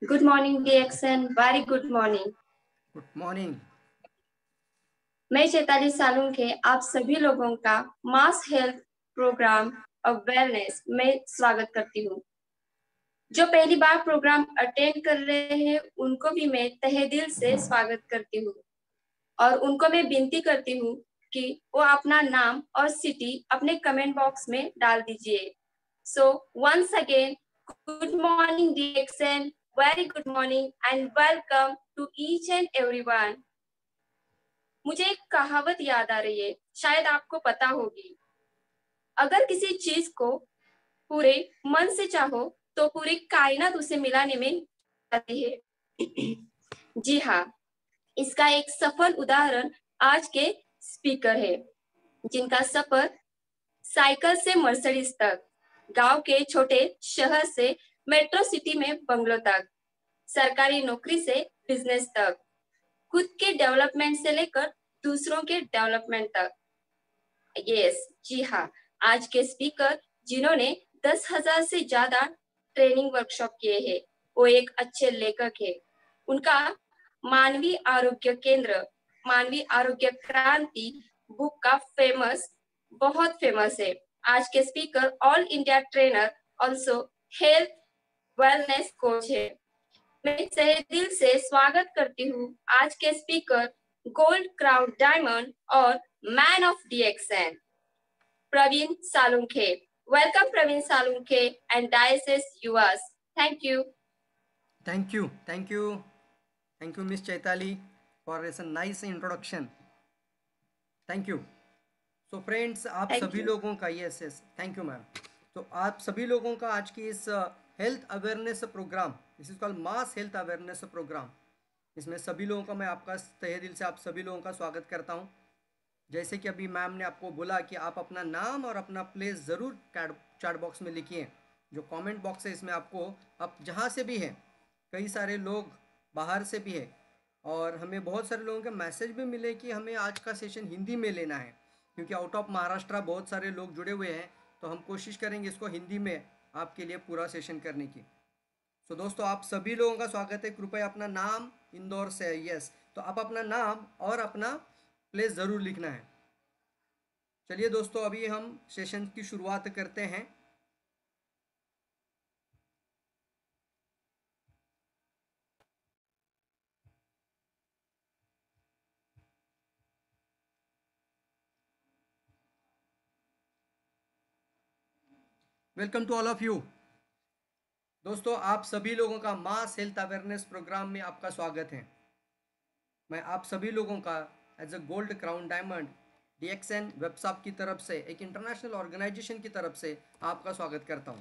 Good morning, DXN. Very good morning. Good morning. मैं चैताली सालुंखे आप सभी लोगों का मास हेल्थ प्रोग्राम अवेयरनेस में स्वागत करती हूँ। जो पहली बार प्रोग्राम अटेंड कर रहे हैं उनको भी मैं तहे दिल से स्वागत करती हूँ और उनको मैं विनती करती हूँ कि वो अपना नाम और सिटी अपने कमेंट बॉक्स में डाल दीजिए। So once again, good morning, DXN. Very good morning and welcome to each and everyone. मुझे एक कहावत याद आ रही है, शायद आपको पता होगी। अगर किसी चीज को पूरे मन से चाहो तो पूरी कायनात उसे मिलाने में आती है। जी हाँ, इसका एक सफल उदाहरण आज के स्पीकर है, जिनका सफर साइकिल से मर्सिडीज तक, गांव के छोटे शहर से मेट्रो सिटी में बंगलो तक, सरकारी नौकरी से बिजनेस तक, खुद के डेवलपमेंट से लेकर दूसरों के डेवलपमेंट तक। यस, जी हाँ, आज के स्पीकर जिन्होंने 10,000 से ज्यादा ट्रेनिंग वर्कशॉप किए हैं, वो एक अच्छे लेखक है। उनका मानवीय आरोग्य केंद्र, मानवीय आरोग्य क्रांति बुक का बहुत फेमस है। आज के speaker all India trainer, also health wellness coach है। मैं तहे दिल से स्वागत करती हूँ आज के स्पीकर, गोल्ड क्राउन डायमंड और man of DXN, Praveen Salunkhe. Welcome Praveen Salunkhe and डायसेस यूएस। Thank you. Thank you, thank you, thank you miss Chaitali for its nice introduction. Thank you. So friends, आप थैंक सभी यू। लोगों का yes yes thank you ma'am. तो आप सभी लोगों का आज की इस health awareness program, this is called mass health awareness program, इसमें सभी लोगों का मैं आपका तहे दिल से आप सभी लोगों का स्वागत करता हूँ। जैसे कि अभी मैम ने आपको बोला कि आप अपना नाम और अपना प्लेस ज़रूर चैट बॉक्स में लिखिए। जो कमेंट बॉक्स है इसमें आपको, आप जहाँ से भी हैं, कई सारे लोग बाहर से भी है और हमें बहुत सारे लोगों के मैसेज भी मिले कि हमें आज का सेशन हिंदी में लेना है, क्योंकि आउट ऑफ महाराष्ट्र बहुत सारे लोग जुड़े हुए हैं। तो हम कोशिश करेंगे इसको हिंदी में आपके लिए पूरा सेशन करने की। सो दोस्तों, आप सभी लोगों का स्वागत है। कृपया अपना नाम, इंदौर से है, यस, तो आप अपना नाम और अपना प्लेस ज़रूर लिखना है। चलिए दोस्तों, अभी हम सेशन की शुरुआत करते हैं। Welcome to all of you. दोस्तों, आप सभी लोगों का मास हेल्थ अवेयरनेस प्रोग्राम में आपका स्वागत है। मैं आप सभी लोगों का as a gold crown diamond DXN website की तरफ से, एक इंटरनेशनल ऑर्गेनाइजेशन की तरफ से आपका स्वागत करता हूं।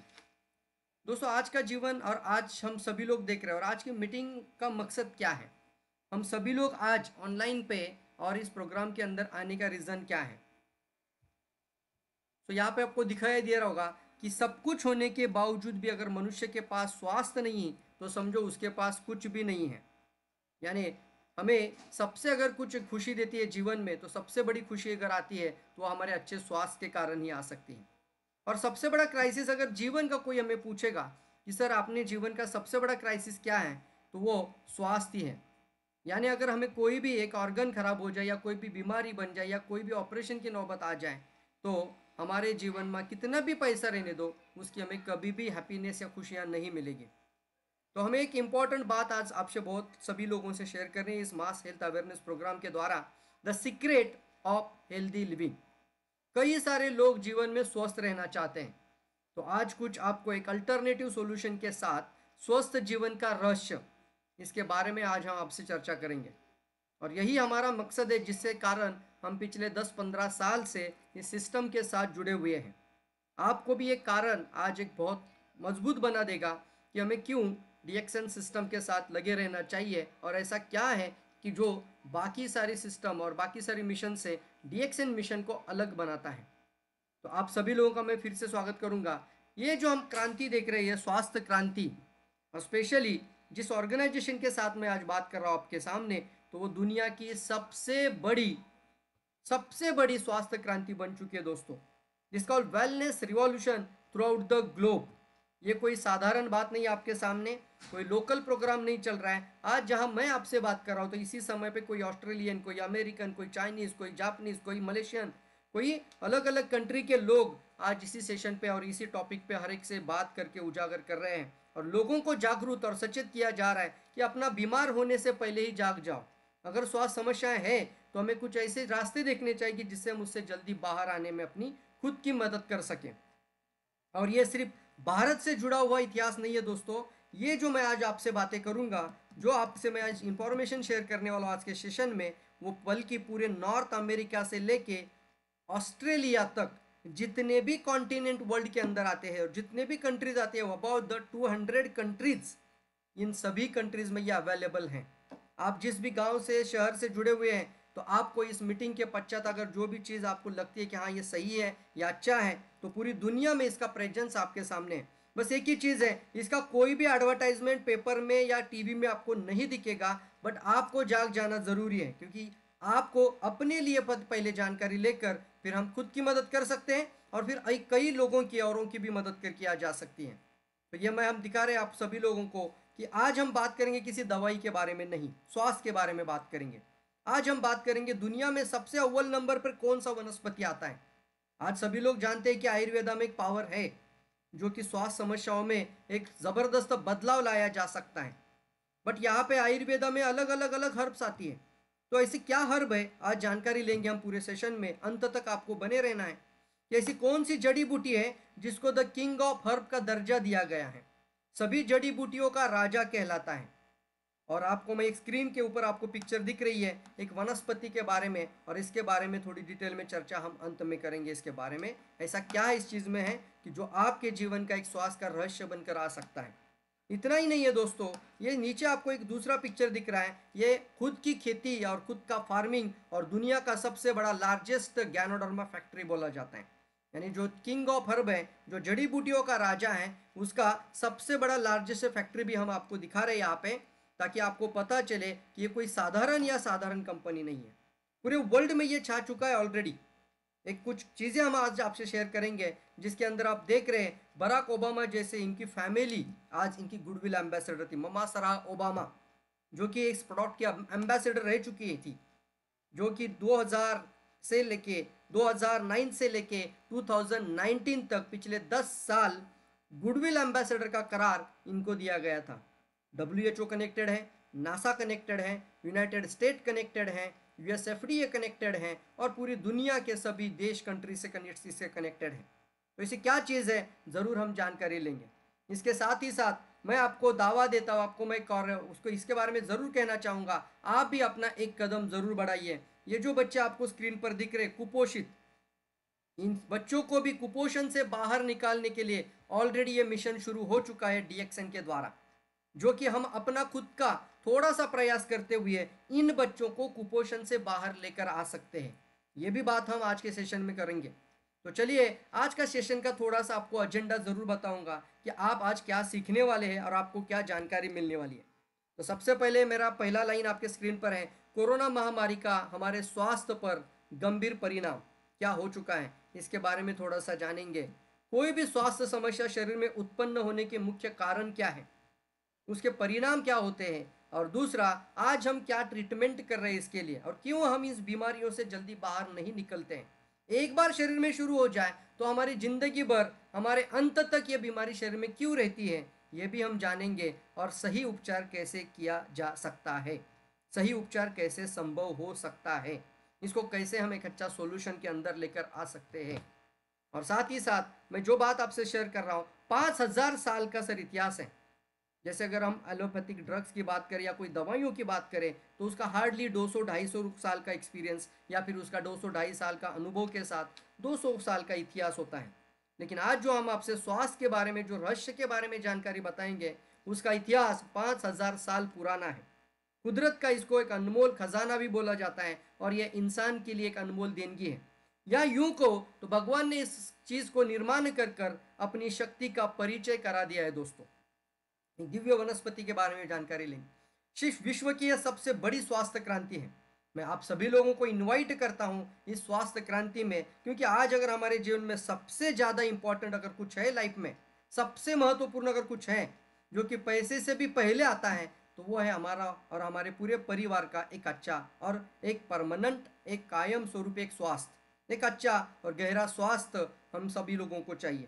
दोस्तों, आज का जीवन और आज हम सभी लोग देख रहे हैं, और आज की मीटिंग का मकसद क्या है, हम सभी लोग आज ऑनलाइन पे और इस प्रोग्राम के अंदर आने का रीज़न क्या है। तो यहाँ पे आपको दिखाई दे रहा होगा कि सब कुछ होने के बावजूद भी अगर मनुष्य के पास स्वास्थ्य नहीं तो समझो उसके पास कुछ भी नहीं है। यानी हमें सबसे अगर कुछ खुशी देती है जीवन में, तो सबसे बड़ी खुशी अगर आती है तो हमारे अच्छे स्वास्थ्य के कारण ही आ सकती है। और सबसे बड़ा क्राइसिस अगर जीवन का कोई हमें पूछेगा कि सर आपने जीवन का सबसे बड़ा क्राइसिस क्या है, तो वो स्वास्थ्य है। यानी अगर हमें कोई भी एक ऑर्गन खराब हो जाए या कोई भी बीमारी बन जाए या कोई भी ऑपरेशन की नौबत आ जाए, तो हमारे जीवन में कितना भी पैसा रहने दो, उसकी हमें कभी भी हैप्पीनेस या खुशियाँ नहीं मिलेगी। तो हमें एक इम्पॉर्टेंट बात आज आपसे बहुत सभी लोगों से शेयर कर रहे हैं इस मास हेल्थ अवेयरनेस प्रोग्राम के द्वारा, the secret of healthy living. कई सारे लोग जीवन में स्वस्थ रहना चाहते हैं, तो आज कुछ आपको एक अल्टरनेटिव सॉल्यूशन के साथ स्वस्थ जीवन का रहस्य, इसके बारे में आज हम आपसे चर्चा करेंगे। और यही हमारा मकसद है, जिससे कारण हम पिछले 10-15 साल से इस सिस्टम के साथ जुड़े हुए हैं। आपको भी एक कारण आज एक बहुत मजबूत बना देगा कि हमें क्यों DXN सिस्टम के साथ लगे रहना चाहिए, और ऐसा क्या है कि जो बाकी सारी सिस्टम और बाकी सारी मिशन से DXN मिशन को अलग बनाता है। तो आप सभी लोगों का मैं फिर से स्वागत करूंगा। ये जो हम क्रांति देख रहे हैं, स्वास्थ्य क्रांति, और स्पेशली जिस ऑर्गेनाइजेशन के साथ मैं आज बात कर रहा हूँ आपके सामने, तो वो दुनिया की सबसे बड़ी स्वास्थ्य क्रांति बन चुकी है दोस्तों, जिसका wellness revolution through out the globe. ये कोई साधारण बात नहीं, आपके सामने कोई लोकल प्रोग्राम नहीं चल रहा है। आज जहां मैं आपसे बात कर रहा हूं तो इसी समय पे कोई ऑस्ट्रेलियन, कोई अमेरिकन, कोई चाइनीज, कोई जापानीज, कोई मलेशियन, कोई अलग अलग कंट्री के लोग आज इसी सेशन पे और इसी टॉपिक पे हर एक से बात करके उजागर कर रहे हैं और लोगों को जागरूक और सचेत किया जा रहा है कि अपना बीमार होने से पहले ही जाग जाओ। अगर स्वास्थ्य समस्याएं हैं तो हमें कुछ ऐसे रास्ते देखने चाहिए जिससे हम उससे जल्दी बाहर आने में अपनी खुद की मदद कर सकें। और ये सिर्फ भारत से जुड़ा हुआ इतिहास नहीं है दोस्तों, ये जो मैं आज आपसे बातें करूंगा, जो आपसे मैं आज इंफॉर्मेशन शेयर करने वाला हूँ आज के सेशन में, वो बल्कि पूरे नॉर्थ अमेरिका से लेके ऑस्ट्रेलिया तक जितने भी कॉन्टिनेंट वर्ल्ड के अंदर आते हैं और जितने भी कंट्रीज आते हैं, अबाउट द 200 कंट्रीज, इन सभी कंट्रीज में ये अवेलेबल हैं। आप जिस भी गांव से शहर से जुड़े हुए हैं तो आपको इस मीटिंग के पश्चात अगर जो भी चीज़ आपको लगती है कि हाँ ये सही है या अच्छा है, तो पूरी दुनिया में इसका प्रेजेंस आपके सामने है। बस एक ही चीज़ है, इसका कोई भी एडवर्टाइजमेंट पेपर में या टीवी में आपको नहीं दिखेगा, बट आपको जाग जाना ज़रूरी है, क्योंकि आपको अपने लिए पहले जानकारी लेकर फिर हम खुद की मदद कर सकते हैं और फिर कई लोगों की औरों की भी मदद कर किया जा सकती है। तो ये मैं हम दिखा रहे हैं आप सभी लोगों को कि आज हम बात करेंगे किसी दवाई के बारे में नहीं, स्वास्थ्य के बारे में बात करेंगे। आज हम बात करेंगे दुनिया में सबसे अव्वल नंबर पर कौन सा वनस्पति आता है। आज सभी लोग जानते हैं कि आयुर्वेदा में एक पावर है जो कि स्वास्थ्य समस्याओं में एक ज़बरदस्त बदलाव लाया जा सकता है। बट यहाँ पे आयुर्वेदा में अलग अलग अलग हर्ब्स आती है। तो ऐसी क्या हर्ब है, आज जानकारी लेंगे हम पूरे सेशन में, अंत तक आपको बने रहना है कि ऐसी कौन सी जड़ी बूटी है जिसको द किंग ऑफ हर्ब का दर्जा दिया गया है, सभी जड़ी बूटियों का राजा कहलाता है। और आपको मैं एक स्क्रीन के ऊपर आपको पिक्चर दिख रही है एक वनस्पति के बारे में, और इसके बारे में थोड़ी डिटेल में चर्चा हम अंत में करेंगे इसके बारे में, ऐसा क्या है इस चीज़ में है कि जो आपके जीवन का एक स्वास्थ्य का रहस्य बनकर आ सकता है। इतना ही नहीं है दोस्तों, ये नीचे आपको एक दूसरा पिक्चर दिख रहा है, ये खुद की खेती और खुद का फार्मिंग और दुनिया का सबसे बड़ा लार्जेस्ट गैनोडर्मा फैक्ट्री बोला जाता है। यानी जो किंग ऑफ हर्ब है, जो जड़ी बूटियों का राजा है, उसका सबसे बड़ा लार्जेस्ट फैक्ट्री भी हम आपको दिखा रहे हैं यहाँ पे, ताकि आपको पता चले कि ये कोई साधारण कंपनी नहीं है, पूरे वर्ल्ड में ये छा चुका है ऑलरेडी। एक कुछ चीज़ें हम आज आपसे शेयर करेंगे जिसके अंदर आप देख रहे हैं बराक ओबामा जैसे इनकी फैमिली आज इनकी गुडविल एम्बेसडर थी, ममा सराह ओबामा, जो कि इस प्रोडक्ट की एम्बेसडर रह चुकी थी, जो कि 2000 से लेके 2009 से लेके 2019 तक पिछले 10 साल गुडविल एम्बेसडर का करार इनको दिया गया था। WHO कनेक्टेड है, नासा कनेक्टेड है, यूनाइटेड स्टेट कनेक्टेड है, USFDA कनेक्टेड है और पूरी दुनिया के सभी देश कंट्री से कनेक्टेड है। तो इसे क्या चीज़ है ज़रूर हम जानकारी लेंगे। इसके साथ ही साथ मैं आपको दावा देता हूँ, आपको मैं उसको इसके बारे में ज़रूर कहना चाहूँगा, आप भी अपना एक कदम ज़रूर बढ़ाइए। ये जो बच्चे आपको स्क्रीन पर दिख रहे कुपोषित, इन बच्चों को भी कुपोषण से बाहर निकालने के लिए ऑलरेडी ये मिशन शुरू हो चुका है DXN के द्वारा, जो कि हम अपना खुद का थोड़ा सा प्रयास करते हुए इन बच्चों को कुपोषण से बाहर लेकर आ सकते हैं। ये भी बात हम आज के सेशन में करेंगे। तो चलिए आज का सेशन का थोड़ा सा आपको एजेंडा ज़रूर बताऊंगा कि आप आज क्या सीखने वाले हैं और आपको क्या जानकारी मिलने वाली है। तो सबसे पहले मेरा पहला लाइन आपके स्क्रीन पर है, कोरोना महामारी का हमारे स्वास्थ्य पर गंभीर परिणाम क्या हो चुका है, इसके बारे में थोड़ा सा जानेंगे। कोई भी स्वास्थ्य समस्या शरीर में उत्पन्न होने के मुख्य कारण क्या है, उसके परिणाम क्या होते हैं, और दूसरा आज हम क्या ट्रीटमेंट कर रहे हैं इसके लिए, और क्यों हम इस बीमारियों से जल्दी बाहर नहीं निकलते हैं। एक बार शरीर में शुरू हो जाए तो हमारी जिंदगी भर, हमारे अंत तक ये बीमारी शरीर में क्यों रहती है, ये भी हम जानेंगे। और सही उपचार कैसे किया जा सकता है, सही उपचार कैसे संभव हो सकता है, इसको कैसे हम एक अच्छा सॉल्यूशन के अंदर लेकर आ सकते हैं। और साथ ही साथ मैं जो बात आपसे शेयर कर रहा हूँ, 5000 साल का सर इतिहास है। जैसे अगर हम एलोपैथिक ड्रग्स की बात करें या कोई दवाइयों की बात करें तो उसका हार्डली 200-250 साल का एक्सपीरियंस या फिर उसका 200-250 साल का अनुभव के साथ 200 साल का इतिहास होता है। लेकिन आज जो हम आपसे स्वास्थ्य के बारे में, जो रहस्य के बारे में जानकारी बताएंगे, उसका इतिहास 5000 साल पुराना है। कुदरत का इसको एक अनमोल खजाना भी बोला जाता है और यह इंसान के लिए एक अनमोल देनगी है। या यूं को तो भगवान ने इस चीज को निर्माण कर कर अपनी शक्ति का परिचय करा दिया है। दोस्तों दिव्य वनस्पति के बारे में जानकारी लेंगे। सिर्फ विश्व की यह सबसे बड़ी स्वास्थ्य क्रांति है। मैं आप सभी लोगों को इनवाइट करता हूं इस स्वास्थ्य क्रांति में, क्योंकि आज अगर हमारे जीवन में सबसे ज़्यादा इंपॉर्टेंट अगर कुछ है लाइफ में, सबसे महत्वपूर्ण अगर कुछ है जो कि पैसे से भी पहले आता है तो वो है हमारा और हमारे पूरे परिवार का एक अच्छा और एक परमानेंट, एक कायम स्वरूप, एक स्वास्थ्य, एक अच्छा और गहरा स्वास्थ्य हम सभी लोगों को चाहिए।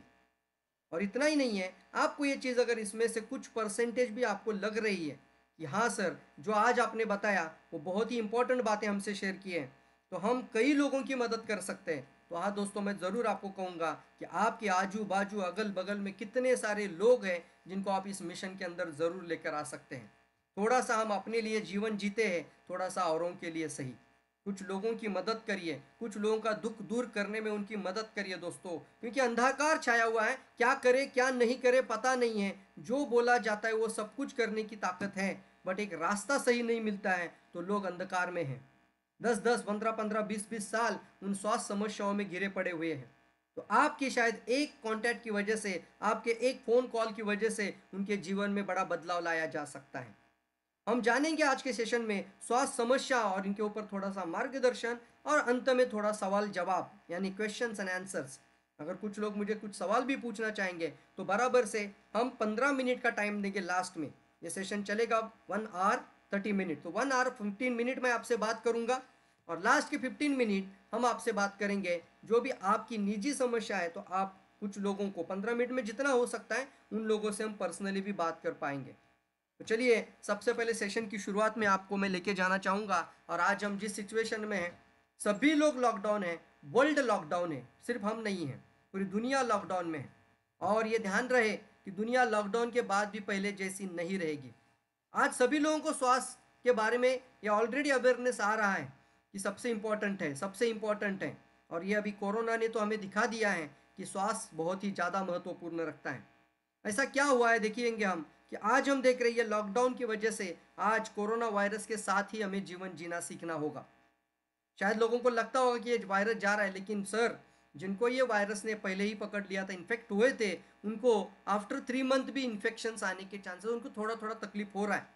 और इतना ही नहीं है, आपको ये चीज़ अगर इसमें से कुछ परसेंटेज भी आपको लग रही है कि हाँ सर, जो आज आपने बताया वो बहुत ही इंपॉर्टेंट बातें हमसे शेयर की हैं, तो हम कई लोगों की मदद कर सकते हैं, तो हाँ दोस्तों, मैं ज़रूर आपको कहूँगा कि आपके आजू बाजू अगल बगल में कितने सारे लोग हैं जिनको आप इस मिशन के अंदर ज़रूर लेकर आ सकते हैं। थोड़ा सा हम अपने लिए जीवन जीते हैं, थोड़ा सा औरों के लिए सही। कुछ लोगों की मदद करिए, कुछ लोगों का दुख दूर करने में उनकी मदद करिए दोस्तों, क्योंकि अंधकार छाया हुआ है, क्या करे क्या नहीं करे पता नहीं है। जो बोला जाता है वो सब कुछ करने की ताकत है, बट एक रास्ता सही नहीं मिलता है तो लोग अंधकार में हैं। 10-10, 15-15, 20-20 साल उन स्वास्थ्य समस्याओं में घिरे पड़े हुए हैं। तो आपकी शायद एक कांटेक्ट की वजह से, आपके एक फ़ोन कॉल की वजह से उनके जीवन में बड़ा बदलाव लाया जा सकता है। हम जानेंगे आज के सेशन में स्वास्थ्य समस्या और इनके ऊपर थोड़ा सा मार्गदर्शन, और अंत में थोड़ा सवाल जवाब यानी क्वेश्चंस एंड आंसर्स। अगर कुछ लोग मुझे कुछ सवाल भी पूछना चाहेंगे तो बराबर से हम 15 मिनट का टाइम देंगे लास्ट में। ये सेशन चलेगा 1 आवर 30 मिनट, तो 1 आवर 15 मिनट मैं आपसे बात करूंगा, और लास्ट के 15 मिनट हम आपसे बात करेंगे जो भी आपकी निजी समस्या है। तो आप कुछ लोगों को 15 मिनट में जितना हो सकता है उन लोगों से हम पर्सनली भी बात कर पाएंगे। तो चलिए, सबसे पहले सेशन की शुरुआत में आपको मैं लेके जाना चाहूँगा, और आज हम जिस सिचुएशन में हैं, सभी लोग लॉकडाउन है, वर्ल्ड लॉकडाउन है, सिर्फ हम नहीं हैं, पूरी दुनिया लॉकडाउन में है। और ये ध्यान रहे कि दुनिया लॉकडाउन के बाद भी पहले जैसी नहीं रहेगी। आज सभी लोगों को स्वास्थ्य के बारे में ये ऑलरेडी अवेयरनेस आ रहा है कि सबसे इम्पोर्टेंट है, सबसे इम्पोर्टेंट है। और ये अभी कोरोना ने तो हमें दिखा दिया है कि स्वास्थ्य बहुत ही ज़्यादा महत्वपूर्ण रखता है। ऐसा क्या हुआ है देखिएंगे हम, कि आज हम देख रहे हैं लॉकडाउन की वजह से आज कोरोना वायरस के साथ ही हमें जीवन जीना सीखना होगा। शायद लोगों को लगता होगा कि ये वायरस जा रहा है, लेकिन सर, जिनको ये वायरस ने पहले ही पकड़ लिया था, इन्फेक्ट हुए थे, उनको आफ्टर 3 मंथ भी इन्फेक्शन आने के चांसेस, उनको थोड़ा थोड़ा तकलीफ हो रहा है,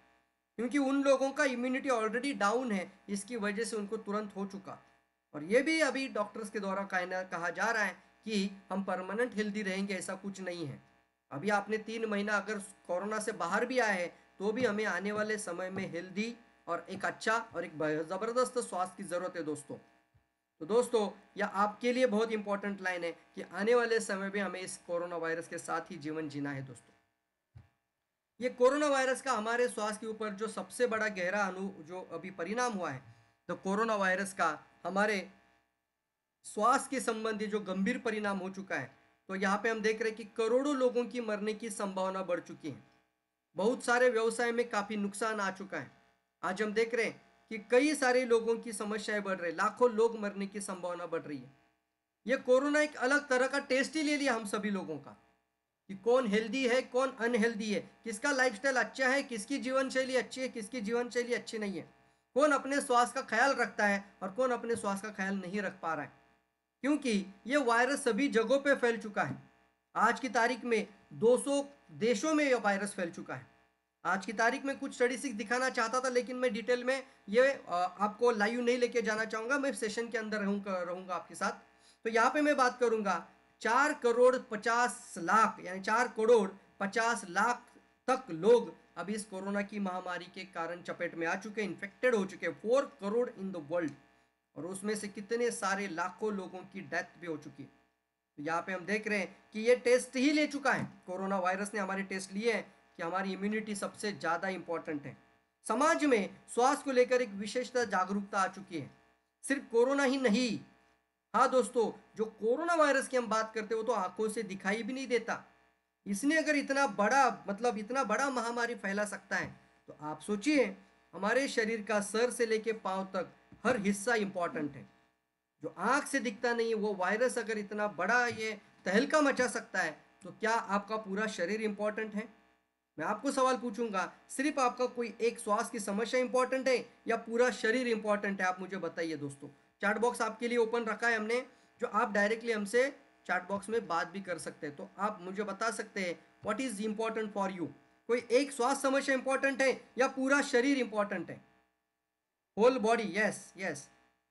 क्योंकि उन लोगों का इम्यूनिटी ऑलरेडी डाउन है, इसकी वजह से उनको तुरंत हो चुका। और ये भी अभी डॉक्टर्स के द्वारा कहा जा रहा है कि हम परमानेंट हेल्दी रहेंगे, ऐसा कुछ नहीं है। अभी आपने 3 महीना अगर कोरोना से बाहर भी आए हैं तो भी हमें आने वाले समय में हेल्दी और एक अच्छा और एक ज़बरदस्त स्वास्थ्य की ज़रूरत है दोस्तों। तो दोस्तों, यह आपके लिए बहुत इंपॉर्टेंट लाइन है कि आने वाले समय में हमें इस कोरोना वायरस के साथ ही जीवन जीना है दोस्तों। ये कोरोना वायरस का हमारे स्वास्थ्य के ऊपर जो सबसे बड़ा गहरा जो अभी परिणाम हुआ है, तो कोरोना वायरस का हमारे स्वास्थ्य के संबंधी जो गंभीर परिणाम हो चुका है, तो यहाँ पे हम देख रहे हैं कि करोड़ों लोगों की मरने की संभावना बढ़ चुकी है। बहुत सारे व्यवसाय में काफ़ी नुकसान आ चुका है। आज हम देख रहे हैं कि कई सारे लोगों की समस्याएं बढ़ रही है, लाखों लोग मरने की संभावना बढ़ रही है। ये कोरोना एक अलग तरह का टेस्ट ही ले लिया हम सभी लोगों का, कि कौन हेल्दी है कौन अनहेल्दी है, किसका लाइफस्टाइल अच्छा है, किसकी जीवन शैली अच्छी है, किसकी जीवन शैली अच्छी नहीं है, कौन अपने स्वास्थ्य का ख्याल रखता है और कौन अपने स्वास्थ्य का ख्याल नहीं रख पा रहा है। क्योंकि ये वायरस सभी जगहों पे फैल चुका है। आज की तारीख में 200 देशों में यह वायरस फैल चुका है। आज की तारीख में कुछ स्टडीज दिखाना चाहता था, लेकिन मैं डिटेल में ये आपको लाइव नहीं लेके जाना चाहूँगा, मैं सेशन के अंदर रहूँगा आपके साथ। तो यहाँ पे मैं बात करूँगा 4 करोड़ 50 लाख, यानी 4 करोड़ 50 लाख तक लोग अभी इस कोरोना की महामारी के कारण चपेट में आ चुके हैं, इन्फेक्टेड हो चुके हैं, 4 करोड़ इन द वर्ल्ड। और उसमें से कितने सारे लाखों लोगों की डेथ भी हो चुकी है। तो यहाँ पे हम देख रहे हैं कि ये टेस्ट ही ले चुका है, कोरोना वायरस ने हमारे टेस्ट लिए हैं कि हमारी इम्यूनिटी सबसे ज़्यादा इंपॉर्टेंट है। समाज में स्वास्थ्य को लेकर एक विशेषता जागरूकता आ चुकी है, सिर्फ कोरोना ही नहीं। हाँ दोस्तों, जो कोरोना वायरस की हम बात करते हो तो आंखों से दिखाई भी नहीं देता। इसने अगर इतना बड़ा, मतलब इतना बड़ा महामारी फैला सकता है, तो आप सोचिए, हमारे शरीर का सर से लेके पांव तक हर हिस्सा इंपॉर्टेंट है। जो आंख से दिखता नहीं है, वो वायरस अगर इतना बड़ा ये तहलका मचा सकता है, तो क्या आपका पूरा शरीर इंपॉर्टेंट है? मैं आपको सवाल पूछूंगा, सिर्फ आपका कोई एक स्वास्थ्य की समस्या इंपॉर्टेंट है या पूरा शरीर इंपॉर्टेंट है? आप मुझे बताइए दोस्तों। चैट बॉक्स आपके लिए ओपन रखा है हमने, जो आप डायरेक्टली हमसे चैट बॉक्स में बात भी कर सकते हैं। तो आप मुझे बता सकते हैं what is important for you. कोई एक स्वास्थ्य समस्या इंपॉर्टेंट है या पूरा शरीर इंपॉर्टेंट है? Whole body, yes yes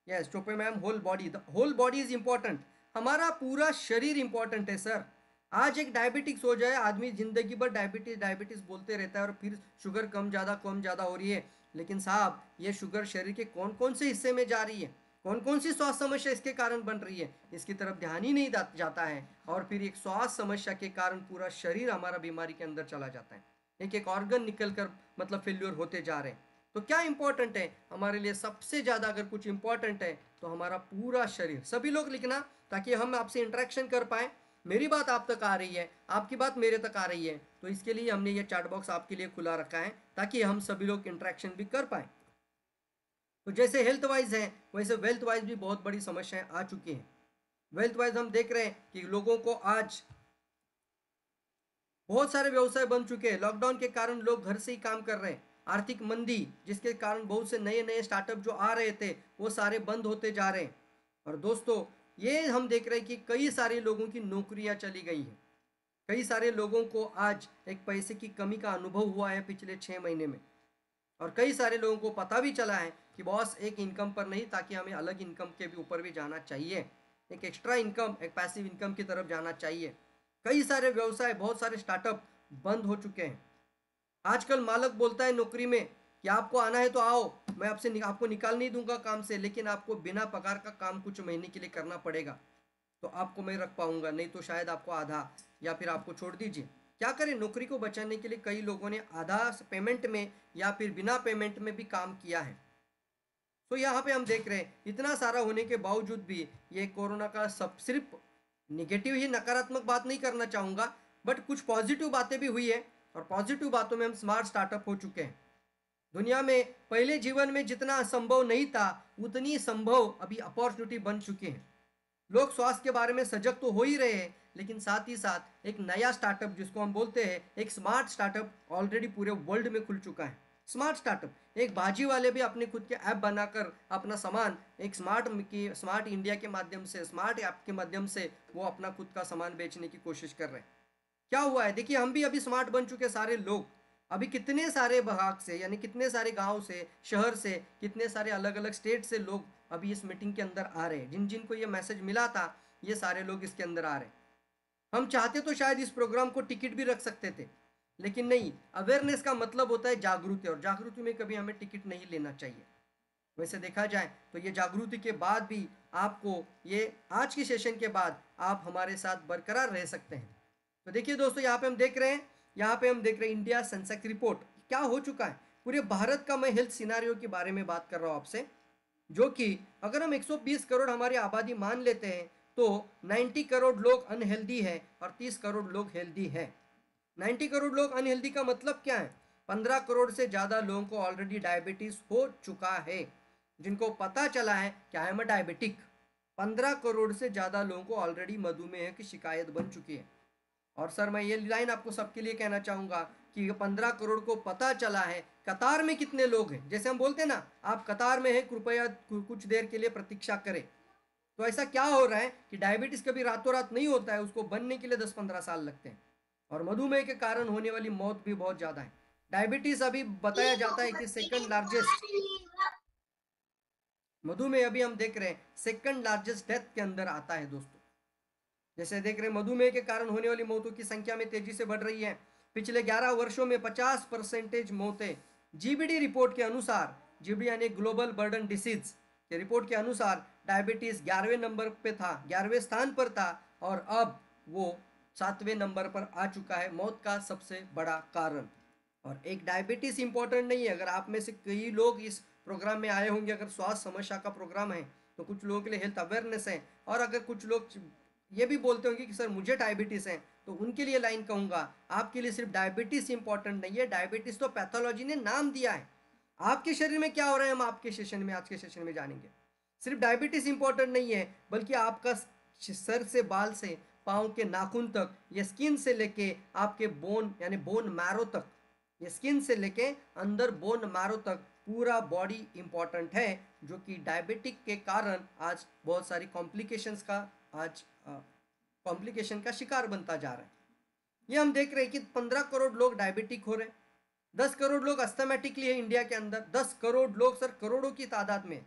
yes चोपे ma'am, whole body, the whole body is important. हमारा पूरा शरीर इंपॉर्टेंट है सर। आज एक डायबिटिक्स हो जाए, आदमी जिंदगी भर डायबिटीज डायबिटीज बोलते रहता है और फिर शुगर कम ज़्यादा हो रही है। लेकिन साहब, ये शुगर शरीर के कौन कौन से हिस्से में जा रही है, कौन कौन सी स्वास्थ्य समस्या इसके कारण बन रही है, इसकी तरफ ध्यान ही नहीं जाता है। और फिर एक स्वास्थ्य समस्या के कारण पूरा शरीर हमारा बीमारी के अंदर चला जाता है, एक एक ऑर्गन निकल कर मतलब फेल्योर होते जा रहे हैं। तो क्या इंपॉर्टेंट है हमारे लिए? सबसे ज़्यादा अगर कुछ इंपॉर्टेंट है तो हमारा पूरा शरीर। सभी लोग लिखना, ताकि हम आपसे इंटरेक्शन कर पाए, मेरी बात आप तक आ रही है, आपकी बात मेरे तक आ रही है। तो इसके लिए हमने ये चैट बॉक्स आपके लिए खुला रखा है, ताकि हम सभी लोग इंटरेक्शन भी कर पाए। तो जैसे हेल्थ वाइज है, वैसे वेल्थ वाइज भी बहुत बड़ी समस्याएं आ चुकी हैं। वेल्थ वाइज हम देख रहे हैं कि लोगों को आज बहुत सारे व्यवसाय बन चुके हैं, लॉकडाउन के कारण लोग घर से ही काम कर रहे हैं। आर्थिक मंदी जिसके कारण बहुत से नए नए स्टार्टअप जो आ रहे थे वो सारे बंद होते जा रहे हैं। और दोस्तों, ये हम देख रहे हैं कि कई सारे लोगों की नौकरियां चली गई हैं। कई सारे लोगों को आज एक पैसे की कमी का अनुभव हुआ है पिछले 6 महीने में। और कई सारे लोगों को पता भी चला है कि बॉस एक इनकम पर नहीं, ताकि हमें अलग इनकम के भी ऊपर भी जाना चाहिए, एक एक्स्ट्रा इनकम, एक पैसिव इनकम की तरफ जाना चाहिए। कई सारे व्यवसाय, बहुत सारे स्टार्टअप बंद हो चुके हैं। आजकल मालिक बोलता है नौकरी में कि आपको आना है तो आओ, मैं आपको निकाल नहीं दूंगा काम से, लेकिन आपको बिना पगार का काम कुछ महीने के लिए करना पड़ेगा, तो आपको मैं रख पाऊंगा, नहीं तो शायद आपको आधा या फिर आपको छोड़ दीजिए। क्या करें, नौकरी को बचाने के लिए कई लोगों ने आधा पेमेंट में या फिर बिना पेमेंट में भी काम किया है। तो यहाँ पे हम देख रहे हैं इतना सारा होने के बावजूद भी ये कोरोना का सब सिर्फ निगेटिव ही, नकारात्मक बात नहीं करना चाहूँगा, बट कुछ पॉजिटिव बातें भी हुई है। और पॉजिटिव बातों में हम स्मार्ट स्टार्टअप हो चुके हैं। दुनिया में पहले जीवन में जितना संभव नहीं था, उतनी संभव अभी अपॉर्चुनिटी बन चुकी है। लोग स्वास्थ्य के बारे में सजग तो हो ही रहे हैं, लेकिन साथ ही साथ एक नया स्टार्टअप जिसको हम बोलते हैं एक स्मार्ट स्टार्टअप ऑलरेडी पूरे वर्ल्ड में खुल चुका है। स्मार्ट स्टार्टअप, एक भाजी वाले भी अपने खुद के ऐप बनाकर अपना सामान एक स्मार्ट इंडिया के माध्यम से, स्मार्ट ऐप के माध्यम से वो अपना खुद का सामान बेचने की कोशिश कर रहे हैं। क्या हुआ है देखिए, हम भी अभी स्मार्ट बन चुके सारे लोग। अभी कितने सारे भाग से, यानी कितने सारे गांव से, शहर से, कितने सारे अलग अलग स्टेट से लोग अभी इस मीटिंग के अंदर आ रहे हैं। जिन जिनको ये मैसेज मिला था, ये सारे लोग इसके अंदर आ रहे हैं। हम चाहते तो शायद इस प्रोग्राम को टिकट भी रख सकते थे, लेकिन नहीं। अवेयरनेस का मतलब होता है जागृति, और जागृति में कभी हमें टिकट नहीं लेना चाहिए। वैसे देखा जाए तो ये जागृति के बाद भी आपको, ये आज के सेशन के बाद आप हमारे साथ बरकरार रह सकते हैं। तो देखिए दोस्तों, यहाँ पे हम देख रहे हैं, इंडिया सेंसेक्स रिपोर्ट क्या हो चुका है। पूरे भारत का मैं हेल्थ सिनारियो के बारे में बात कर रहा हूँ आपसे, जो कि अगर हम 120 करोड़ हमारी आबादी मान लेते हैं तो 90 करोड़ लोग अनहेल्दी है और 30 करोड़ लोग हेल्दी है। 90 करोड़ लोग अनहेल्दी का मतलब क्या है? 15 करोड़ से ज़्यादा लोगों को ऑलरेडी डायबिटीज़ हो चुका है, जिनको पता चला है कि I am a diabetic. 15 crore से ज़्यादा लोगों को ऑलरेडी मधुमेह की शिकायत बन चुकी है। और सर, मैं ये लाइन आपको सबके लिए कहना चाहूँगा कि 15 करोड़ को पता चला है। कतार में कितने लोग हैं? जैसे हम बोलते हैं ना, आप कतार में हैं, कृपया कुछ देर के लिए प्रतीक्षा करें। तो ऐसा क्या हो रहा है कि डायबिटीज़ कभी रातों रात नहीं होता है, उसको बनने के लिए 10-15 साल लगते हैं। और मधुमेह के कारण होने वाली मौत भी बहुत ज़्यादा है। डायबिटीज़ अभी बताया जाता है कि सेकंड लार्जेस्ट, मधुमेह अभी हम देख रहे हैं सेकंड लार्जेस्ट डेथ के अंदर आता है दोस्तों। जैसे देख रहे हैं, मधुमेह के कारण होने वाली मौतों की संख्या में तेजी से बढ़ रही है। पिछले 11 वर्षों में 50% मौतें, जीबीडी रिपोर्ट के अनुसार, जीबीडी यानी ग्लोबल बर्डन डिसीज के रिपोर्ट के अनुसार, डायबिटीज 11वें नंबर पे था, 11वें स्थान पर था, और अब वो 7वें नंबर पर आ चुका है मौत का सबसे बड़ा कारण। और एक डायबिटीज इंपॉर्टेंट नहीं है। अगर आप में से कई लोग इस प्रोग्राम में आए होंगे, अगर स्वास्थ्य समस्या का प्रोग्राम है, तो कुछ लोगों के लिए हेल्थ अवेयरनेस है। और अगर कुछ लोग ये भी बोलते होंगे कि सर मुझे डायबिटीज़ है, तो उनके लिए लाइन कहूँगा, आपके लिए सिर्फ डायबिटीज़ इंपॉर्टेंट नहीं है। डायबिटीज़ तो पैथोलॉजी ने नाम दिया है। आपके शरीर में क्या हो रहा है हम आपके सेशन में, आज के सेशन में जानेंगे। सिर्फ डायबिटीज़ इंपॉर्टेंट नहीं है, बल्कि आपका सर से बाल से पाँव के नाखून तक, ये स्किन से लेके आपके बोन यानी बोन मैरो तक, ये स्किन से लेके अंदर बोन मैरो तक पूरा बॉडी इंपॉर्टेंट है, जो कि डायबिटिक के कारण आज बहुत सारी कॉम्प्लिकेशंस का कॉम्प्लिकेशन का शिकार बनता जा रहा है। ये हम देख रहे हैं कि 15 करोड़ लोग डायबिटिक हो रहे हैं, 10 करोड़ लोग अस्थमेटिकली है इंडिया के अंदर। 10 करोड़ लोग सर, करोड़ों की तादाद में।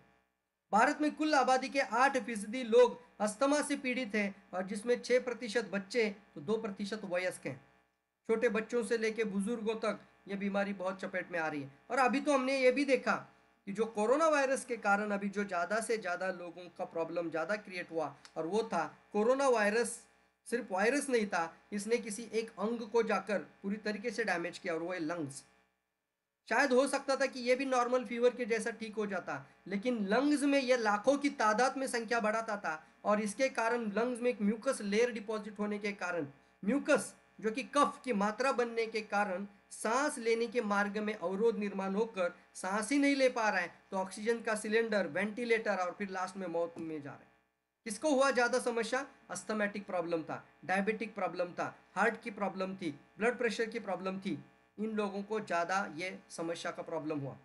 भारत में कुल आबादी के 8% लोग अस्थमा से पीड़ित हैं और जिसमें 6% बच्चे तो 2% वयस्क हैं। छोटे बच्चों से लेके बुजुर्गों तक ये बीमारी बहुत चपेट में आ रही है। और अभी तो हमने ये भी देखा कि जो कोरोना वायरस के कारण अभी जो ज़्यादा से ज़्यादा लोगों का प्रॉब्लम ज़्यादा क्रिएट हुआ, और वो था कोरोना वायरस। सिर्फ वायरस नहीं था, इसने किसी एक अंग को जाकर पूरी तरीके से डैमेज किया, और वो है लंग्स। शायद हो सकता था कि ये भी नॉर्मल फीवर के जैसा ठीक हो जाता, लेकिन लंग्स में ये लाखों की तादाद में संख्या बढ़ाता था, और इसके कारण लंग्स में एक म्यूकस लेयर डिपॉजिट होने के कारण, म्यूकस जो कि कफ की मात्रा बनने के कारण सांस लेने के मार्ग में अवरोध निर्माण होकर सांस ही नहीं ले पा रहा है, तो ऑक्सीजन का सिलेंडर, वेंटिलेटर, और फिर लास्ट में मौत में जा रहा है। किसको हुआ ज़्यादा समस्या? अस्थमेटिक प्रॉब्लम था, डायबिटिक प्रॉब्लम था, हार्ट की प्रॉब्लम थी, ब्लड प्रेशर की प्रॉब्लम थी। इन लोगों को ज़्यादा ये समस्या का प्रॉब्लम हुआ।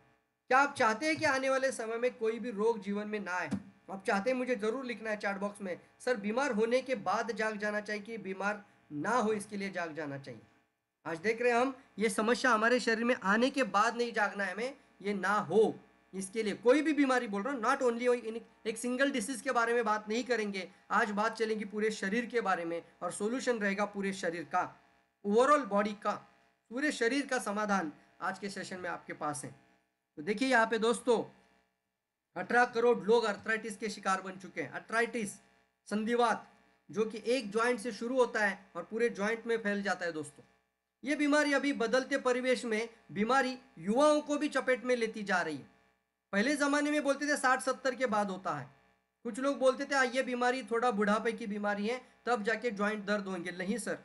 क्या आप चाहते हैं कि आने वाले समय में कोई भी रोग जीवन में ना आए? आप चाहते हैं? मुझे ज़रूर लिखना है चैट बॉक्स में, सर बीमार होने के बाद जाग जाना चाहिए कि बीमार ना हो इसके लिए जाग जाना चाहिए। आज देख रहे हैं हम, ये समस्या हमारे शरीर में आने के बाद नहीं जागना है हमें, ये ना हो इसके लिए। कोई भी बीमारी बोल रहा हूँ, नॉट ओनली एक सिंगल डिसीज के बारे में बात नहीं करेंगे। आज बात चलेगी पूरे शरीर के बारे में, और सॉल्यूशन रहेगा पूरे शरीर का, ओवरऑल बॉडी का, पूरे शरीर का समाधान आज के सेशन में आपके पास है। तो देखिए यहाँ पे दोस्तों, 18 करोड़ लोग अर्थराइटिस के शिकार बन चुके हैं। अर्थराइटिस, संधिवात, जो कि एक ज्वाइंट से शुरू होता है और पूरे ज्वाइंट में फैल जाता है दोस्तों। ये बीमारी अभी बदलते परिवेश में बीमारी युवाओं को भी चपेट में लेती जा रही है। पहले ज़माने में बोलते थे 60-70 के बाद होता है। कुछ लोग बोलते थे ये बीमारी थोड़ा बुढ़ापे की बीमारी है, तब जाके ज्वाइंट दर्द होंगे। नहीं सर,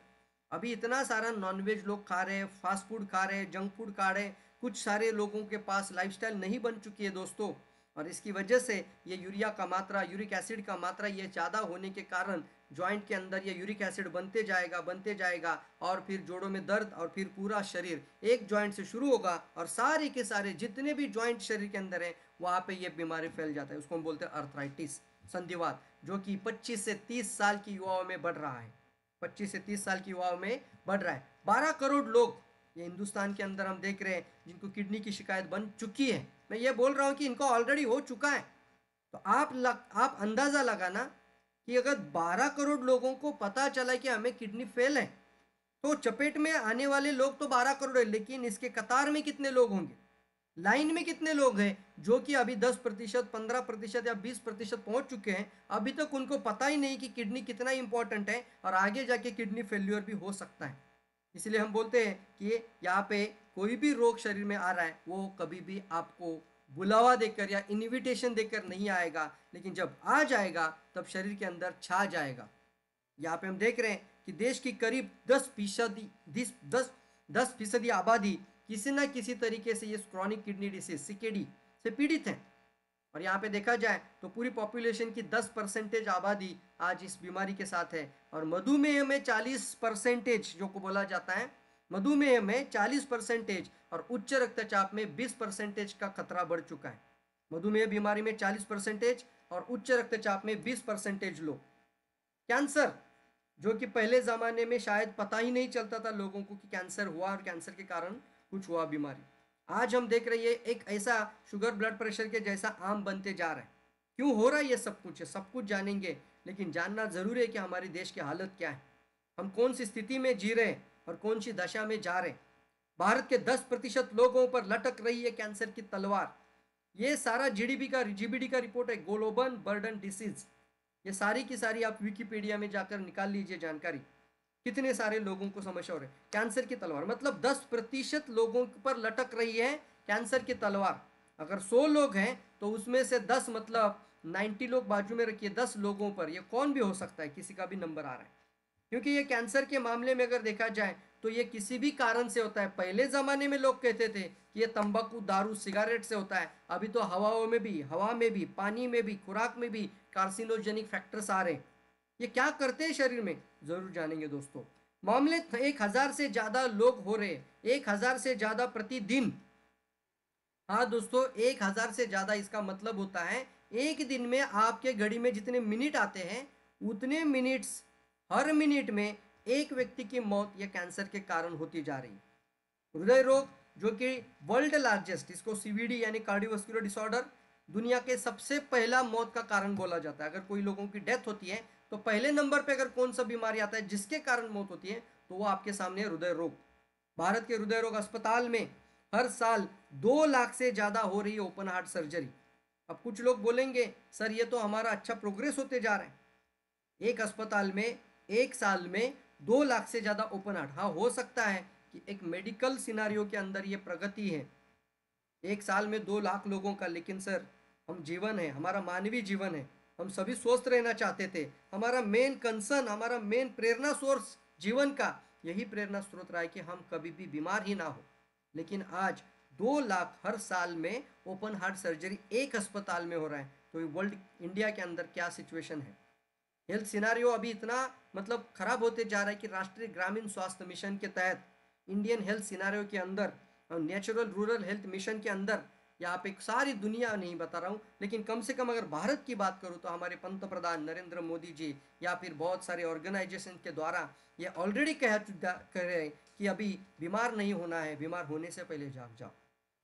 अभी इतना सारा नॉनवेज लोग खा रहे हैं, फास्ट फूड खा रहे हैं, जंक फूड खा रहे हैं, कुछ सारे लोगों के पास लाइफस्टाइल नहीं बन चुकी है दोस्तों, और इसकी वजह से ये यूरिया का मात्रा, यूरिक एसिड का मात्रा ये ज़्यादा होने के कारण जॉइंट के अंदर ये यूरिक एसिड बनते जाएगा, और फिर जोड़ों में दर्द, और फिर पूरा शरीर एक जॉइंट से शुरू होगा और सारे के सारे जितने भी जॉइंट शरीर के अंदर हैं वहाँ पे ये बीमारी फैल जाता है। उसको हम बोलते हैं अर्थराइटिस, संधिवात, जो कि 25 से 30 साल की युवाओं में बढ़ रहा है। 25 से 30 साल की युवाओं में बढ़ रहा है। 12 करोड़ लोग ये हिंदुस्तान के अंदर हम देख रहे हैं जिनको किडनी की शिकायत बन चुकी है। मैं ये बोल रहा हूँ कि इनको ऑलरेडी हो चुका है। तो आप अंदाज़ा लगाना कि अगर 12 करोड़ लोगों को पता चला कि हमें किडनी फेल है, तो चपेट में आने वाले लोग तो 12 करोड़ है, लेकिन इसके कतार में कितने लोग होंगे, लाइन में कितने लोग हैं जो कि अभी 10%, 15% या 20% पहुंच चुके हैं, अभी तक उनको पता ही नहीं कि किडनी कितना इंपॉर्टेंट है, और आगे जाके किडनी फेल्यूर भी हो सकता है। इसलिए हम बोलते हैं कि यहाँ पे कोई भी रोग शरीर में आ रहा है वो कभी भी आपको बुलावा देकर या इनविटेशन देकर नहीं आएगा, लेकिन जब आ जाएगा तब शरीर के अंदर छा जाएगा। यहाँ पे हम देख रहे हैं कि देश की करीब 10% आबादी किसी ना किसी तरीके से ये क्रॉनिक किडनी डिसीज, सीकेडी से पीड़ित हैं। और यहाँ पे देखा जाए तो पूरी पॉपुलेशन की 10% आबादी आज इस बीमारी के साथ है। और मधुमेह में 40% जो को बोला जाता है, मधुमेह में 40% और उच्च रक्तचाप में 20% का खतरा बढ़ चुका है। मधुमेह बीमारी में 40% और उच्च रक्तचाप में 20% लोग। कैंसर, जो कि पहले ज़माने में शायद पता ही नहीं चलता था लोगों को कि कैंसर हुआ और कैंसर के कारण कुछ हुआ बीमारी, आज हम देख रहे हैं एक ऐसा शुगर ब्लड प्रेशर के जैसा आम बनते जा रहा है। क्यों हो रहा है ये सब कुछ है, सब कुछ जानेंगे, लेकिन जानना ज़रूरी है कि हमारे देश की हालत क्या है, हम कौन सी स्थिति में जी रहे हैं और कौन सी दशा में जा रहे हैं। भारत के 10% लोगों पर लटक रही है कैंसर की तलवार। ये सारा जीबीडी का रिपोर्ट है, ग्लोबल बर्डन डिसीज। ये सारी की सारी आप विकिपीडिया में जाकर निकाल लीजिए जानकारी, कितने सारे लोगों को समस्या हो रही है। कैंसर की तलवार मतलब 10% लोगों पर लटक रही है कैंसर की तलवार। अगर 100 लोग हैं तो उसमें से 10 मतलब 90 लोग बाजू में रखिए, 10 लोगों पर, ये कौन भी हो सकता है, किसी का भी नंबर आ रहा है। क्योंकि ये कैंसर के मामले में अगर देखा जाए तो ये किसी भी कारण से होता है। पहले ज़माने में लोग कहते थे कि ये तंबाकू, दारू, सिगारेट से होता है। अभी तो हवाओं में भी, हवा में भी, पानी में भी, खुराक में भी कार्सिनोजेनिक फैक्टर्स आ रहे हैं। ये क्या करते हैं शरीर में, ज़रूर जानेंगे दोस्तों। मामले 1000 से ज़्यादा लोग हो रहे हैं, 1000 से ज़्यादा प्रतिदिन। हाँ दोस्तों, 1000 से ज़्यादा, इसका मतलब होता है एक दिन में आपके घड़ी में जितने मिनट आते हैं उतने मिनट्स, हर मिनट में एक व्यक्ति की मौत यह कैंसर के कारण होती जा रही है। हृदय रोग, जो कि वर्ल्ड लार्जेस्ट, इसको सीवीडी यानी कार्डियोवास्कुलर डिसऑर्डर, दुनिया के सबसे पहला मौत का कारण बोला जाता है। अगर कोई लोगों की डेथ होती है तो पहले नंबर पे अगर कौन सा बीमारी आता है जिसके कारण मौत होती है, तो वो आपके सामने हृदय रोग। भारत के हृदय रोग अस्पताल में हर साल 2 लाख से ज़्यादा हो रही है ओपन हार्ट सर्जरी। अब कुछ लोग बोलेंगे सर ये तो हमारा अच्छा प्रोग्रेस होते जा रहा है, एक अस्पताल में एक साल में 2 लाख से ज़्यादा ओपन हार्ट। हाँ, हो सकता है कि एक मेडिकल सिनारियो के अंदर ये प्रगति है, एक साल में 2 लाख लोगों का, लेकिन सर हम जीवन है, हमारा मानवीय जीवन है, हम सभी स्वस्थ रहना चाहते थे। हमारा मेन कंसर्न, हमारा मेन प्रेरणा सोर्स जीवन का यही प्रेरणा स्रोत रहा है कि हम कभी भी बीमार ही ना हो। लेकिन आज 2 लाख हर साल में ओपन हार्ट सर्जरी एक अस्पताल में हो रहा है, तो वर्ल्ड इंडिया के अंदर क्या सिचुएशन है। हेल्थ सिनारियो अभी इतना मतलब खराब होते जा रहा है कि राष्ट्रीय ग्रामीण स्वास्थ्य मिशन के तहत, इंडियन हेल्थ सिनारियो के अंदर और नेचुरल रूरल हेल्थ मिशन के अंदर, यहाँ पे सारी दुनिया नहीं बता रहा हूँ, लेकिन कम से कम अगर भारत की बात करूँ तो हमारे पंत प्रधान नरेंद्र मोदी जी या फिर बहुत सारे ऑर्गेनाइजेशन के द्वारा ये ऑलरेडी कह रहे हैं कि अभी बीमार नहीं होना है, बीमार होने से पहले जाग जाओ।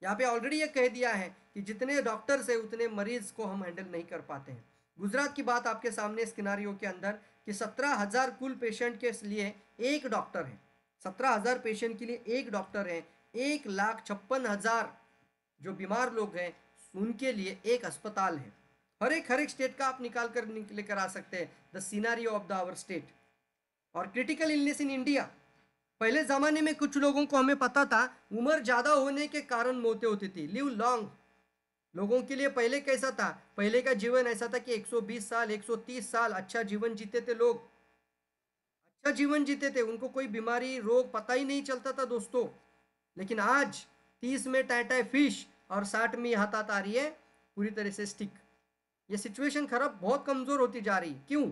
यहाँ पे ऑलरेडी ये कह दिया है कि जितने डॉक्टर्स है उतने मरीज को हम हैंडल नहीं कर पाते हैं। गुजरात की बात आपके सामने स्किनारियो के अंदर कि 17,000 कुल पेशेंट के लिए एक डॉक्टर है, 17,000 पेशेंट के लिए एक डॉक्टर है, 1,56,000 जो बीमार लोग हैं उनके लिए एक अस्पताल है। हर एक स्टेट का आप निकाल कर लेकर आ सकते हैं the scenario of the our state. और क्रिटिकल इलनेस इन इंडिया, पहले ज़माने में कुछ लोगों को हमें पता था उम्र ज़्यादा होने के कारण मौतें होती थी, लिव लॉन्ग। लोगों के लिए पहले कैसा था, पहले का जीवन ऐसा था कि 120 साल 130 साल अच्छा जीवन जीते थे लोग, अच्छा जीवन जीते थे, उनको कोई बीमारी रोग पता ही नहीं चलता था दोस्तों। लेकिन आज 30 में टाटा फिश और 60 में हाथ आ रही है पूरी तरह से स्टिक। ये सिचुएशन खराब बहुत कमज़ोर होती जा रही। क्यों?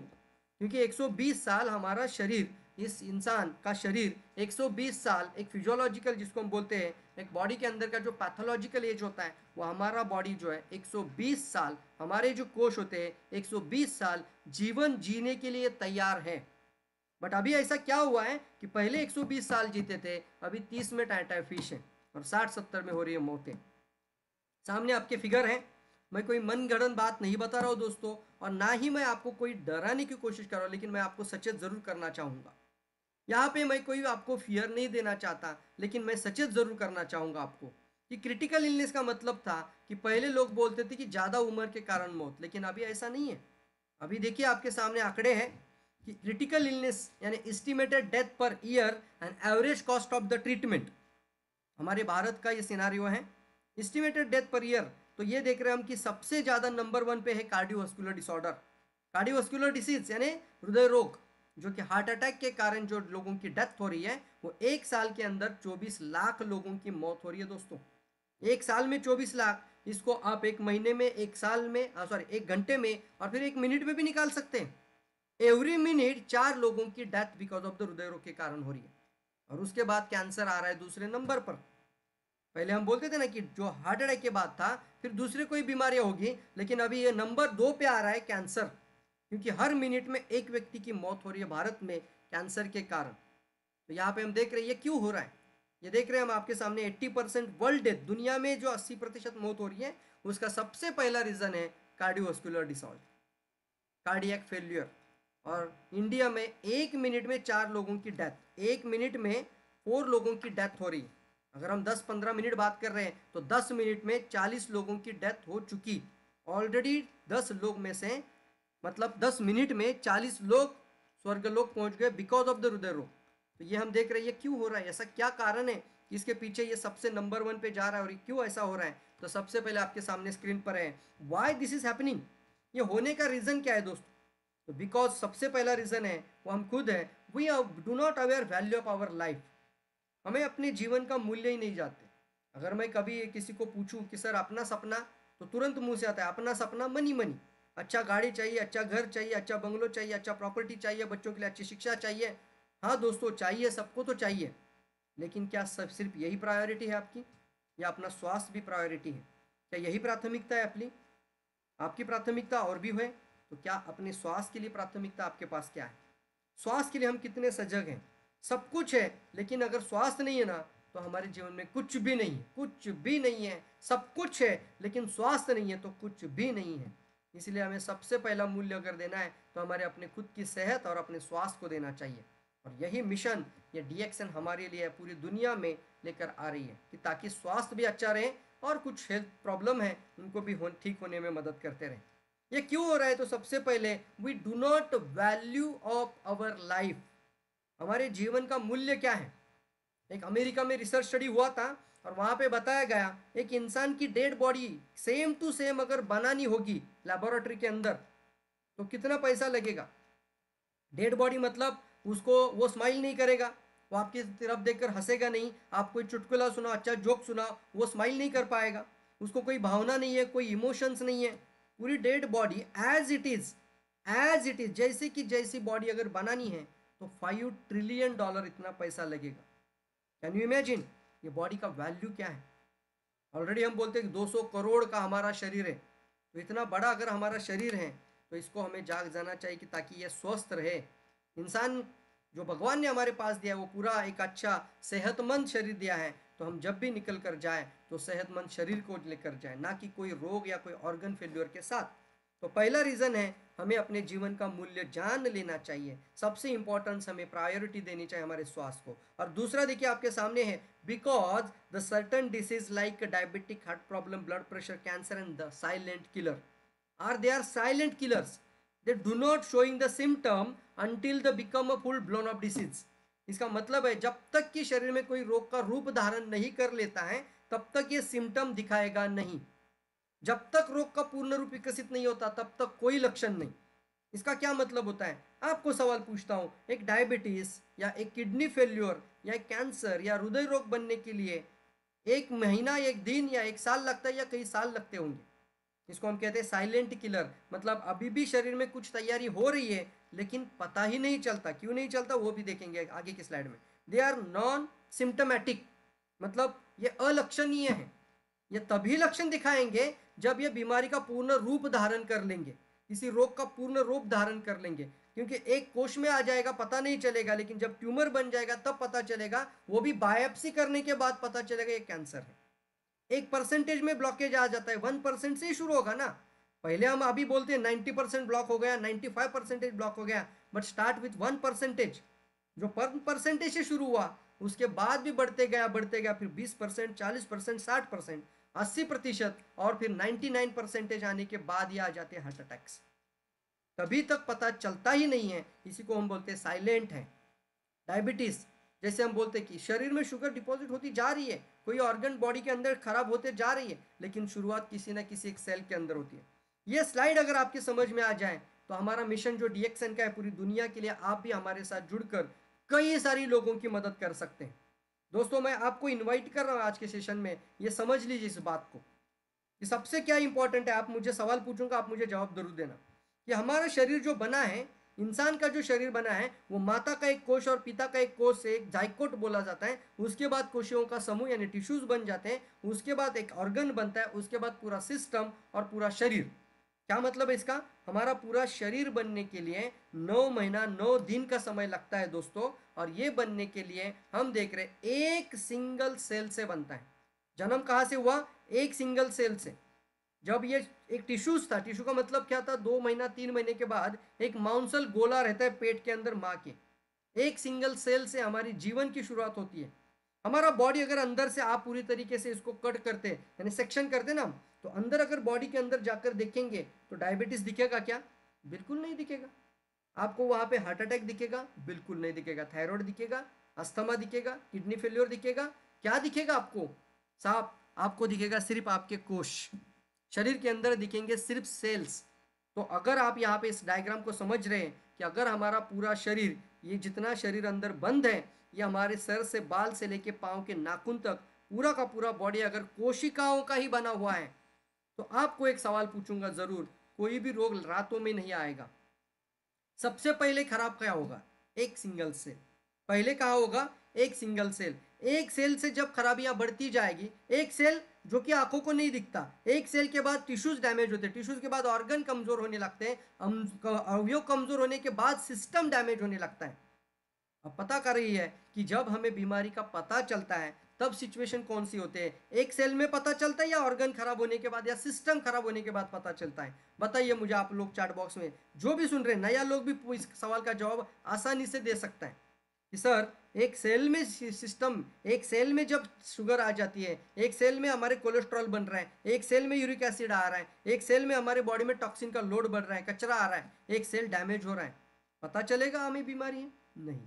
क्योंकि 120 साल हमारा शरीर, इस इंसान का शरीर 120 साल एक फिजियोलॉजिकल जिसको हम बोलते हैं, एक बॉडी के अंदर का जो पैथोलॉजिकल एज होता है, वो हमारा बॉडी जो है 120 साल, हमारे जो कोष होते हैं 120 साल जीवन जीने के लिए तैयार है। बट अभी ऐसा क्या हुआ है कि पहले 120 साल जीते थे, अभी 30 में टाइफाइड है और 60-70 में हो रही है मौतें। सामने आपके फिगर हैं, मैं कोई मनगढ़ंत बात नहीं बता रहा हूँ दोस्तों, और ना ही मैं आपको कोई डराने की कोशिश कर रहा हूँ, लेकिन मैं आपको सचेत जरूर करना चाहूँगा। यहाँ पे मैं कोई आपको फियर नहीं देना चाहता, लेकिन मैं सचेत जरूर करना चाहूँगा आपको कि क्रिटिकल इलनेस का मतलब था कि पहले लोग बोलते थे कि ज़्यादा उम्र के कारण मौत, लेकिन अभी ऐसा नहीं है। अभी देखिए आपके सामने आंकड़े हैं कि क्रिटिकल इलनेस यानी estimated death per year and average cost of the treatment, हमारे भारत का ये सिनारियो है एस्टिमेटेड डेथ पर ईयर। तो ये देख रहे हैं हम कि सबसे ज़्यादा नंबर 1 पे है कार्डियोवास्कुलर डिसऑर्डर, कार्डियोवास्कुलर डिसीज यानी हृदय रोग, जो कि हार्ट अटैक के कारण जो लोगों की डेथ हो रही है, वो एक साल के अंदर 24 लाख लोगों की मौत हो रही है दोस्तों। एक साल में 24 लाख, इसको आप एक महीने में, एक साल में, सॉरी एक घंटे में और फिर एक मिनट में भी निकाल सकते हैं। एवरी मिनट 4 लोगों की डेथ बिकॉज ऑफ द हृदय रोग के कारण हो रही है। और उसके बाद कैंसर आ रहा है दूसरे नंबर पर। पहले हम बोलते थे ना कि जो हार्ट अटैक के बाद था फिर दूसरे कोई बीमारियां होगी, लेकिन अभी ये नंबर 2 पे आ रहा है कैंसर, क्योंकि हर मिनट में एक व्यक्ति की मौत हो रही है भारत में कैंसर के कारण। तो यहाँ पे हम देख रहे हैं ये क्यों हो रहा है। ये देख रहे हैं हम आपके सामने 80% वर्ल्ड डेथ, दुनिया में जो 80% मौत हो रही है उसका सबसे पहला रीजन है कार्डियोवास्कुलर डिसऑर्डर, कार्डियक फेल्यूर। और इंडिया में एक मिनट में 4 लोगों की डेथ, एक मिनट में 4 लोगों की डेथ हो रही है। अगर हम 10-15 मिनट बात कर रहे हैं तो 10 मिनट में 40 लोगों की डेथ हो चुकी ऑलरेडी। 10 लोग में से मतलब 10 मिनट में 40 लोग स्वर्गलोक पहुंच गए बिकॉज ऑफ द हृदय रोग। तो ये हम देख रहे हैं ये क्यों हो रहा है, ऐसा क्या कारण है कि इसके पीछे ये सबसे नंबर 1 पे जा रहा है और ये क्यों ऐसा हो रहा है। तो सबसे पहले आपके सामने स्क्रीन पर है वाई दिस इज हैपनिंग, ये होने का रीजन क्या है दोस्तों। तो बिकॉज सबसे पहला रीजन है वो हम खुद है, we do not aware value of our life, हमें अपने जीवन का मूल्य ही नहीं जानते। अगर मैं कभी किसी को पूछूं कि सर अपना सपना, तो तुरंत मुंह से आता है अपना सपना मनी मनी, अच्छा गाड़ी चाहिए, अच्छा घर चाहिए, अच्छा बंगलो चाहिए, अच्छा प्रॉपर्टी चाहिए, बच्चों के लिए अच्छी शिक्षा चाहिए। हाँ दोस्तों चाहिए, सबको तो चाहिए, लेकिन क्या सब सिर्फ यही प्रायोरिटी है आपकी, या अपना स्वास्थ्य भी प्रायोरिटी है? क्या यही प्राथमिकता है अपनी? आपकी प्राथमिकता और भी है तो क्या अपने स्वास्थ्य के लिए प्राथमिकता आपके पास क्या है? स्वास्थ्य के लिए हम कितने सजग हैं? सब कुछ है, लेकिन अगर स्वास्थ्य नहीं है ना तो हमारे जीवन में कुछ भी नहीं है, कुछ भी नहीं है। सब कुछ है लेकिन स्वास्थ्य नहीं है तो कुछ भी नहीं है। इसलिए हमें सबसे पहला मूल्य अगर देना है तो हमारे अपने खुद की सेहत और अपने स्वास्थ्य को देना चाहिए। और यही मिशन, ये DXN हमारे लिए पूरी दुनिया में लेकर आ रही है कि ताकि स्वास्थ्य भी अच्छा रहे और कुछ हेल्थ प्रॉब्लम है उनको भी ठीक होने में मदद करते रहें। ये क्यों हो रहा है? तो सबसे पहले we do not value of our life. हमारे जीवन का मूल्य क्या है? एक अमेरिका में रिसर्च स्टडी हुआ था और वहां पे बताया गया एक इंसान की dead body same to same अगर बनानी होगी लेबोरेटरी के अंदर तो कितना पैसा लगेगा? डेड बॉडी मतलब उसको वो स्माइल नहीं करेगा, वो आपकी तरफ देखकर हंसेगा नहीं, आप कोई चुटकुला सुना, अच्छा जोक सुना, वो स्माइल नहीं कर पाएगा, उसको कोई भावना नहीं है, कोई इमोशंस नहीं है। पूरी dead body as it is जैसे कि जैसी बॉडी अगर बनानी है तो $5 ट्रिलियन इतना पैसा लगेगा। कैन यू इमेजिन ये बॉडी का वैल्यू क्या है? ऑलरेडी हम बोलते हैं कि 200 करोड़ का हमारा शरीर है, तो इतना बड़ा अगर हमारा शरीर है तो इसको हमें जाग जाना चाहिए कि ताकि ये स्वस्थ रहे। इंसान जो भगवान ने हमारे पास दिया है वो पूरा एक अच्छा सेहतमंद शरीर दिया है, तो हम जब भी निकल कर जाए तो सेहतमंद शरीर को लेकर जाए, ना कि कोई रोग या कोई ऑर्गन फेल्योर के साथ। तो पहला रीज़न है हमें अपने जीवन का मूल्य जान लेना चाहिए, सबसे इंपॉर्टेंस हमें प्रायोरिटी देनी चाहिए हमारे स्वास्थ्य को। और दूसरा देखिए आपके सामने है, because the certain disease like diabetic, heart problem, blood pressure, cancer and the silent killer they are silent killers. They do not showing the symptom until they become a full blown of disease. इसका मतलब है जब तक कि शरीर में कोई रोग का रूप धारण नहीं कर लेता है तब तक ये सिम्टम दिखाएगा नहीं। जब तक रोग का पूर्ण रूप विकसित नहीं होता तब तक कोई लक्षण नहीं। इसका क्या मतलब होता है? आपको सवाल पूछता हूं, एक डायबिटीज या एक किडनी फेल्योर या एक कैंसर या हृदय रोग बनने के लिए 1 महीना, 1 दिन या 1 साल लगता है या कई साल लगते होंगे। इसको हम कहते हैं साइलेंट किलर। मतलब अभी भी शरीर में कुछ तैयारी हो रही है लेकिन पता ही नहीं चलता। क्यों नहीं चलता वो भी देखेंगे आगे की स्लाइड में। दे आर नॉन सिम्टोमेटिक, मतलब ये अलक्षणीय है। ये तभी लक्षण दिखाएंगे जब ये बीमारी का पूर्ण रूप धारण कर लेंगे, किसी रोग का पूर्ण रूप धारण कर लेंगे। क्योंकि एक कोष में आ जाएगा पता नहीं चलेगा, लेकिन जब ट्यूमर बन जाएगा तब पता चलेगा, वो भी बायोप्सी करने के बाद पता चलेगा ये कैंसर है। 1% में ब्लॉकेज आ जाता है, 1% से ही शुरू होगा ना। पहले हम अभी बोलते हैं 90% ब्लॉक हो गया, 95% ब्लॉक हो गया, बट स्टार्ट विथ 1%। जो 1% से शुरू हुआ उसके बाद भी बढ़ते गया, फिर 20%, 40%, 60%, 80% और फिर 99% आने के बाद ही आ जाते हैं हार्ट अटैक्स। तभी तक पता चलता ही नहीं है, इसी को हम बोलते हैं साइलेंट है। डायबिटीज जैसे हम बोलते हैं कि शरीर में शुगर डिपॉजिट होती जा रही है, कोई ऑर्गन बॉडी के अंदर खराब होते जा रही है, लेकिन शुरुआत किसी ना किसी एक सेल के अंदर होती है। ये स्लाइड अगर आपकी समझ में आ जाए तो हमारा मिशन जो DXN का है पूरी दुनिया के लिए, आप भी हमारे साथ जुड़कर कई सारी लोगों की मदद कर सकते हैं। दोस्तों मैं आपको इन्वाइट कर रहा हूँ आज के सेशन में, ये समझ लीजिए इस बात को कि सबसे क्या इंपॉर्टेंट है। आप मुझे सवाल पूछूंगा, आप मुझे जवाब जरूर देना कि हमारा शरीर जो बना है, इंसान का जो शरीर बना है, वो माता का एक कोष और पिता का एक कोष से एक जाइकोट बोला जाता है। उसके बाद कोशियों का समूह यानी टिश्यूज बन जाते हैं, उसके बाद एक ऑर्गन बनता है, उसके बाद पूरा सिस्टम और पूरा शरीर। क्या मतलब है इसका? हमारा पूरा शरीर बनने के लिए 9 महीना 9 दिन का समय लगता है दोस्तों। और ये बनने के लिए हम देख रहे एक सिंगल सेल से बनता है। जन्म कहाँ से हुआ? एक सिंगल सेल से। जब ये एक टिश्यूज था, टिश्यू का मतलब क्या था? 2 महीना 3 महीने के बाद एक मांसल गोला रहता है पेट के अंदर माँ के। एक सिंगल सेल से हमारी जीवन की शुरुआत होती है। हमारा बॉडी अगर अंदर से आप पूरी तरीके से इसको कट करते यानी सेक्शन करते ना, तो अंदर अगर बॉडी के अंदर जाकर देखेंगे तो डायबिटीज दिखेगा क्या? बिल्कुल नहीं दिखेगा। आपको वहां पे हार्ट अटैक दिखेगा? बिल्कुल नहीं दिखेगा। थायराइड दिखेगा, अस्थमा दिखेगा, किडनी फेल्योर दिखेगा। क्या दिखेगा आपको? साहब आपको दिखेगा सिर्फ आपके कोष, शरीर के अंदर दिखेंगे सिर्फ सेल्स। तो अगर आप यहाँ पे इस डायग्राम को समझ रहे हैं कि अगर हमारा पूरा शरीर, ये जितना शरीर अंदर बंद है, ये हमारे सर से बाल से लेके पाँव के नाखून तक पूरा का पूरा बॉडी अगर कोशिकाओं का ही बना हुआ है, तो आपको एक सवाल पूछूंगा जरूर, कोई भी रोग रातों में नहीं आएगा। सबसे पहले खराब क्या होगा? एक सिंगल सेल। पहले कहा होगा एक सिंगल सेल। एक सेल से जब खराबियां बढ़ती जाएगी, एक सेल जो कि आंखों को नहीं दिखता, एक सेल के बाद टिश्यूज डैमेज होते हैं, टिश्यूज के बाद ऑर्गन कमजोर होने लगते हैं, अवयव कमजोर होने के बाद सिस्टम डैमेज होने लगता है। अब पता कर रही है कि जब हमें बीमारी का पता चलता है तब सिचुएशन कौन सी होते हैं? एक सेल में पता चलता है या ऑर्गन खराब होने के बाद या सिस्टम खराब होने के बाद पता चलता है? बताइए मुझे आप लोग चैट बॉक्स में, जो भी सुन रहे हैं, नया लोग भी इस सवाल का जवाब आसानी से दे सकता है कि सर एक सेल में सिस्टम, एक सेल में जब शुगर आ जाती है, एक सेल में हमारे कोलेस्ट्रॉल बन रहा है, एक सेल में यूरिक एसिड आ रहा है, एक सेल में हमारे बॉडी में टॉक्सिन का लोड बढ़ रहा है, कचरा आ रहा है, एक सेल डैमेज हो रहा है, पता चलेगा हमें बीमारी है? नहीं।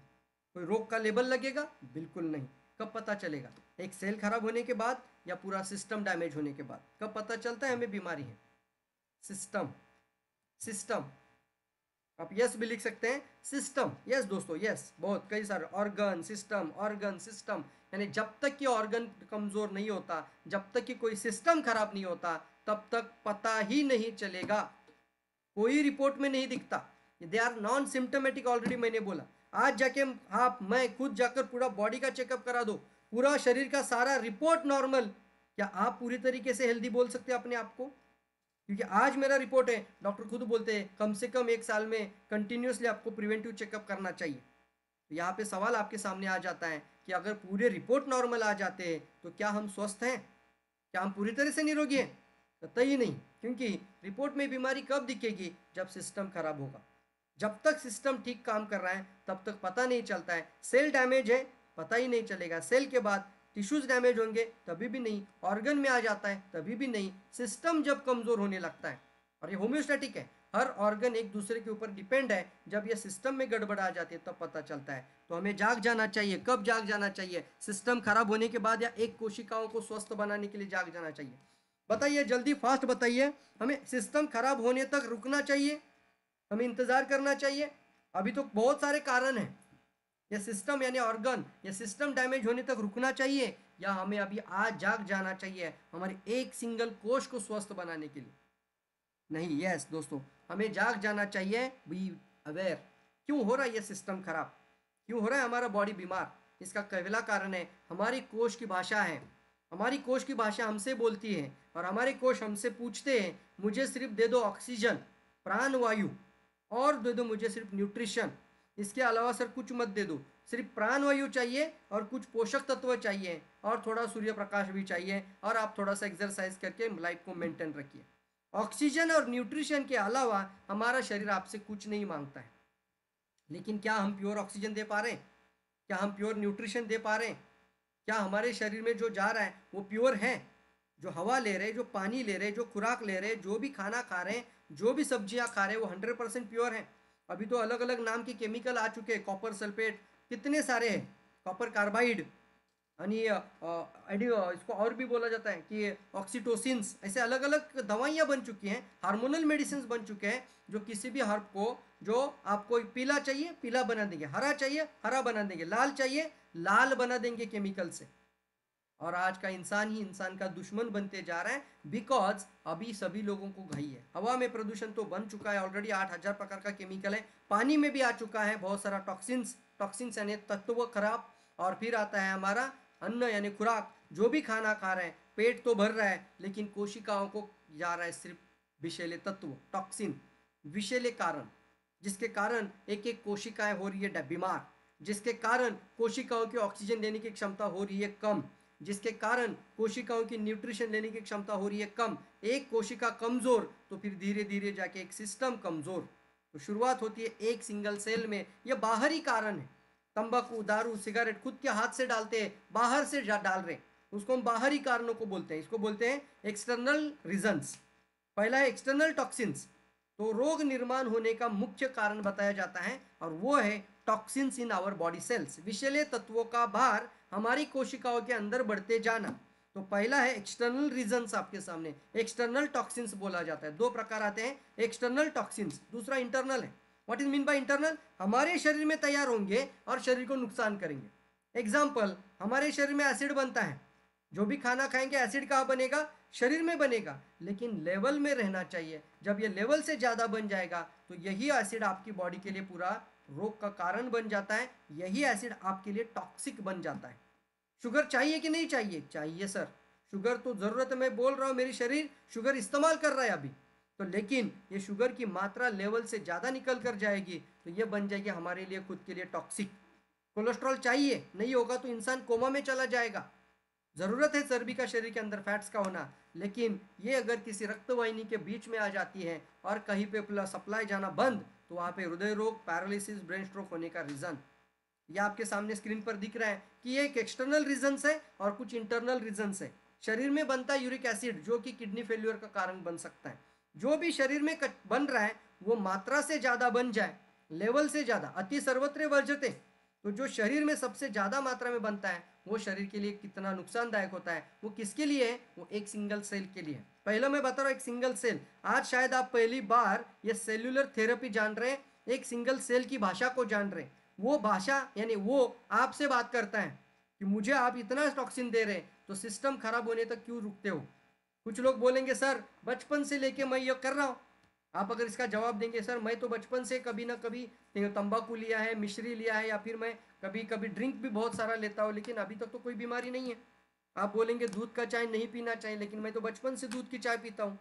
कोई रोग का लेबल लगेगा? बिल्कुल नहीं। कब पता चलेगा? एक सेल खराब होने के बाद या पूरा सिस्टम डैमेज होने के बाद? कब पता चलता है हमें बीमारी है? सिस्टम, सिस्टम, आप यस भी लिख सकते हैं, सिस्टम, यस दोस्तों, यस, बहुत कई सारे ऑर्गन सिस्टम, ऑर्गन सिस्टम, यानी जब तक कि ऑर्गन कमजोर नहीं होता, जब तक कि कोई सिस्टम खराब नहीं होता, तब तक पता ही नहीं चलेगा, कोई रिपोर्ट में नहीं दिखता। They are non symptomatic, already मैंने बोला। आज जाके आप, मैं खुद जाकर पूरा बॉडी का चेकअप करा दो, पूरा शरीर का सारा रिपोर्ट नॉर्मल, क्या आप पूरी तरीके से हेल्दी बोल सकते हैं अपने आप को? क्योंकि आज मेरा रिपोर्ट है, डॉक्टर खुद बोलते हैं कम से कम 1 साल में कंटिन्यूसली आपको प्रिवेंटिव चेकअप करना चाहिए। तो यहाँ पे सवाल आपके सामने आ जाता है कि अगर पूरे रिपोर्ट नॉर्मल आ जाते हैं तो क्या हम स्वस्थ हैं? क्या हम पूरी तरह से निरोगी हैं? कतई नहीं, क्योंकि रिपोर्ट में बीमारी कब दिखेगी? जब सिस्टम खराब होगा। जब तक सिस्टम ठीक काम कर रहा है तब तक पता नहीं चलता है। सेल डैमेज है, पता ही नहीं चलेगा। सेल के बाद टिश्यूज डैमेज होंगे तभी भी नहीं, ऑर्गन में आ जाता है तभी भी नहीं, सिस्टम जब कमजोर होने लगता है। और ये होम्योस्टैटिक है, हर ऑर्गन एक दूसरे के ऊपर डिपेंड है, जब ये सिस्टम में गड़बड़ आ जाती है तब पता चलता है। तो हमें जाग जाना चाहिए। कब जाग जाना चाहिए? सिस्टम खराब होने के बाद या एक कोशिकाओं को स्वस्थ बनाने के लिए जाग जाना चाहिए। बताइए जल्दी, फास्ट बताइए। हमें सिस्टम खराब होने तक रुकना चाहिए, हमें इंतजार करना चाहिए? अभी तो बहुत सारे कारण हैं। या सिस्टम यानी ऑर्गन या सिस्टम डैमेज होने तक रुकना चाहिए, या हमें अभी आज जाग जाना चाहिए हमारे एक सिंगल कोश को स्वस्थ बनाने के लिए? नहीं, यस दोस्तों, हमें जाग जाना चाहिए। Be aware. क्यों हो रहा है ये सिस्टम खराब? क्यों हो रहा है हमारा बॉडी बीमार? इसका पहला कारण है हमारी कोश की भाषा है। हमारी कोश की भाषा हमसे बोलती है और हमारे कोश हमसे पूछते हैं, मुझे सिर्फ दे दो ऑक्सीजन, प्राण वायु, और दे दो मुझे सिर्फ न्यूट्रिशन, इसके अलावा सर कुछ मत दे दो, सिर्फ प्राण वायु चाहिए और कुछ पोषक तत्व चाहिए और थोड़ा सूर्य प्रकाश भी चाहिए, और आप थोड़ा सा एक्सरसाइज करके लाइफ को मेंटेन रखिए। ऑक्सीजन और न्यूट्रिशन के अलावा हमारा शरीर आपसे कुछ नहीं मांगता है। लेकिन क्या हम प्योर ऑक्सीजन दे पा रहे हैं? क्या हम प्योर न्यूट्रिशन दे पा रहे हैं? क्या हमारे शरीर में जो जा रहा है वो प्योर है? जो हवा ले रहे हैं, जो पानी ले रहे हैं, जो खुराक ले रहे हैं, जो भी खाना खा रहे हैं, जो भी सब्जियां खा रहे हैं, वो 100% प्योर है? अभी तो अलग अलग नाम के केमिकल आ चुके हैं, कॉपर सल्फेट, कितने सारे हैं, कॉपर कार्बाइड, यानी इसको और भी बोला जाता है कि ऑक्सीटोसिन्स, ऐसे अलग अलग दवाइयाँ बन चुकी हैं, हार्मोनल मेडिसिन बन चुके हैं, जो किसी भी हर्ब को, जो आपको पीला चाहिए पीला बना देंगे, हरा चाहिए हरा बना देंगे, लाल चाहिए लाल बना देंगे केमिकल से। और आज का इंसान ही इंसान का दुश्मन बनते जा रहा है, बिकॉज अभी सभी लोगों को घई है। हवा में प्रदूषण तो बन चुका है ऑलरेडी, 8,000 प्रकार का केमिकल है। पानी में भी आ चुका है बहुत सारा टॉक्सिन्स, टॉक्सिन्स यानी तत्व खराब। और फिर आता है हमारा अन्न यानी खुराक, जो भी खाना खा रहे हैं, पेट तो भर रहा है लेकिन कोशिकाओं को जा रहा है सिर्फ विषैले तत्व, टॉक्सिन, विषैले कारण, जिसके कारण एक एक कोशिकाएं हो रही है बीमार, जिसके कारण कोशिकाओं की ऑक्सीजन लेने की क्षमता हो रही है कम, जिसके कारण कोशिकाओं की न्यूट्रिशन लेने की क्षमता हो रही है कम। एक कोशिका कमजोर तो फिर धीरे धीरे जाके एक सिस्टम कमजोर। तो शुरुआत होती है एक सिंगल सेल में। यह बाहरी कारण है। तंबाकू, दारू, सिगरेट खुद के हाथ से डालते हैं, बाहर से डाल रहे हैं, उसको हम बाहरी कारणों को बोलते हैं। इसको बोलते हैं एक्सटर्नल रीजंस। पहला है एक्सटर्नल टॉक्सिन्स। तो रोग निर्माण होने का मुख्य कारण बताया जाता है और वो है toxins in our body cells, विषैले तत्वों का भार हमारी कोशिकाओं के अंदर बढ़ते जाना। तो पहला है एक्सटर्नल रीजंस, आपके सामने एक्सटर्नल टॉक्सिन्स बोला जाता है। दो प्रकार आते हैं, एक्सटर्नल टॉक्सिन्स, दूसरा इंटरनल है। What is mean by internal? हमारे शरीर में तैयार होंगे और शरीर को नुकसान करेंगे। एग्जाम्पल, हमारे शरीर में एसिड बनता है, जो भी खाना खाएंगे एसिड कहाँ बनेगा? शरीर में बनेगा, लेकिन लेवल में रहना चाहिए। जब ये लेवल से ज़्यादा बन जाएगा तो यही एसिड आपकी बॉडी के लिए पूरा रोग का कारण बन जाता है, यही एसिड आपके लिए टॉक्सिक बन जाता है। शुगर चाहिए कि नहीं चाहिए? चाहिए सर, शुगर तो ज़रूरत है। मैं बोल रहा हूँ मेरी शरीर शुगर इस्तेमाल कर रहा है अभी तो, लेकिन ये शुगर की मात्रा लेवल से ज़्यादा निकल कर जाएगी तो ये बन जाएगी हमारे लिए खुद के लिए टॉक्सिक। कोलेस्ट्रॉल चाहिए, नहीं होगा तो इंसान कोमा में चला जाएगा। ज़रूरत है चर्बी का शरीर के अंदर, फैट्स का होना, लेकिन ये अगर किसी रक्तवाहिनी के बीच में आ जाती है और कहीं पे सप्लाई जाना बंद, तो वहाँ पे हृदय रोग, पैरालिसिस, ब्रेन स्ट्रोक होने का रीज़न ये आपके सामने स्क्रीन पर दिख रहा है कि ये एक एक्सटर्नल रीजंस है और कुछ इंटरनल रीजंस है। शरीर में बनता है यूरिक एसिड जो कि किडनी फेल्यूर का कारण बन सकता है। जो भी शरीर में बन रहा है वो मात्रा से ज़्यादा बन जाए, लेवल से ज़्यादा, अति सर्वत्र वर्जते, तो जो शरीर में सबसे ज़्यादा मात्रा में बनता है वो शरीर के लिए कितना नुकसानदायक होता है, वो किसके लिए है? वो एक सिंगल सेल के लिए। पहले मैं बता रहा हूँ एक सिंगल सेल, आज शायद आप पहली बार ये सेल्यूलर थेरेपी जान रहे हैं, एक सिंगल सेल की भाषा को जान रहे हैं। वो भाषा यानी वो आपसे बात करता है कि मुझे आप इतना टॉक्सिन दे रहे तो सिस्टम खराब होने तक क्यों रुकते हो। कुछ लोग बोलेंगे सर बचपन से लेके मैं ये कर रहा हूँ। आप अगर इसका जवाब देंगे सर मैं तो बचपन से कभी ना कभी तंबाकू लिया है, मिश्री लिया है, या फिर मैं कभी कभी ड्रिंक भी बहुत सारा लेता हूँ, लेकिन अभी तक तो कोई बीमारी नहीं है। आप बोलेंगे दूध का चाय नहीं पीना चाहिए, लेकिन मैं तो बचपन से दूध की चाय पीता हूँ।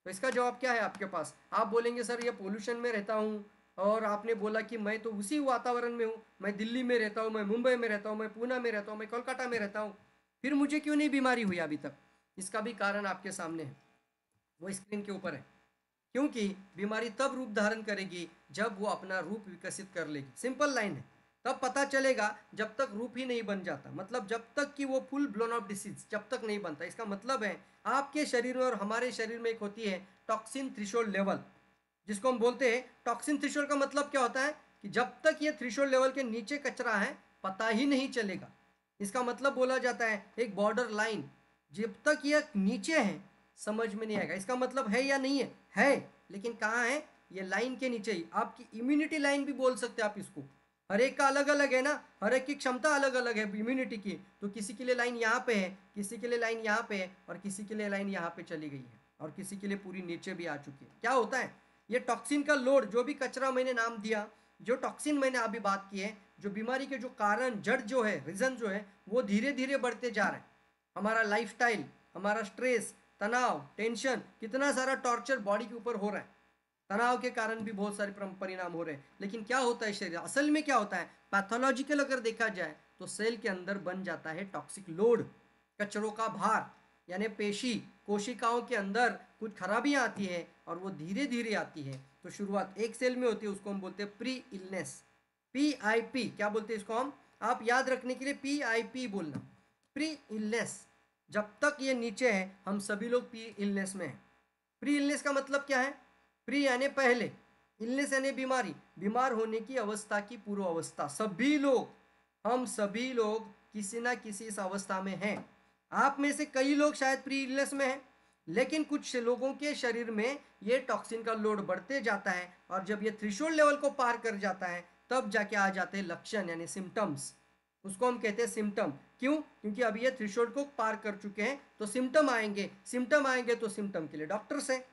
तो इसका जवाब क्या है आपके पास? आप बोलेंगे सर ये पोल्यूशन में रहता हूँ, और आपने बोला कि मैं तो उसी वातावरण में हूँ, मैं दिल्ली में रहता हूँ, मैं मुंबई में रहता हूँ, मैं पूना में रहता हूँ, मैं कोलकाता में रहता हूँ, फिर मुझे क्यों नहीं बीमारी हुई अभी तक? इसका भी कारण आपके सामने है, वो स्क्रीन के ऊपर है। क्योंकि बीमारी तब रूप धारण करेगी जब वो अपना रूप विकसित कर लेगी। सिंपल लाइन है, तब पता चलेगा जब तक रूप ही नहीं बन जाता, मतलब जब तक कि वो फुल ब्लोन ऑफ डिसीज जब तक नहीं बनता। इसका मतलब है आपके शरीर में और हमारे शरीर में एक होती है टॉक्सिन थ्रेशोल्ड लेवल, जिसको हम बोलते हैं टॉक्सिन थ्रेशोल्ड। का मतलब क्या होता है कि जब तक ये थ्रेशोल्ड लेवल के नीचे कचरा है पता ही नहीं चलेगा। इसका मतलब बोला जाता है एक बॉर्डर लाइन, जब तक ये नीचे है समझ में नहीं आएगा। इसका मतलब है या नहीं है लेकिन कहाँ है? ये लाइन के नीचे ही। आपकी इम्यूनिटी लाइन भी बोल सकते हैं आप इसको। हर एक का अलग अलग है ना, हर एक की क्षमता अलग अलग है इम्यूनिटी की। तो किसी के लिए लाइन यहाँ पे है, किसी के लिए लाइन यहाँ पे है, और किसी के लिए लाइन यहाँ पे चली गई है, और किसी के लिए पूरी नीचे भी आ चुकी है। क्या होता है? ये टॉक्सिन का लोड, जो भी कचरा मैंने नाम दिया, जो टॉक्सिन मैंने अभी बात की है, जो बीमारी के जो कारण, जड़ जो है, रीजन जो है, वो धीरे धीरे बढ़ते जा रहे हैं। हमारा लाइफस्टाइल, हमारा स्ट्रेस, तनाव, टेंशन, कितना सारा टॉर्चर बॉडी के ऊपर हो रहा है। तनाव के कारण भी बहुत सारे परिणाम हो रहे हैं। लेकिन क्या होता है शरीर असल में क्या होता है? पैथोलॉजिकल अगर देखा जाए तो सेल के अंदर बन जाता है टॉक्सिक लोड, कचरों का भार, यानी पेशी कोशिकाओं के अंदर कुछ खराबियां आती है और वो धीरे धीरे आती है। तो शुरुआत एक सेल में होती है, उसको हम बोलते हैं प्री इलनेस, PIP। क्या बोलते हैं इसको हम? आप याद रखने के लिए PIP बोलना, प्री इलनेस। जब तक ये नीचे है हम सभी लोग प्री इलनेस में हैं। प्री इलनेस का मतलब क्या है? प्री यानी पहले, इलनेस यानी बीमारी, बीमार होने की अवस्था की पूर्व अवस्था। सभी लोग, हम सभी लोग किसी ना किसी इस अवस्था में हैं। आप में से कई लोग शायद प्री इलनेस में हैं, लेकिन कुछ लोगों के शरीर में ये टॉक्सिन का लोड बढ़ते जाता है, और जब ये थ्रेशोल्ड लेवल को पार कर जाता है तब जाके आ जाते हैं लक्षण यानी सिम्टम्स। उसको हम कहते हैं सिम्टम। क्यों? क्योंकि अभी ये थ्रेशोल्ड को पार कर चुके हैं, तो सिम्टम आएंगे। सिम्टम आएंगे तो सिम्टम के लिए डॉक्टर्स हैं,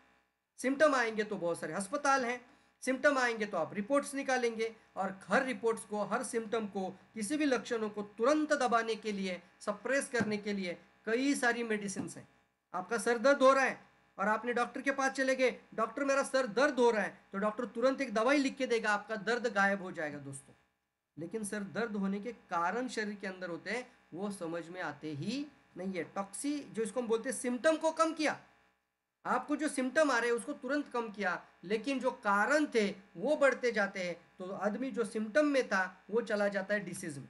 सिम्टम आएंगे तो बहुत सारे अस्पताल हैं, सिम्टम आएंगे तो आप रिपोर्ट्स निकालेंगे, और हर रिपोर्ट्स को, हर सिम्टम को, किसी भी लक्षणों को तुरंत दबाने के लिए, सप्रेस करने के लिए कई सारी मेडिसिन हैं। आपका सर दर्द हो रहा है और आपने डॉक्टर के पास चले गए, डॉक्टर मेरा सर दर्द हो रहा है, तो डॉक्टर तुरंत एक दवाई लिख के देगा, आपका दर्द गायब हो जाएगा दोस्तों। लेकिन सर दर्द होने के कारण शरीर के अंदर होते हैं वो समझ में आते ही नहीं है। टॉक्सी जो इसको हम बोलते हैं सिम्टम को कम किया, आपको जो सिम्टम आ रहे हैं उसको तुरंत कम किया, लेकिन जो कारण थे वो बढ़ते जाते हैं। तो आदमी जो सिम्टम में था वो चला जाता है डिसीज में।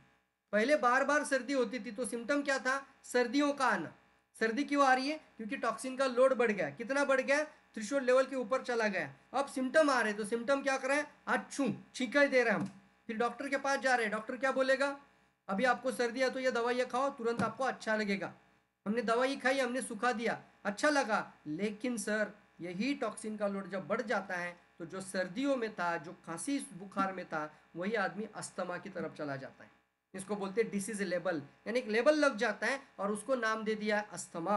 पहले बार बार सर्दी होती थी तो सिम्टम क्या था? सर्दियों का आना। सर्दी क्यों आ रही है? क्योंकि टॉक्सिन का लोड बढ़ गया। कितना बढ़ गया? थ्रेशोल्ड लेवल के ऊपर चला गया। अब सिम्टम आ रहे हैं तो सिम्टम क्या कर रहे हैं? अच्छू छींका दे रहे हैं हम। फिर डॉक्टर के पास जा रहे हैं, डॉक्टर क्या बोलेगा? अभी आपको सर्दी है तो ये दवाइयाँ खाओ, तुरंत आपको अच्छा लगेगा। हमने दवाई खाई, हमने सुखा दिया, अच्छा लगा। लेकिन सर यही टॉक्सिन का लोड जब बढ़ जाता है तो जो सर्दियों में था, जो खांसी बुखार में था, वही आदमी अस्थमा की तरफ चला जाता है। इसको बोलते हैं डिसीज लेबल, यानी एक लेबल लग जाता है और उसको नाम दे दिया अस्थमा।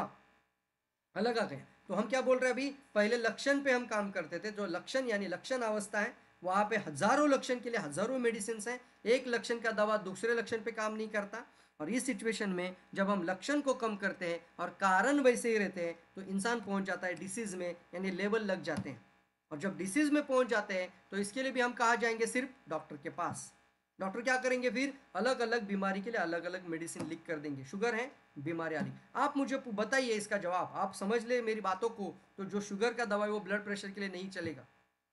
अलग आ गए। तो हम क्या बोल रहे हैं अभी? पहले लक्षण पे हम काम करते थे, जो लक्षण यानी लक्षण अवस्था है वहाँ पे हजारों लक्षण के लिए हजारों मेडिसिन हैं। एक लक्षण का दवा दूसरे लक्षण पे काम नहीं करता। और इस सिचुएशन में जब हम लक्षण को कम करते हैं और कारण वैसे ही रहते हैं तो इंसान पहुंच जाता है डिसीज में, यानी लेवल लग जाते हैं। और जब डिसीज में पहुंच जाते हैं तो इसके लिए भी हम कहाँ जाएंगे? सिर्फ डॉक्टर के पास। डॉक्टर क्या करेंगे फिर, अलग अलग बीमारी के लिए अलग अलग मेडिसिन लिख कर देंगे। शुगर है, बीमारी वाली। आप मुझे बताइए इसका जवाब, आप समझ ले मेरी बातों को, तो जो शुगर का दवा है वो ब्लड प्रेशर के लिए नहीं चलेगा।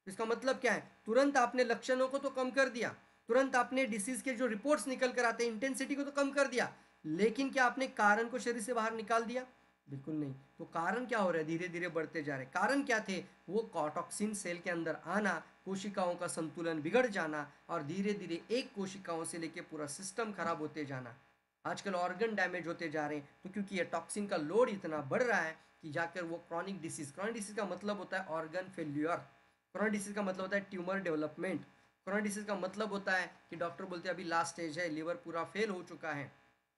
इसका मतलब क्या है, तुरंत आपने लक्षणों को तो कम कर दिया, तुरंत आपने डिसीज के जो रिपोर्ट्स निकल कर आते हैं इंटेंसिटी को तो कम कर दिया, लेकिन क्या आपने कारण को शरीर से बाहर निकाल दिया? बिल्कुल नहीं। तो कारण क्या हो रहा है, धीरे धीरे बढ़ते जा रहे। कारण क्या थे, वो टॉक्सिन सेल के अंदर आना, कोशिकाओं का संतुलन बिगड़ जाना, और धीरे धीरे एक कोशिकाओं से लेकर पूरा सिस्टम खराब होते जाना। आजकल ऑर्गन डैमेज होते जा रहे हैं, तो क्योंकि ये टॉक्सिन का लोड इतना बढ़ रहा है कि जाकर वो क्रॉनिक डिसीज का मतलब होता है ऑर्गन फेल्यूर, क्रॉनिक डिसीज का मतलब होता है ट्यूमर डेवलपमेंट, क्रॉनिक डिसीज का मतलब होता है कि डॉक्टर बोलते हैं अभी लास्ट स्टेज है, लिवर पूरा फेल हो चुका है,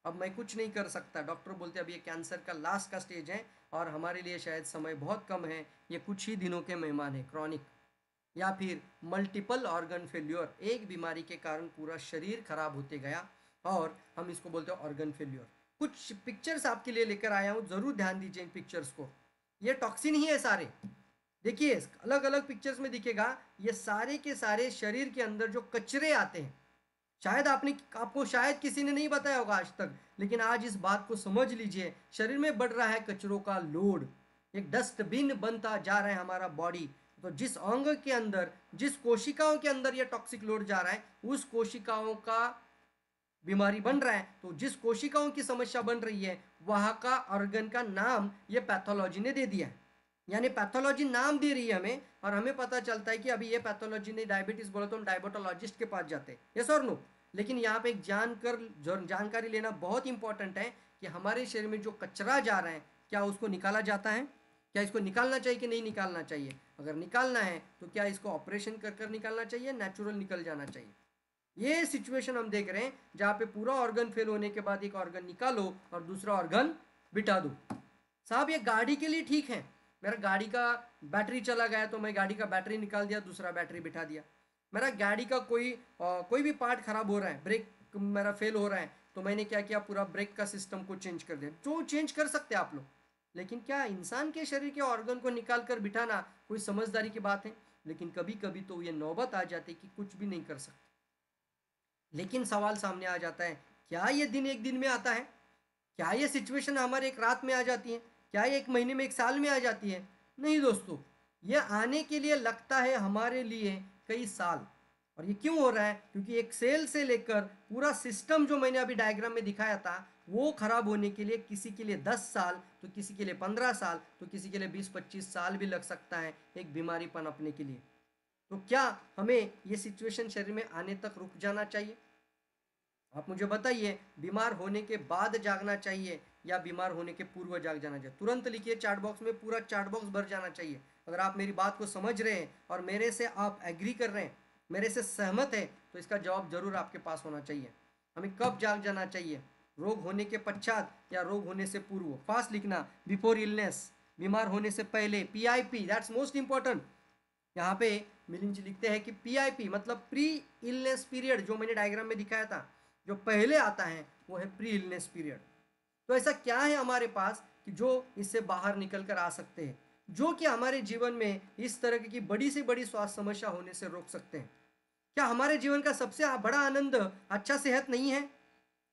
अब मैं कुछ नहीं कर सकता। डॉक्टर बोलते हैं अब ये कैंसर का लास्ट का स्टेज है और हमारे लिए शायद समय बहुत कम है, ये कुछ ही दिनों के मेहमान है। क्रॉनिक या फिर मल्टीपल ऑर्गन फेल्योर, एक बीमारी के कारण पूरा शरीर खराब होते गया, और हम इसको बोलते हैं ऑर्गन फेल्योर। कुछ पिक्चर्स आपके लिए लेकर आया हूँ, ज़रूर ध्यान दीजिए इन पिक्चर्स को। ये टॉक्सिन ही है सारे, देखिए अलग अलग पिक्चर्स में दिखेगा, ये सारे के सारे शरीर के अंदर जो कचरे आते हैं, शायद आपको शायद किसी ने नहीं बताया होगा आज तक, लेकिन आज इस बात को समझ लीजिए, शरीर में बढ़ रहा है कचरों का लोड, एक डस्टबिन बनता जा रहा है हमारा बॉडी। तो जिस अंग के अंदर, जिस कोशिकाओं के अंदर ये टॉक्सिक लोड जा रहा है, उस कोशिकाओं का बीमारी बन रहा है। तो जिस कोशिकाओं की समस्या बन रही है, वहां का ऑर्गन का नाम ये पैथोलॉजी ने दे दिया है, यानी पैथोलॉजी नाम दे रही है हमें, और हमें पता चलता है कि अभी ये पैथोलॉजी ने डायबिटीज बोला तो हम डायबिटोलॉजिस्ट के पास जाते हैं, यस और नो। लेकिन यहाँ पे एक जानकारी लेना बहुत इंपॉर्टेंट है कि हमारे शरीर में जो कचरा जा रहा है, क्या उसको निकाला जाता है? क्या इसको निकालना चाहिए कि नहीं निकालना चाहिए? अगर निकालना है तो क्या इसको ऑपरेशन कर कर निकालना चाहिए, नेचुरल निकल जाना चाहिए? ये सिचुएशन हम देख रहे हैं जहाँ पे पूरा ऑर्गन फेल होने के बाद एक ऑर्गन निकालो और दूसरा ऑर्गन बिठा दो। साहब ये गाड़ी के लिए ठीक है, मेरा गाड़ी का बैटरी चला गया तो मैं गाड़ी का बैटरी निकाल दिया, दूसरा बैटरी बिठा दिया। मेरा गाड़ी का कोई भी पार्ट खराब हो रहा है, ब्रेक मेरा फेल हो रहा है, तो मैंने क्या किया, पूरा ब्रेक का सिस्टम को चेंज कर दिया। जो चेंज कर सकते हैं आप लोग, लेकिन क्या इंसान के शरीर के ऑर्गन को निकाल कर बिठाना कोई समझदारी की बात है? लेकिन कभी कभी तो ये नौबत आ जाती है कि कुछ भी नहीं कर सकते। लेकिन सवाल सामने आ जाता है, क्या ये दिन एक दिन में आता है? क्या ये सिचुएशन हमारे एक रात में आ जाती है? क्या ये एक महीने में, एक साल में आ जाती है? नहीं दोस्तों, ये आने के लिए लगता है हमारे लिए कई साल। और ये क्यों हो रहा है? क्योंकि एक सेल से लेकर पूरा सिस्टम जो मैंने अभी डायग्राम में दिखाया था, वो खराब होने के लिए किसी के लिए 10 साल, तो किसी के लिए 15 साल, तो किसी के लिए 20-25 साल भी लग सकता है एक बीमारी पनपने के लिए। तो क्या हमें ये सिचुएशन शरीर में आने तक रुक जाना चाहिए? आप मुझे बताइए, बीमार होने के बाद जागना चाहिए या बीमार होने के पूर्व जाग जाना चाहिए? तुरंत लिखिए चैट बॉक्स में, पूरा चैट बॉक्स भर जाना चाहिए। अगर आप मेरी बात को समझ रहे हैं और मेरे से आप एग्री कर रहे हैं, मेरे से सहमत है, तो इसका जवाब जरूर आपके पास होना चाहिए। हमें कब जाग जाना चाहिए, रोग होने के पश्चात या रोग होने से पूर्व? फास्ट लिखना, बिफोर इलनेस, बीमार होने से पहले, PIP, दैट्स मोस्ट इंपॉर्टेंट। यहाँ पे मिलिंद जी लिखते हैं कि PIP मतलब प्री इलनेस पीरियड, जो मैंने डायग्राम में दिखाया था, जो पहले आता है वो है प्री इलनेस पीरियड। तो ऐसा क्या है हमारे पास कि जो इससे बाहर निकल कर आ सकते हैं, जो कि हमारे जीवन में इस तरह की बड़ी से बड़ी स्वास्थ्य समस्या होने से रोक सकते हैं? क्या हमारे जीवन का सबसे बड़ा आनंद अच्छा सेहत नहीं है?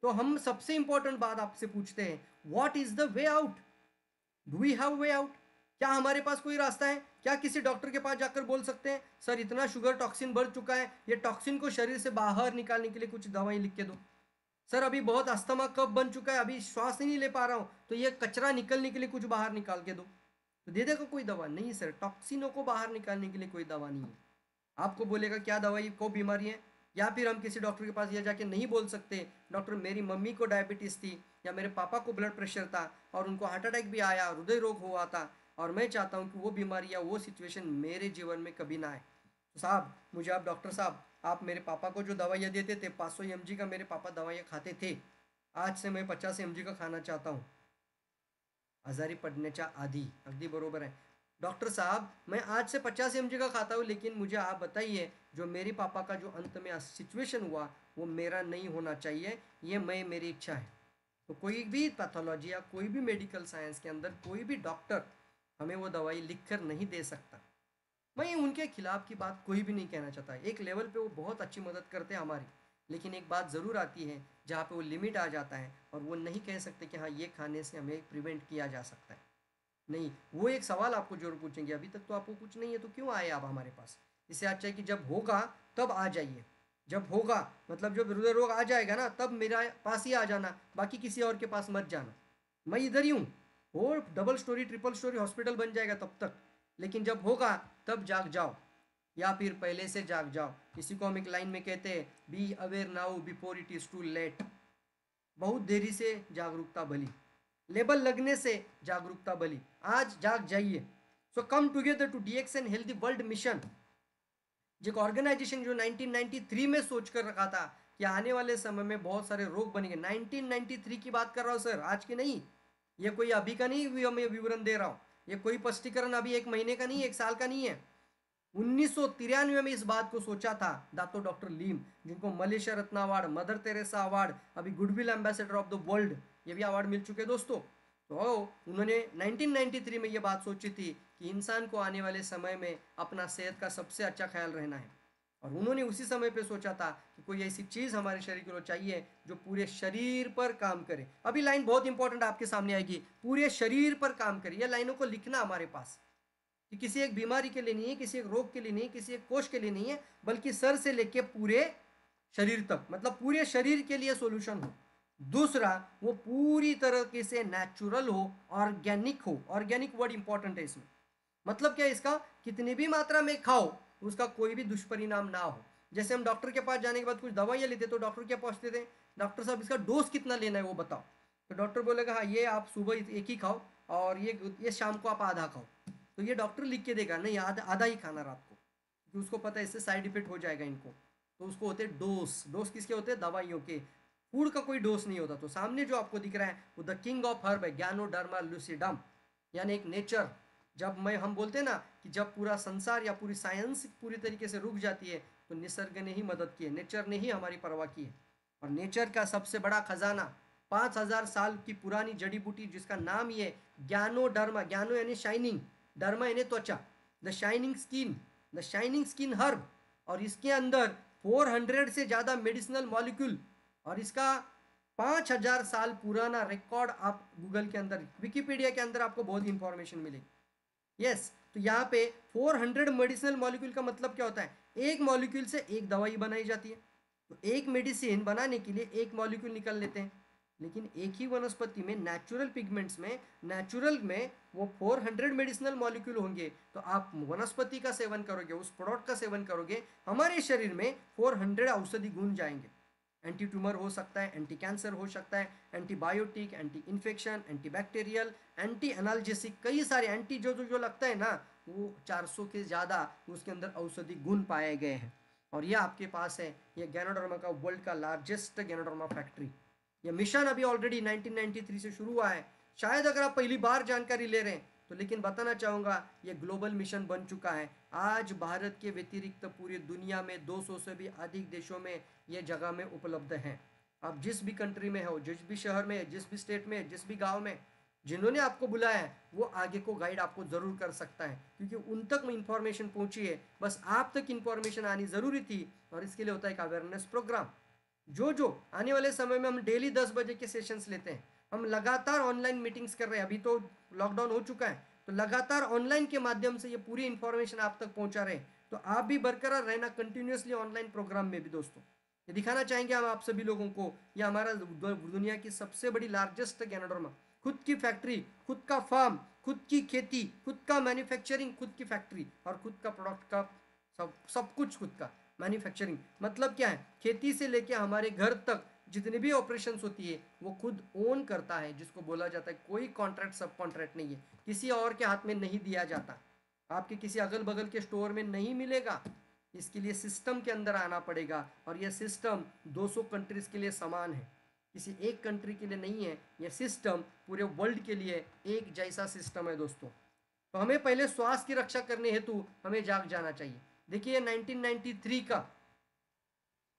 तो हम सबसे इंपॉर्टेंट बात आपसे पूछते हैं, what is the way out? Do we have way out? क्या हमारे पास कोई रास्ता है? क्या किसी डॉक्टर के पास जाकर बोल सकते हैं, सर इतना शुगर टॉक्सिन बढ़ चुका है, ये टॉक्सिन को शरीर से बाहर निकालने के लिए कुछ दवाई लिख के दो? सर अभी बहुत अस्थमा कफ बन चुका है, अभी श्वास ही नहीं ले पा रहा हूँ, तो ये कचरा निकलने के लिए कुछ बाहर निकाल के दो? तो दे देगा कोई दवा? नहीं सर, टॉक्सिनों को बाहर निकालने के लिए कोई दवा नहीं है। आपको बोलेगा क्या दवाई को बीमारी है, या फिर हम किसी डॉक्टर के पास ये जाके नहीं बोल सकते, डॉक्टर मेरी मम्मी को डायबिटीज़ थी या मेरे पापा को ब्लड प्रेशर था और उनको हार्ट अटैक भी आया, हृदय रोग हुआ था, और मैं चाहता हूँ कि वो बीमारी या वो सिचुएशन मेरे जीवन में कभी ना आए। तो साहब मुझे आप डॉक्टर साहब, आप मेरे पापा को जो दवाइयाँ देते थे, 500 mg का मेरे पापा दवाइयाँ खाते थे, आज से मैं 50 mg का खाना चाहता हूँ आजारी पडण्याच्या आधी। अगदी बरोबर है डॉक्टर साहब, मैं आज से 50 mg का खाता हूँ, लेकिन मुझे आप बताइए जो मेरे पापा का जो अंत में सिचुएशन हुआ वो मेरा नहीं होना चाहिए, ये मेरी इच्छा है। तो कोई भी पैथोलॉजी या कोई भी मेडिकल साइंस के अंदर कोई भी डॉक्टर हमें वो दवाई लिख कर नहीं दे सकता। मैं उनके खिलाफ की बात कोई भी नहीं कहना चाहता, एक लेवल पे वो बहुत अच्छी मदद करते हैं हमारी, लेकिन एक बात ज़रूर आती है जहाँ पे वो लिमिट आ जाता है और वो नहीं कह सकते कि हाँ ये खाने से हमें प्रिवेंट किया जा सकता है। नहीं, वो एक सवाल आपको ज़रूर पूछेंगे, अभी तक तो आपको कुछ नहीं है तो क्यों आए आप हमारे पास? इससे अच्छा है कि जब होगा तब आ जाइए। जब होगा मतलब जब हृदय रोग आ जाएगा ना तब मेरा पास ही आ जाना, बाकी किसी और के पास मत जाना। मैं इधर ही हूँ। हो double storey triple storey hospital बन जाएगा तब तक, लेकिन जब होगा तब जाग जाओ, या फिर पहले से जाग जाओ। इसी को हम एक लाइन में कहते हैं, be aware now before it is too late. बहुत देरी से जागरूकता भली, लेबल लगने से जागरूकता भली। आज जाग जाइए। So come together to DX and healthy world mission, जो एक ऑर्गेनाइजेशन जो 1993 में सोच कर रखा था कि आने वाले समय में बहुत सारे रोग बनेंगे। 1993 की बात कर रहा हूँ सर, आज की नहीं। ये कोई अभी का नहीं मैं विवरण दे रहा हूँ, ये कोई स्पष्टीकरण अभी एक महीने का नहीं, एक साल का नहीं है। 1993 में इस बात को सोचा था दातो डॉक्टर लीम, जिनको मलेशिया रत्न अवार्ड, मदर तेरेसा अवार्ड, अभी goodwill ambassador of the world ये भी अवार्ड मिल चुके दोस्तों। तो उन्होंने 1993 में ये बात सोची थी कि इंसान को आने वाले समय में अपना सेहत का सबसे अच्छा ख्याल रहना है। और उन्होंने उसी समय पे सोचा था कि कोई ऐसी चीज़ हमारे शरीर को चाहिए जो पूरे शरीर पर काम करे। अभी लाइन बहुत इंपॉर्टेंट आपके सामने आएगी, पूरे शरीर पर काम करे। ये लाइनों को लिखना हमारे पास, कि किसी एक बीमारी के लिए नहीं है, किसी एक रोग के लिए नहीं है, किसी एक कोष के लिए नहीं है, बल्कि सर से लेके पूरे शरीर तक, मतलब पूरे शरीर के लिए सॉल्यूशन हो। दूसरा, वो पूरी तरीके से नेचुरल हो, ऑर्गेनिक हो। ऑर्गेनिक वर्ड इंपॉर्टेंट है इसमें। मतलब क्या है इसका, कितनी भी मात्रा में खाओ उसका कोई भी दुष्परिणाम ना हो। जैसे हम डॉक्टर के पास जाने के बाद कुछ दवाइयाँ लेते तो डॉक्टर क्या पूछते थे, डॉक्टर साहब इसका डोज कितना लेना है वो बताओ। तो डॉक्टर बोलेगा हाँ ये आप सुबह एक ही खाओ और ये शाम को आप आधा खाओ। तो ये डॉक्टर लिख के देगा नहीं, आधा आधा ही खाना रात को, क्योंकि उसको पता है इससे साइड इफेक्ट हो जाएगा इनको। तो उसको होते हैं डोज। डोज किसके होते हैं, दवाइयों के। फूड का कोई डोज नहीं होता। तो सामने जो आपको दिख रहा है वो द किंग ऑफ हर्ब है, ज्ञानोडर्मा लूसिडम, यानी एक नेचर। जब हम बोलते हैं ना कि जब पूरा संसार या पूरी साइंस पूरी तरीके से रुक जाती है तो निसर्ग ने ही मदद की है, नेचर ने ही हमारी परवाह की है। और नेचर का सबसे बड़ा खजाना 5000 साल की पुरानी जड़ी बूटी जिसका नाम ही है ज्ञानोडर्मा। ज्ञानो यानी शाइनिंग, डर्मा यानी त्वचा, the shining skin, the shining skin herb. और इसके अंदर 400 से ज़्यादा मेडिसिनल मॉलिक्यूल, और इसका 5000 साल पुराना रिकॉर्ड आप गूगल के अंदर, विकिपीडिया के अंदर आपको बहुत इंफॉर्मेशन मिलेगी। यस, तो यहाँ पे 400 मेडिसिनल मॉलिक्यूल का मतलब क्या होता है, एक मॉलिक्यूल से एक दवाई बनाई जाती है। तो एक मेडिसिन बनाने के लिए एक मॉलिक्यूल निकल लेते हैं, लेकिन एक ही वनस्पति में नेचुरल पिगमेंट्स में, नेचुरल में वो 400 मेडिसिनल मॉलिक्यूल होंगे। तो आप वनस्पति का सेवन करोगे, उस प्रोडक्ट का सेवन करोगे, हमारे शरीर में 400 औषधि गुण जाएंगे। एंटी ट्यूमर हो सकता है, एंटी कैंसर हो सकता है, antibiotic, anti infection, anti bacterial, anti analgesic, कई सारे एंटी जो लगता है ना, वो 400 के ज़्यादा उसके अंदर औषधि गुण पाए गए हैं। और ये आपके पास है, ये गैनोडर्मा का वर्ल्ड का लार्जेस्ट गैनोडर्मा फैक्ट्री। ये मिशन अभी ऑलरेडी 1993 से शुरू हुआ है। शायद अगर आप पहली बार जानकारी ले रहे हैं तो, लेकिन बताना चाहूँगा ये ग्लोबल मिशन बन चुका है। आज भारत के व्यतिरिक्त पूरी दुनिया में 200 से भी अधिक देशों में ये जगह में उपलब्ध हैं। आप जिस भी कंट्री में हो, जिस भी शहर में, जिस भी स्टेट में, जिस भी गांव में, जिन्होंने आपको बुलाया है वो आगे को गाइड आपको ज़रूर कर सकता है, क्योंकि उन तक इंफॉर्मेशन पहुंची है। बस आप तक इंफॉर्मेशन आनी ज़रूरी थी, और इसके लिए होता है एक अवेयरनेस प्रोग्राम। जो आने वाले समय में हम डेली 10 बजे के सेशंस लेते हैं। हम लगातार ऑनलाइन मीटिंग्स कर रहे हैं, अभी तो लॉकडाउन हो चुका है, तो लगातार ऑनलाइन के माध्यम से ये पूरी इंफॉर्मेशन आप तक पहुंचा रहे हैं। तो आप भी बरकरार रहना कंटिन्यूसली ऑनलाइन प्रोग्राम में भी दोस्तों। ये दिखाना चाहेंगे हम आप सभी लोगों को, ये हमारा दुनिया की सबसे बड़ी लार्जेस्ट गैनोडर्मा, खुद की फैक्ट्री, खुद का फार्म, खुद की खेती, खुद का मैन्युफैक्चरिंग, खुद की फैक्ट्री, और खुद का प्रोडक्ट का सब कुछ खुद का मैन्युफैक्चरिंग। मतलब क्या है, खेती से लेके हमारे घर तक जितनी भी ऑपरेशंस होती है वो खुद ओन करता है, जिसको बोला जाता है कोई कॉन्ट्रैक्ट सब कॉन्ट्रैक्ट नहीं है, किसी और के हाथ में नहीं दिया जाता, आपके किसी अगल बगल के स्टोर में नहीं मिलेगा। इसके लिए सिस्टम के अंदर आना पड़ेगा, और यह सिस्टम 200 कंट्रीज के लिए समान है, किसी एक कंट्री के लिए नहीं है। यह सिस्टम पूरे वर्ल्ड के लिए एक जैसा सिस्टम है दोस्तों। तो हमें पहले स्वास्थ्य की रक्षा करने हेतु हमें जाग जाना चाहिए। देखिए 1993 का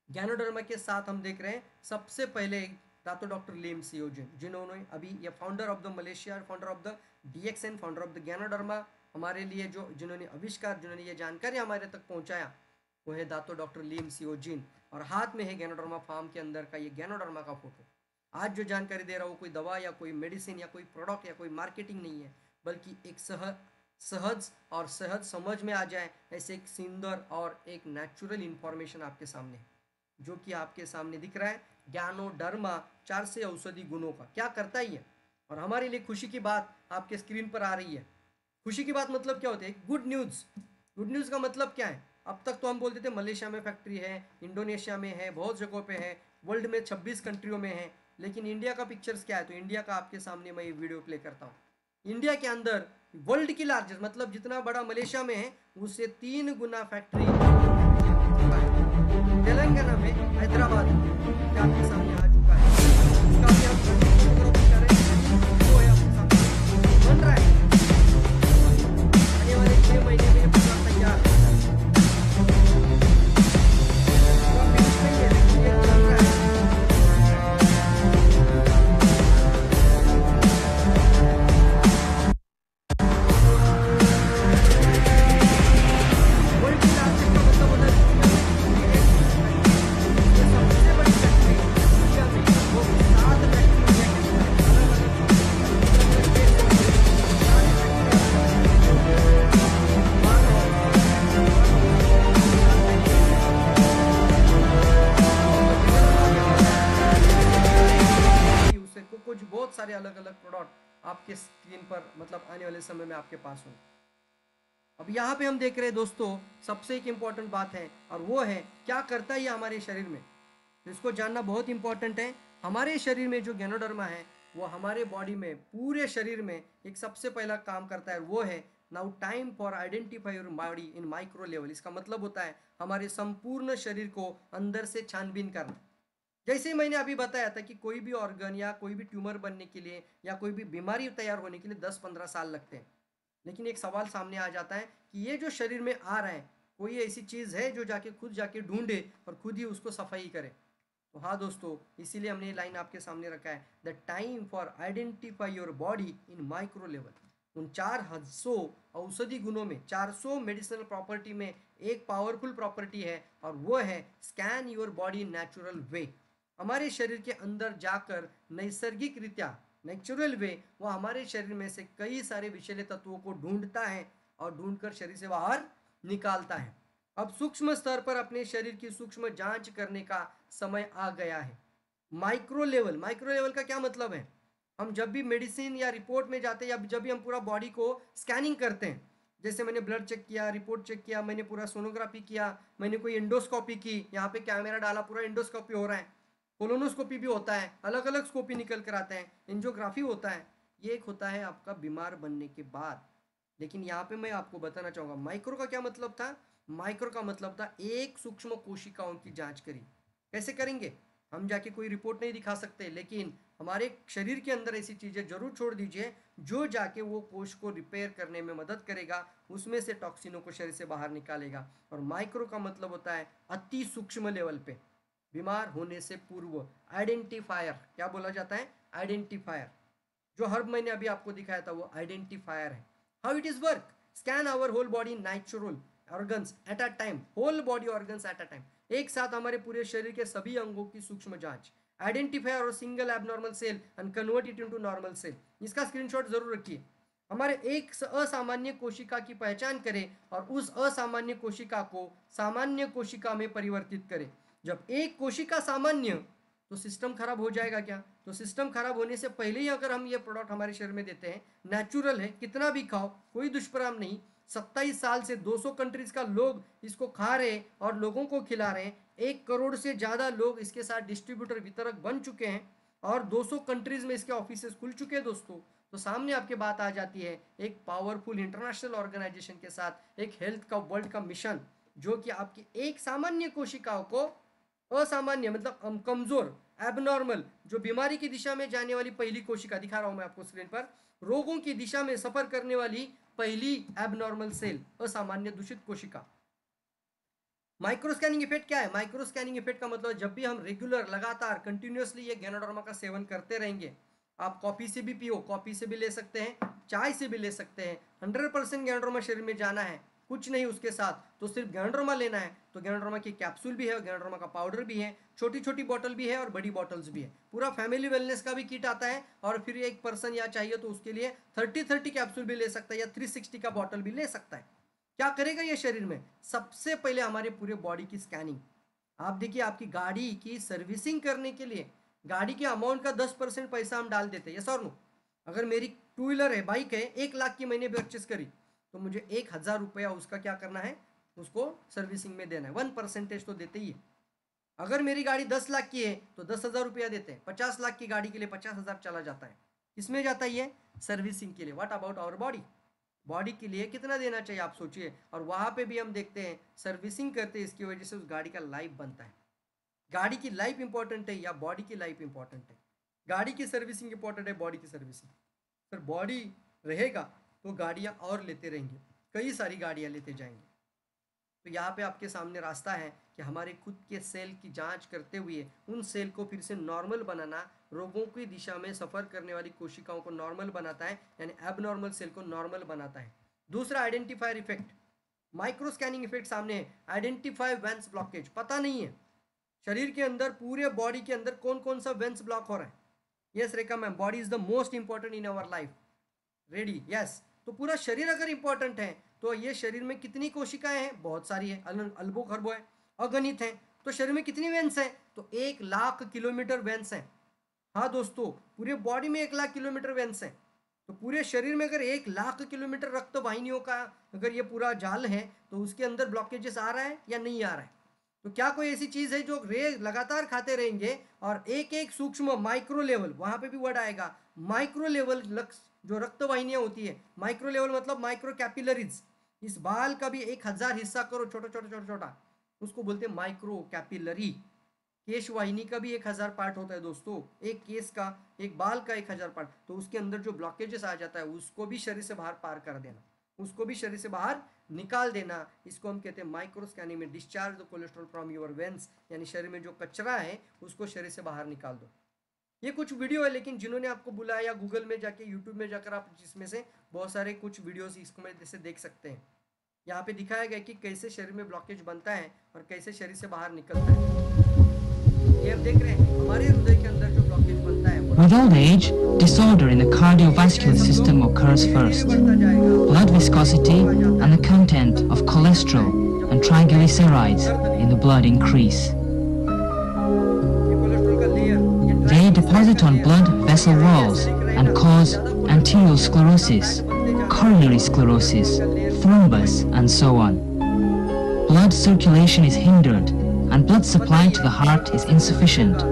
ज्ञानोडर्मा के साथ हम देख रहे हैं सबसे पहले दातो डॉक्टर लीम सियोजिन, जिन्होंने अभी ये founder of the Malaysia, founder of the DXN, founder of the ganoderma, हमारे लिए जिन्होंने आविष्कार, जिन्होंने ये जानकारी हमारे तक पहुंचाया, वो है दातो डॉक्टर लीम सियोजिन। और हाथ में है गैनोडर्मा फार्म के अंदर का ये गैनोडर्मा का फोटो। आज जो जानकारी दे रहा हूँ कोई दवा या कोई मेडिसिन या कोई प्रोडक्ट या कोई मार्केटिंग नहीं है, बल्कि एक सहज समझ में आ जाए ऐसे एक सुंदर और एक नेचुरल इंफॉर्मेशन आपके सामने है, जो कि आपके सामने दिख रहा है। गैनोडर्मा 400 औषधि गुणों का क्या करता ही है। और हमारे लिए खुशी की बात आपके स्क्रीन पर आ रही है। खुशी की बात मतलब क्या होती है? Good news. गुड न्यूज़ का मतलब क्या है? अब तक तो हम बोलते थे मलेशिया में फैक्ट्री है, इंडोनेशिया में है, बहुत जगहों पे है, वर्ल्ड में 26 कंट्रियों में है, लेकिन इंडिया का पिक्चर्स क्या है? तो इंडिया का आपके सामने मैं ये वीडियो प्ले करता हूँ। इंडिया के अंदर वर्ल्ड की लार्जेस्ट, मतलब जितना बड़ा मलेशिया में है उससे 3 गुना फैक्ट्री तेलंगाना में, हैदराबाद में आपके सामने आ चुका है। इसका भी हम फोटोग्राफी कर रहे हैं, वो है आपके सामने बन रहा है। आने वाले 6 महीने में पूरा तैयार है। पूरा फिनिश नहीं है, लेकिन ये चल रहा है। वर्ल्ड की लार्जेस्ट का मतलब होता है दुनिया में ये सबसे बड़ी फैक्ट्री दुनिया में, वो 7 फैक्ट्री है के अंदर, अलग-अलग देश में 7 फैक्ट्री उससे कुछ बहुत सारे अलग-अलग प्रोडक्ट आपके स्क्रीन पर, मतलब आने वाले समय में आपके पास होंगे। अब यहाँ पे हम देख रहे हैं दोस्तों, सबसे एक इम्पॉर्टेंट बात है, और वो है क्या करता है ये हमारे शरीर में। तो इसको जानना बहुत इंपॉर्टेंट है। हमारे शरीर में जो गैनोडर्मा है वो हमारे बॉडी में, पूरे शरीर में एक सबसे पहला काम करता है, वो है now time for identify your body in micro level. इसका मतलब होता है हमारे संपूर्ण शरीर को अंदर से छानबीन करना। जैसे मैंने अभी बताया था कि कोई भी ऑर्गन या कोई भी ट्यूमर बनने के लिए या कोई भी बीमारी तैयार होने के लिए 10-15 साल लगते हैं। लेकिन एक सवाल सामने आ जाता है कि ये जो शरीर में आ रहा है, कोई ऐसी चीज़ है जो जाके खुद जाके ढूंढे और खुद ही उसको सफाई करे? तो हाँ दोस्तों, इसीलिए हमने ये लाइन आपके सामने रखा है, the time for identify your body in micro level. उन 400 औषधि गुणों में, 400 मेडिसिनल प्रॉपर्टी में एक पावरफुल प्रॉपर्टी है, और वो है scan your body natural way. हमारे शरीर के अंदर जाकर नैसर्गिक रीत्या, नेचुरल वे, वो हमारे शरीर में से कई सारे विषैले तत्वों को ढूंढता है और ढूंढकर शरीर से बाहर निकालता है। अब सूक्ष्म स्तर पर अपने शरीर की सूक्ष्म जांच करने का समय आ गया है। माइक्रो लेवल, माइक्रो लेवल का क्या मतलब है? हम जब भी मेडिसिन या रिपोर्ट में जाते हैं, या जब भी हम पूरा बॉडी को स्कैनिंग करते हैं, जैसे मैंने ब्लड चेक किया, रिपोर्ट चेक किया, मैंने पूरा सोनोग्राफी किया, मैंने कोई एंडोस्कोपी की, यहाँ पे कैमरा डाला, पूरा एंडोस्कोपी हो रहा है, कोलोनोस्कोपी भी होता है, अलग अलग स्कोपी निकल कर आते हैं, एंजियोग्राफी होता है। ये एक होता है आपका बीमार बनने के बाद। लेकिन यहाँ पे मैं आपको बताना चाहूँगा माइक्रो का क्या मतलब था। माइक्रो का मतलब था एक सूक्ष्म कोशिकाओं की जांच करी। कैसे करेंगे? हम जाके कोई रिपोर्ट नहीं दिखा सकते, लेकिन हमारे शरीर के अंदर ऐसी चीज़ें जरूर छोड़ दीजिए जो जाके वो कोश को रिपेयर करने में मदद करेगा, उसमें से टॉक्सिनों को शरीर से बाहर निकालेगा। और माइक्रो का मतलब होता है अति सूक्ष्म लेवल पे, बीमार होने से पूर्व। आइडेंटिफायर क्या बोला जाता है? आइडेंटिफायर। जो हर मैंने अभी आपको दिखाया था वो आइडेंटिफायर है। How it is work? Scan our whole body natural organs at a time, whole body organs at a time, एक साथ हमारे पूरे शरीर के सभी अंगों की सूक्ष्म जांच। आइडेंटिफाई और single abnormal cell and convert it into normal cell. इसका स्क्रीनशॉट जरूर रखिए। हमारे एक असामान्य कोशिका की पहचान करें और उस असामान्य कोशिका को सामान्य कोशिका में परिवर्तित करें। जब एक कोशिका सामान्य, तो सिस्टम खराब हो जाएगा क्या? तो सिस्टम खराब होने से पहले ही अगर हम ये प्रोडक्ट हमारे शरीर में देते हैं, नेचुरल है, कितना भी खाओ, कोई दुष्परिणाम नहीं। 27 साल से 200 कंट्रीज का लोग इसको खा रहे हैं और लोगों को खिला रहे हैं। 1 करोड़ से ज़्यादा लोग इसके साथ डिस्ट्रीब्यूटर वितरक बन चुके हैं और 200 कंट्रीज में इसके ऑफिसेस खुल चुके हैं दोस्तों। तो सामने आपके बात आ जाती है एक पावरफुल इंटरनेशनल ऑर्गेनाइजेशन के साथ एक हेल्थ का वर्ल्ड का मिशन, जो कि आपकी एक सामान्य कोशिकाओं को असामान्य मतलब कमजोर, एबनॉर्मल, जो बीमारी की दिशा में जाने वाली पहली कोशिका, दिखा रहा हूं मैं आपको स्क्रीन पर, रोगों की दिशा में सफर करने वाली पहली एबनॉर्मल सेल, असामान्य दूषित कोशिका। माइक्रो स्कैनिंग इफेक्ट क्या है? माइक्रो स्कैनिंग इफेक्ट का मतलब जब भी हम रेगुलर, लगातार, कंटिन्यूअसली ये गैनोडर्मा का सेवन करते रहेंगे, आप कॉफी से भी ले सकते हैं, चाय से भी ले सकते हैं, 100% गैनोडर्मा शरीर में जाना है कुछ नहीं उसके साथ, तो सिर्फ गैनोड्रोमा लेना है तो गैनोड्रोमा की कैप्सूल भी है, गैनोड्रोमा का पाउडर भी है, छोटी छोटी बॉटल भी है और बड़ी बॉटल्स भी है, पूरा फैमिली वेलनेस का भी किट आता है। और फिर एक पर्सन या चाहिए तो उसके लिए 30 कैप्सूल भी ले सकता है या 360 का बॉटल भी ले सकता है। क्या करेगा ये शरीर में? सबसे पहले हमारे पूरे बॉडी की स्कैनिंग। आप देखिए, आपकी गाड़ी की सर्विसिंग करने के लिए गाड़ी के अमाउंट का 10% पैसा हम डाल देते हैं, यस और नो? अगर मेरी 2 व्हीलर है, बाइक है, 1 लाख की महीने परचेस करी तो मुझे 1,000 रुपया उसका क्या करना है, उसको सर्विसिंग में देना है। 1% तो देते ही है। अगर मेरी गाड़ी 10 लाख की है तो 10,000 रुपया देते हैं। 50 लाख की गाड़ी के लिए 50,000 चला जाता है। किसमें जाता है ये? सर्विसिंग के लिए। What about our body? Body के लिए कितना देना चाहिए आप सोचिए। और वहाँ पे भी हम देखते हैं सर्विसिंग करते हैं, इसकी वजह से उस गाड़ी का लाइफ बनता है। गाड़ी की लाइफ इंपॉर्टेंट है या बॉडी की लाइफ इंपॉर्टेंट है? गाड़ी की सर्विसिंग इंपॉर्टेंट है, बॉडी की सर्विसिंग? सर बॉडी रहेगा तो गाड़ियाँ और लेते रहेंगे, कई सारी गाड़ियाँ लेते जाएंगे। तो यहाँ पे आपके सामने रास्ता है कि हमारे खुद के सेल की जांच करते हुए उन सेल को फिर से नॉर्मल बनाना, रोगों की दिशा में सफ़र करने वाली कोशिकाओं को नॉर्मल बनाता है, यानी एबनॉर्मल सेल को नॉर्मल बनाता है। दूसरा identifier effect, micro scanning effect सामने है। आइडेंटिफाई वेंस ब्लॉकेज, पता नहीं है शरीर के अंदर, पूरे बॉडी के अंदर कौन कौन सा वेंस ब्लॉक हो रहा है। Yes Rekha ma'am, body is the most important in our life. Ready? Yes. तो पूरा शरीर अगर इंपॉर्टेंट है तो ये शरीर में कितनी कोशिकाएं हैं? बहुत सारी है, अल्बो खरबो है, अगणित है। तो शरीर में कितनी वेंस है? तो 1 लाख किलोमीटर वेंस है। हाँ दोस्तों, पूरे बॉडी में 1 लाख किलोमीटर वेंस है। तो पूरे शरीर में अगर 1 लाख किलोमीटर रक्त वाहिनियों का अगर ये पूरा जाल है तो उसके अंदर ब्लॉकेजेस आ रहा है या नहीं आ रहा है? तो क्या कोई ऐसी चीज़ है जो रे लगातार खाते रहेंगे और एक एक सूक्ष्म माइक्रो लेवल, वहाँ पे भी वर्ड आएगा माइक्रो लेवल, जो रक्त वाहिनियाँ होती है, माइक्रो लेवल मतलब माइक्रो कैपिलरीज, इस बाल का भी 1,000 हिस्सा करो, छोटा छोटा छोटा छोटा, उसको बोलते हैं माइक्रो कैपिलरी। केश वाहिनी का भी 1,000 पार्ट होता है दोस्तों, एक केस का, एक बाल का 1,000 पार्ट। तो उसके अंदर जो ब्लॉकेजेस आ जाता है उसको भी शरीर से बाहर पार कर देना, उसको भी शरीर से बाहर निकाल देना, इसको हम कहते हैं माइक्रो स्कैनिंग में discharge the cholesterol from your veins, यानी शरीर में जो कचरा है उसको शरीर से बाहर निकाल दो। ये कुछ वीडियो है, लेकिन जिन्होंने आपको बुलाया या गूगल में जाके, यूट्यूब में जाकर आप जिसमें से बहुत सारे कुछ वीडियोस इसको में जैसे देख सकते हैं। यहाँ पे दिखाया गया कि कैसे शरीर में ब्लॉकेज बनता है और कैसे शरीर से बाहर निकलता है। ये आप देख रहे हैं हमारे हृदय के अंदर जो ब्लॉकेज बनता है। With old age, disorder in the cardiovascular system occurs first. Blood viscosity and the content of cholesterol and triglycerides in the blood increase. They deposit on blood vessel walls and cause arteriosclerosis, coronary sclerosis, thrombus, and so on. Blood circulation is hindered and blood supply to the heart is insufficient.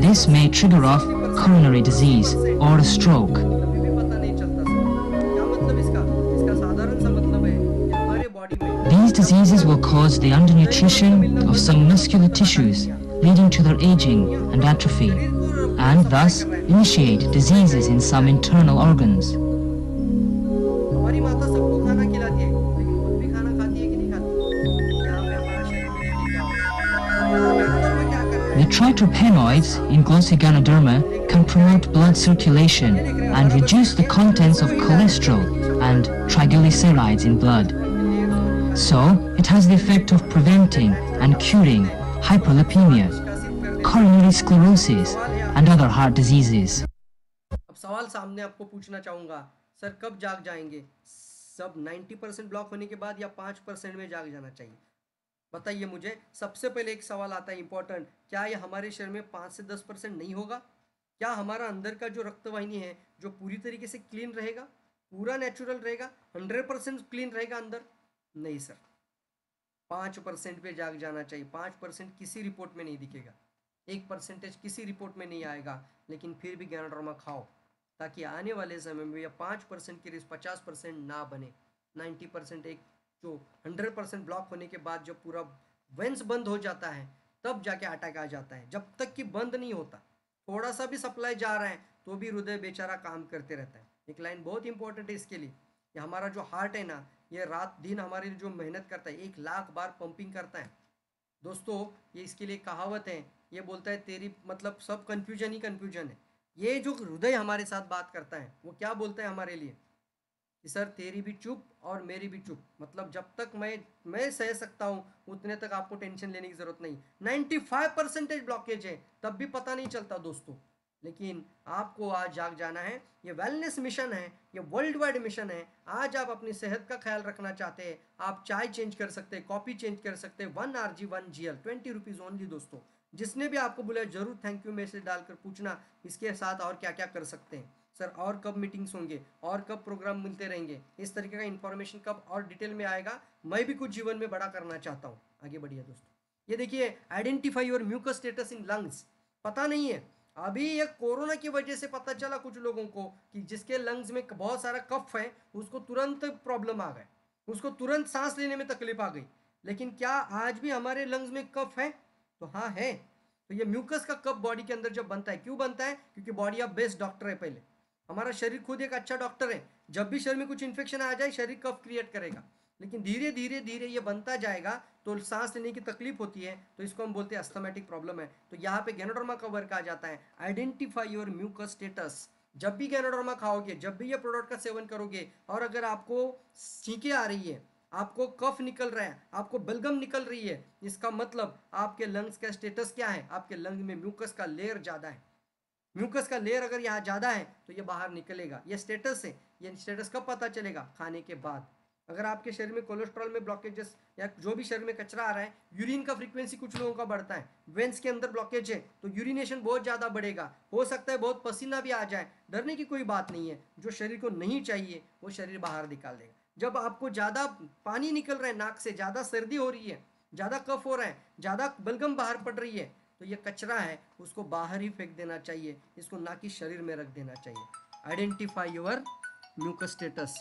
This may trigger off coronary disease or a stroke. These diseases will cause the undernutrition of some muscular tissues, leading to their aging and atrophy, and thus initiate diseases in some internal organs. हमारी माता सबको खाना खिलाती है, लेकिन खुद भी खाना खाती है कि नहीं खाती? यहाँ पे हमारा शरीर में देखिए क्या होता है। The triterpenoids in Glossoganoderma can promote blood circulation and reduce the contents of cholesterol and triglycerides in blood. So, it has the effect of preventing and curing hyperlipemia, coronary sclerosis, and other heart diseases. अब सवाल सामने आपको पूछना चाहूँगा, sir कब जाग जाएंगे? सब 90% ब्लॉक होने के बाद या 5% में जाग जाना चाहिए? बताइए मुझे। सबसे पहले एक सवाल आता है इंपॉर्टेंट, क्या ये हमारे शरीर में 5 से 10% नहीं होगा? क्या हमारा अंदर का जो रक्तवाहिनी है जो पूरी तरीके से क्लीन रहेगा, पूरा नेचुरल रहेगा, 100% क्लीन रहेगा अंदर? नहीं सर, 5% पे जाग जाना चाहिए। 5% किसी रिपोर्ट में नहीं दिखेगा, 1% किसी रिपोर्ट में नहीं आएगा, लेकिन फिर भी गैनोड्रोमा खाओ ताकि आने वाले समय में यह 5% की रिस्क 50% ना बने। 90% एक जो 100% ब्लॉक होने के बाद जब पूरा वेंस बंद हो जाता है तब जाके अटैक आ जाता है। जब तक कि बंद नहीं होता, थोड़ा सा भी सप्लाई जा रहा है तो भी हृदय बेचारा काम करते रहता है। एक लाइन बहुत इंपॉर्टेंट है इसके लिए, ये हमारा जो हार्ट है ना, ये रात दिन हमारे लिए जो मेहनत करता है, 1 लाख बार पंपिंग करता है दोस्तों। ये इसके लिए कहावत है, ये बोलता है तेरी मतलब सब कन्फ्यूजन ही कन्फ्यूजन है। ये जो हृदय हमारे साथ बात करता है वो क्या बोलता है हमारे लिए? कि सर तेरी भी चुप और मेरी भी चुप, मतलब जब तक मैं सह सकता हूँ उतने तक आपको टेंशन लेने की ज़रूरत नहीं। 95% ब्लॉकेज है तब भी पता नहीं चलता दोस्तों। लेकिन आपको आज जाग जाना है, ये वेलनेस मिशन है, ये वर्ल्ड वाइड मिशन है। आज आप अपनी सेहत का ख्याल रखना चाहते हैं, आप चाय चेंज कर सकते हैं, कॉफ़ी चेंज कर सकते हैं, 1 RG 1 GL 20 रुपीज़ ओनली दोस्तों। जिसने भी आपको बुलाया जरूर थैंक यू मैसेज डालकर पूछना इसके साथ और क्या क्या कर सकते हैं सर, और कब मीटिंग्स होंगे और कब प्रोग्राम मिलते रहेंगे, इस तरीके का इन्फॉर्मेशन कब और डिटेल में आएगा। मैं भी कुछ जीवन में बड़ा करना चाहता हूँ। आगे बढ़िए दोस्तों। ये देखिए, identify your mucus status in lungs. पता नहीं है, अभी ये कोरोना की वजह से पता चला कुछ लोगों को कि जिसके लंग्स में बहुत सारा कफ है उसको तुरंत प्रॉब्लम आ गए, उसको तुरंत सांस लेने में तकलीफ आ गई। लेकिन क्या आज भी हमारे लंग्स में कफ है? तो हाँ है। तो ये म्यूकस का कफ बॉडी के अंदर जब बनता है, क्यों बनता है? क्योंकि बॉडी ऑफ बेस्ट डॉक्टर है। पहले हमारा शरीर खुद एक अच्छा डॉक्टर है, जब भी शरीर में कुछ इन्फेक्शन आ जाए शरीर कफ क्रिएट करेगा, लेकिन धीरे धीरे धीरे ये बनता जाएगा तो सांस लेने की तकलीफ होती है, तो इसको हम बोलते हैं अस्थमेटिक प्रॉब्लम है। तो यहाँ पे गैनोडर्मा का वर्क आ जाता है, आइडेंटिफाई योर म्यूकस स्टेटस। जब भी गैनोडर्मा खाओगे, जब भी ये प्रोडक्ट का सेवन करोगे और अगर आपको छींके आ रही है, आपको कफ निकल रहा है, आपको बलगम निकल रही है, इसका मतलब आपके लंग्स का स्टेटस क्या है? आपके लंग में म्यूकस का लेयर ज़्यादा है। म्यूकस का लेयर अगर यहाँ ज़्यादा है तो ये बाहर निकलेगा, ये स्टेटस है। ये स्टेटस कब पता चलेगा? खाने के बाद। अगर आपके शरीर में कोलेस्ट्रॉल में ब्लॉकेजेस या जो भी शरीर में कचरा आ रहा है, यूरिन का फ्रीक्वेंसी कुछ लोगों का बढ़ता है, वेंस के अंदर ब्लॉकेज है तो यूरिनेशन बहुत ज़्यादा बढ़ेगा, हो सकता है बहुत पसीना भी आ जाए। डरने की कोई बात नहीं है, जो शरीर को नहीं चाहिए वो शरीर बाहर निकाल देगा। जब आपको ज़्यादा पानी निकल रहा है नाक से, ज़्यादा सर्दी हो रही है, ज़्यादा कफ हो रहा है, ज़्यादा बलगम बाहर पड़ रही है, तो ये कचरा है, उसको बाहर ही फेंक देना चाहिए, इसको ना कि शरीर में रख देना चाहिए। Identify your mucus status.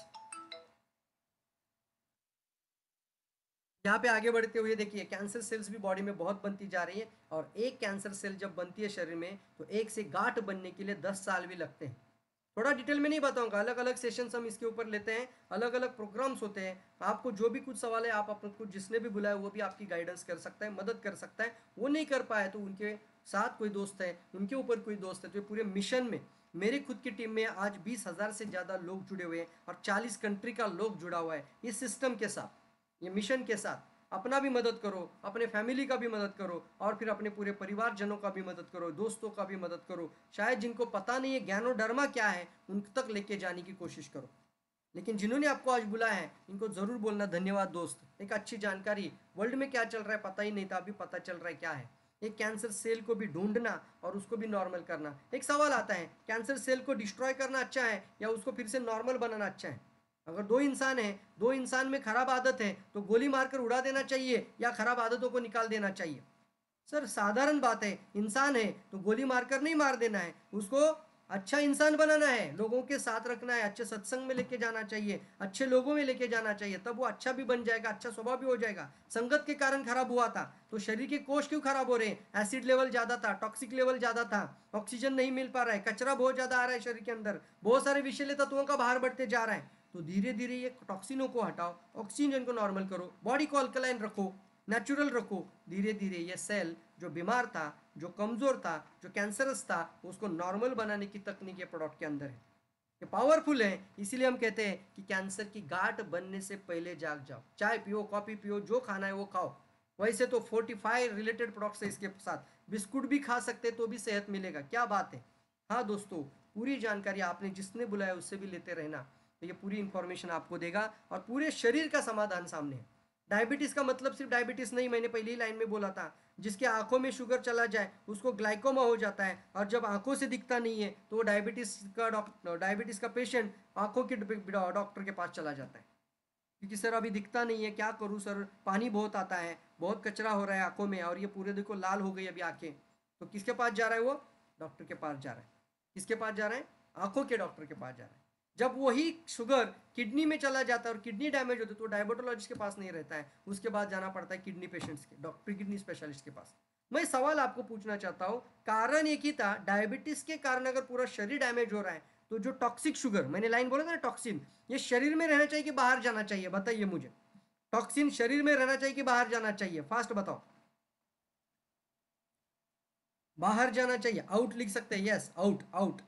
यहाँ पे आगे बढ़ते हुए देखिए, कैंसर सेल्स भी बॉडी में बहुत बनती जा रही है, और एक कैंसर सेल जब बनती है शरीर में तो एक से गांठ बनने के लिए 10 साल भी लगते हैं। थोड़ा डिटेल में नहीं बताऊंगा, अलग अलग सेशंस हम इसके ऊपर लेते हैं, अलग अलग प्रोग्राम्स होते हैं। आपको जो भी कुछ सवाल है, आप अपने कुछ जिसने भी बुलाया वो भी आपकी गाइडेंस कर सकता है, मदद कर सकता है। वो नहीं कर पाए तो उनके साथ कोई दोस्त है, उनके ऊपर कोई दोस्त है। तो पूरे मिशन में मेरी खुद की टीम में आज 20,000 से ज़्यादा लोग जुड़े हुए हैं और 40 कंट्री का लोग जुड़ा हुआ है इस सिस्टम के साथ, ये मिशन के साथ। अपना भी मदद करो, अपने फैमिली का भी मदद करो, और फिर अपने पूरे परिवारजनों का भी मदद करो, दोस्तों का भी मदद करो। शायद जिनको पता नहीं है गैनोडर्मा क्या है उन तक लेके जाने की कोशिश करो। लेकिन जिन्होंने आपको आज बुलाया है इनको ज़रूर बोलना धन्यवाद दोस्त, एक अच्छी जानकारी। वर्ल्ड में क्या चल रहा है पता ही नहीं था, अभी पता चल रहा है क्या है। एक कैंसर सेल को भी ढूंढना और उसको भी नॉर्मल करना। एक सवाल आता है, कैंसर सेल को डिस्ट्रॉय करना अच्छा है या उसको फिर से नॉर्मल बनाना अच्छा है? अगर दो इंसान हैं, दो इंसान में खराब आदत है तो गोली मारकर उड़ा देना चाहिए या खराब आदतों को निकाल देना चाहिए? सर साधारण बात है, इंसान है तो गोली मारकर नहीं मार देना है, उसको अच्छा इंसान बनाना है, लोगों के साथ रखना है, अच्छे सत्संग में लेके जाना चाहिए, अच्छे लोगों में लेके जाना चाहिए, तब वो अच्छा भी बन जाएगा, अच्छा स्वभाव भी हो जाएगा। संगत के कारण खराब हुआ था तो शरीर के कोष क्यों खराब हो रहे हैं? एसिड लेवल ज़्यादा था, टॉक्सिक लेवल ज़्यादा था, ऑक्सीजन नहीं मिल पा रहा है, कचरा बहुत ज़्यादा आ रहा है शरीर के अंदर, बहुत सारे विषैले तत्वों का बाहर बढ़ते जा रहा है। तो धीरे धीरे ये टॉक्सिनों को हटाओ, ऑक्सीजन को नॉर्मल करो, बॉडी को अल्कलाइन रखो, नेचुरल रखो। धीरे धीरे ये सेल जो बीमार था, जो कमज़ोर था, जो कैंसरस था, उसको नॉर्मल बनाने की तकनीक ये प्रोडक्ट के अंदर है, ये पावरफुल है। इसीलिए हम कहते हैं कि कैंसर की गांठ बनने से पहले जाग जाओ, चाय पियो, कॉफ़ी पियो, जो खाना है वो खाओ। वैसे तो 45 रिलेटेड प्रोडक्ट्स है इसके साथ, बिस्कुट भी खा सकते तो भी सेहत मिलेगा। क्या बात है। हाँ दोस्तों, पूरी जानकारी आपने जिसने बुलाया उससे भी लेते रहना, तो ये पूरी इंफॉर्मेशन आपको देगा और पूरे शरीर का समाधान सामने है। डायबिटीज़ का मतलब सिर्फ डायबिटीज़ नहीं, मैंने पहली लाइन में बोला था, जिसके आंखों में शुगर चला जाए उसको ग्लाइकोमा हो जाता है, और जब आंखों से दिखता नहीं है तो वो डायबिटीज़ का पेशेंट आंखों के डॉक्टर के पास चला जाता है, क्योंकि सर अभी दिखता नहीं है, क्या करूँ सर, पानी बहुत आता है, बहुत कचरा हो रहा है आंखों में, और ये पूरे देखो लाल हो गई अभी आंखें। तो किसके पास जा रहा है? वो डॉक्टर के पास जा रहा है। किसके पास जा रहा है? आंखों के डॉक्टर के पास जा रहा है। जब वही शुगर किडनी में चला जाता है और किडनी डैमेज होती है तो डायबिटोलॉजिस्ट के पास नहीं रहता है, उसके बाद जाना पड़ता है किडनी पेशेंट्स के डॉक्टर, किडनी स्पेशलिस्ट के पास। मैं सवाल आपको पूछना चाहता हूँ, कारण एक ही था, डायबिटीज के कारण अगर पूरा शरीर डैमेज हो रहा है तो जो टॉक्सिक शुगर, मैंने लाइन बोला था ना टॉक्सिन, ये शरीर में रहना चाहिए कि बाहर जाना चाहिए? बताइए मुझे, टॉक्सिन शरीर में रहना चाहिए कि बाहर जाना चाहिए? फास्ट बताओ। बाहर जाना चाहिए, आउट लिख सकते हैं, यस आउट। आउट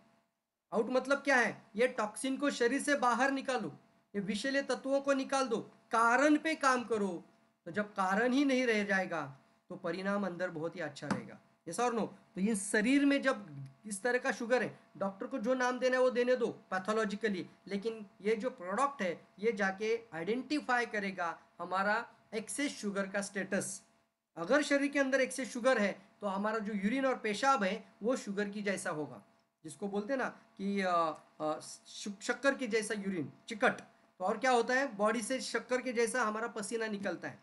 आउट मतलब क्या है? ये टॉक्सिन को शरीर से बाहर निकालो। ये विषैले तत्वों को निकाल दो, कारण पे काम करो। तो जब कारण ही नहीं रह जाएगा तो परिणाम अंदर बहुत ही अच्छा रहेगा। यस और नो? तो ये शरीर में जब इस तरह का शुगर है, डॉक्टर को जो नाम देना है वो देने दो पैथोलॉजिकली, लेकिन ये जो प्रोडक्ट है ये जाके आइडेंटिफाई करेगा हमारा एक्सेस शुगर का स्टेटस। अगर शरीर के अंदर एक्सेस शुगर है तो हमारा जो यूरिन और पेशाब है वो शुगर की जैसा होगा, जिसको बोलते हैं ना कि शक्कर के जैसा यूरिन, चिकट। तो और क्या होता है, बॉडी से शक्कर के जैसा हमारा पसीना निकलता है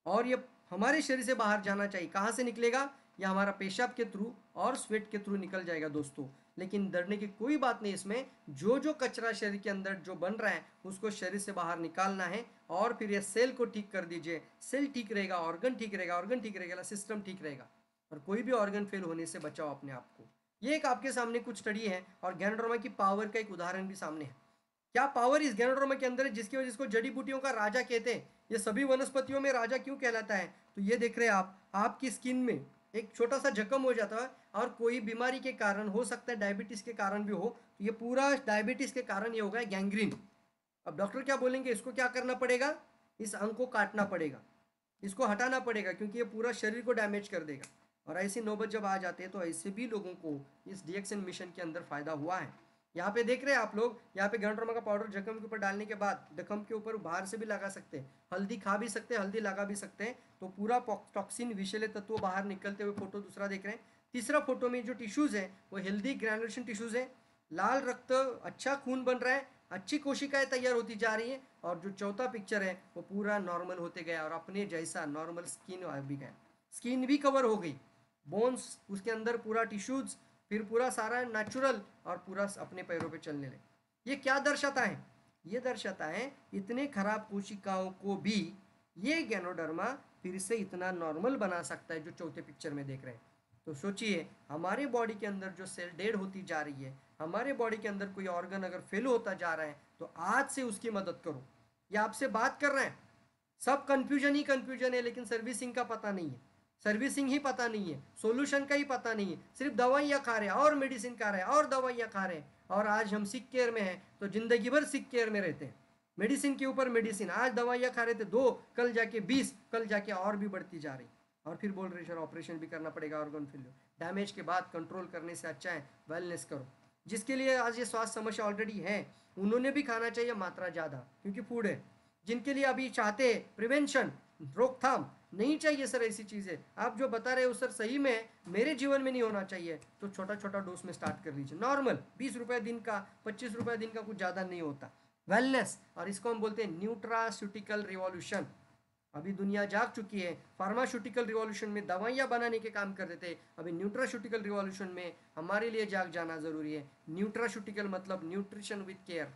और ये हमारे शरीर से बाहर जाना चाहिए। कहाँ से निकलेगा? या हमारा पेशाब के थ्रू और स्वेट के थ्रू निकल जाएगा दोस्तों। लेकिन डरने की कोई बात नहीं इसमें, जो कचरा शरीर के अंदर जो बन रहा है उसको शरीर से बाहर निकालना है और फिर ये सेल को ठीक कर दीजिए। सेल ठीक रहेगा, ऑर्गन ठीक रहेगा, ऑर्गन ठीक रहेगा, सिस्टम ठीक रहेगा और कोई भी ऑर्गन फेल होने से बचाओ अपने आप को। ये एक आपके सामने कुछ स्टडी है और गैनोडर्मा की पावर का एक उदाहरण भी सामने है। क्या पावर इस गैनोडर्मा के अंदर है जिसकी वजह से इसको जड़ी बूटियों का राजा कहते हैं? ये सभी वनस्पतियों में राजा क्यों कहलाता है? तो ये देख रहे हैं आप, आपकी स्किन में एक छोटा सा जख्म हो जाता है और कोई बीमारी के कारण, हो सकता है डायबिटीज के कारण भी हो, तो ये पूरा डायबिटीज के कारण ये होगा गैंग्रीन। अब डॉक्टर क्या बोलेंगे? इसको क्या करना पड़ेगा? इस अंग को काटना पड़ेगा, इसको हटाना पड़ेगा क्योंकि ये पूरा शरीर को डैमेज कर देगा। और ऐसी नौबत जब आ जाते हैं तो ऐसे भी लोगों को इस डीएक्सएन मिशन के अंदर फायदा हुआ है। यहाँ पे देख रहे हैं आप लोग, यहाँ पे गैनोडर्मा का पाउडर जख्म के ऊपर डालने के बाद जख्म के ऊपर बाहर से भी लगा सकते हैं, हल्दी खा भी सकते हैं, हल्दी लगा भी सकते हैं, तो पूरा टॉक्सिन, विषैले तत्व बाहर निकलते हुए फोटो दूसरा देख रहे हैं। तीसरा फोटो में जो टिश्यूज है वो हेल्दी ग्रैनुलेशन टिश्यूज है, लाल रक्त, अच्छा खून बन रहा है, अच्छी कोशिकाएं तैयार होती जा रही है। और जो चौथा पिक्चर है वो पूरा नॉर्मल होते गया और अपने जैसा नॉर्मल स्किन भी गया, स्किन भी कवर हो गई, बोन्स उसके अंदर पूरा टिश्यूज, फिर पूरा सारा नेचुरल और पूरा अपने पैरों पे चलने लगे। ये क्या दर्शाता है? ये दर्शाता है इतने खराब कोशिकाओं को भी ये गैनोडर्मा फिर से इतना नॉर्मल बना सकता है जो चौथे पिक्चर में देख रहे हैं। तो सोचिए, हमारे बॉडी के अंदर जो सेल डेड होती जा रही है, हमारे बॉडी के अंदर कोई ऑर्गन अगर फेल होता जा रहा है तो आज से उसकी मदद करो। ये आपसे बात कर रहे हैं, सब कंफ्यूजन ही कंफ्यूजन है, लेकिन सर्विसिंग का पता नहीं है, सर्विसिंग ही पता नहीं है, सॉल्यूशन का ही पता नहीं है, सिर्फ दवाइयाँ खा रहे हैं और मेडिसिन खा रहे हैं और दवाइयाँ खा रहे हैं। और आज हम सिक केयर में हैं तो जिंदगी भर सिक केयर में रहते हैं, मेडिसिन के ऊपर मेडिसिन, आज दवाइयाँ खा रहे थे 2, कल जाके 20, कल जाके और भी बढ़ती जा रही, और फिर बोल रहे सर ऑपरेशन भी करना पड़ेगा, ऑर्गन फेल्योर। डैमेज के बाद कंट्रोल करने से अच्छा है वेलनेस करो। जिसके लिए आज ये स्वास्थ्य समस्या ऑलरेडी है उन्होंने भी खाना चाहिए मात्रा ज़्यादा, क्योंकि फूड है। जिनके लिए अभी चाहते हैं प्रिवेंशन, रोकथाम, नहीं चाहिए सर ऐसी चीज़ें, आप जो बता रहे हो सर सही में मेरे जीवन में नहीं होना चाहिए, तो छोटा छोटा डोज में स्टार्ट कर लीजिए। नॉर्मल 20 रुपये दिन का, 25 रुपये दिन का, कुछ ज़्यादा नहीं होता। वेलनेस, और इसको हम बोलते हैं न्यूट्रास्यूटिकल रिवॉल्यूशन। अभी दुनिया जाग चुकी है, फार्मास्यूटिकल रिवॉल्यूशन में दवाइयाँ बनाने के काम करते थे, अभी न्यूट्रास्यूटिकल रिवॉल्यूशन में हमारे लिए जाग जाना ज़रूरी है। न्यूट्रास्यूटिकल मतलब न्यूट्रिशन विद केयर,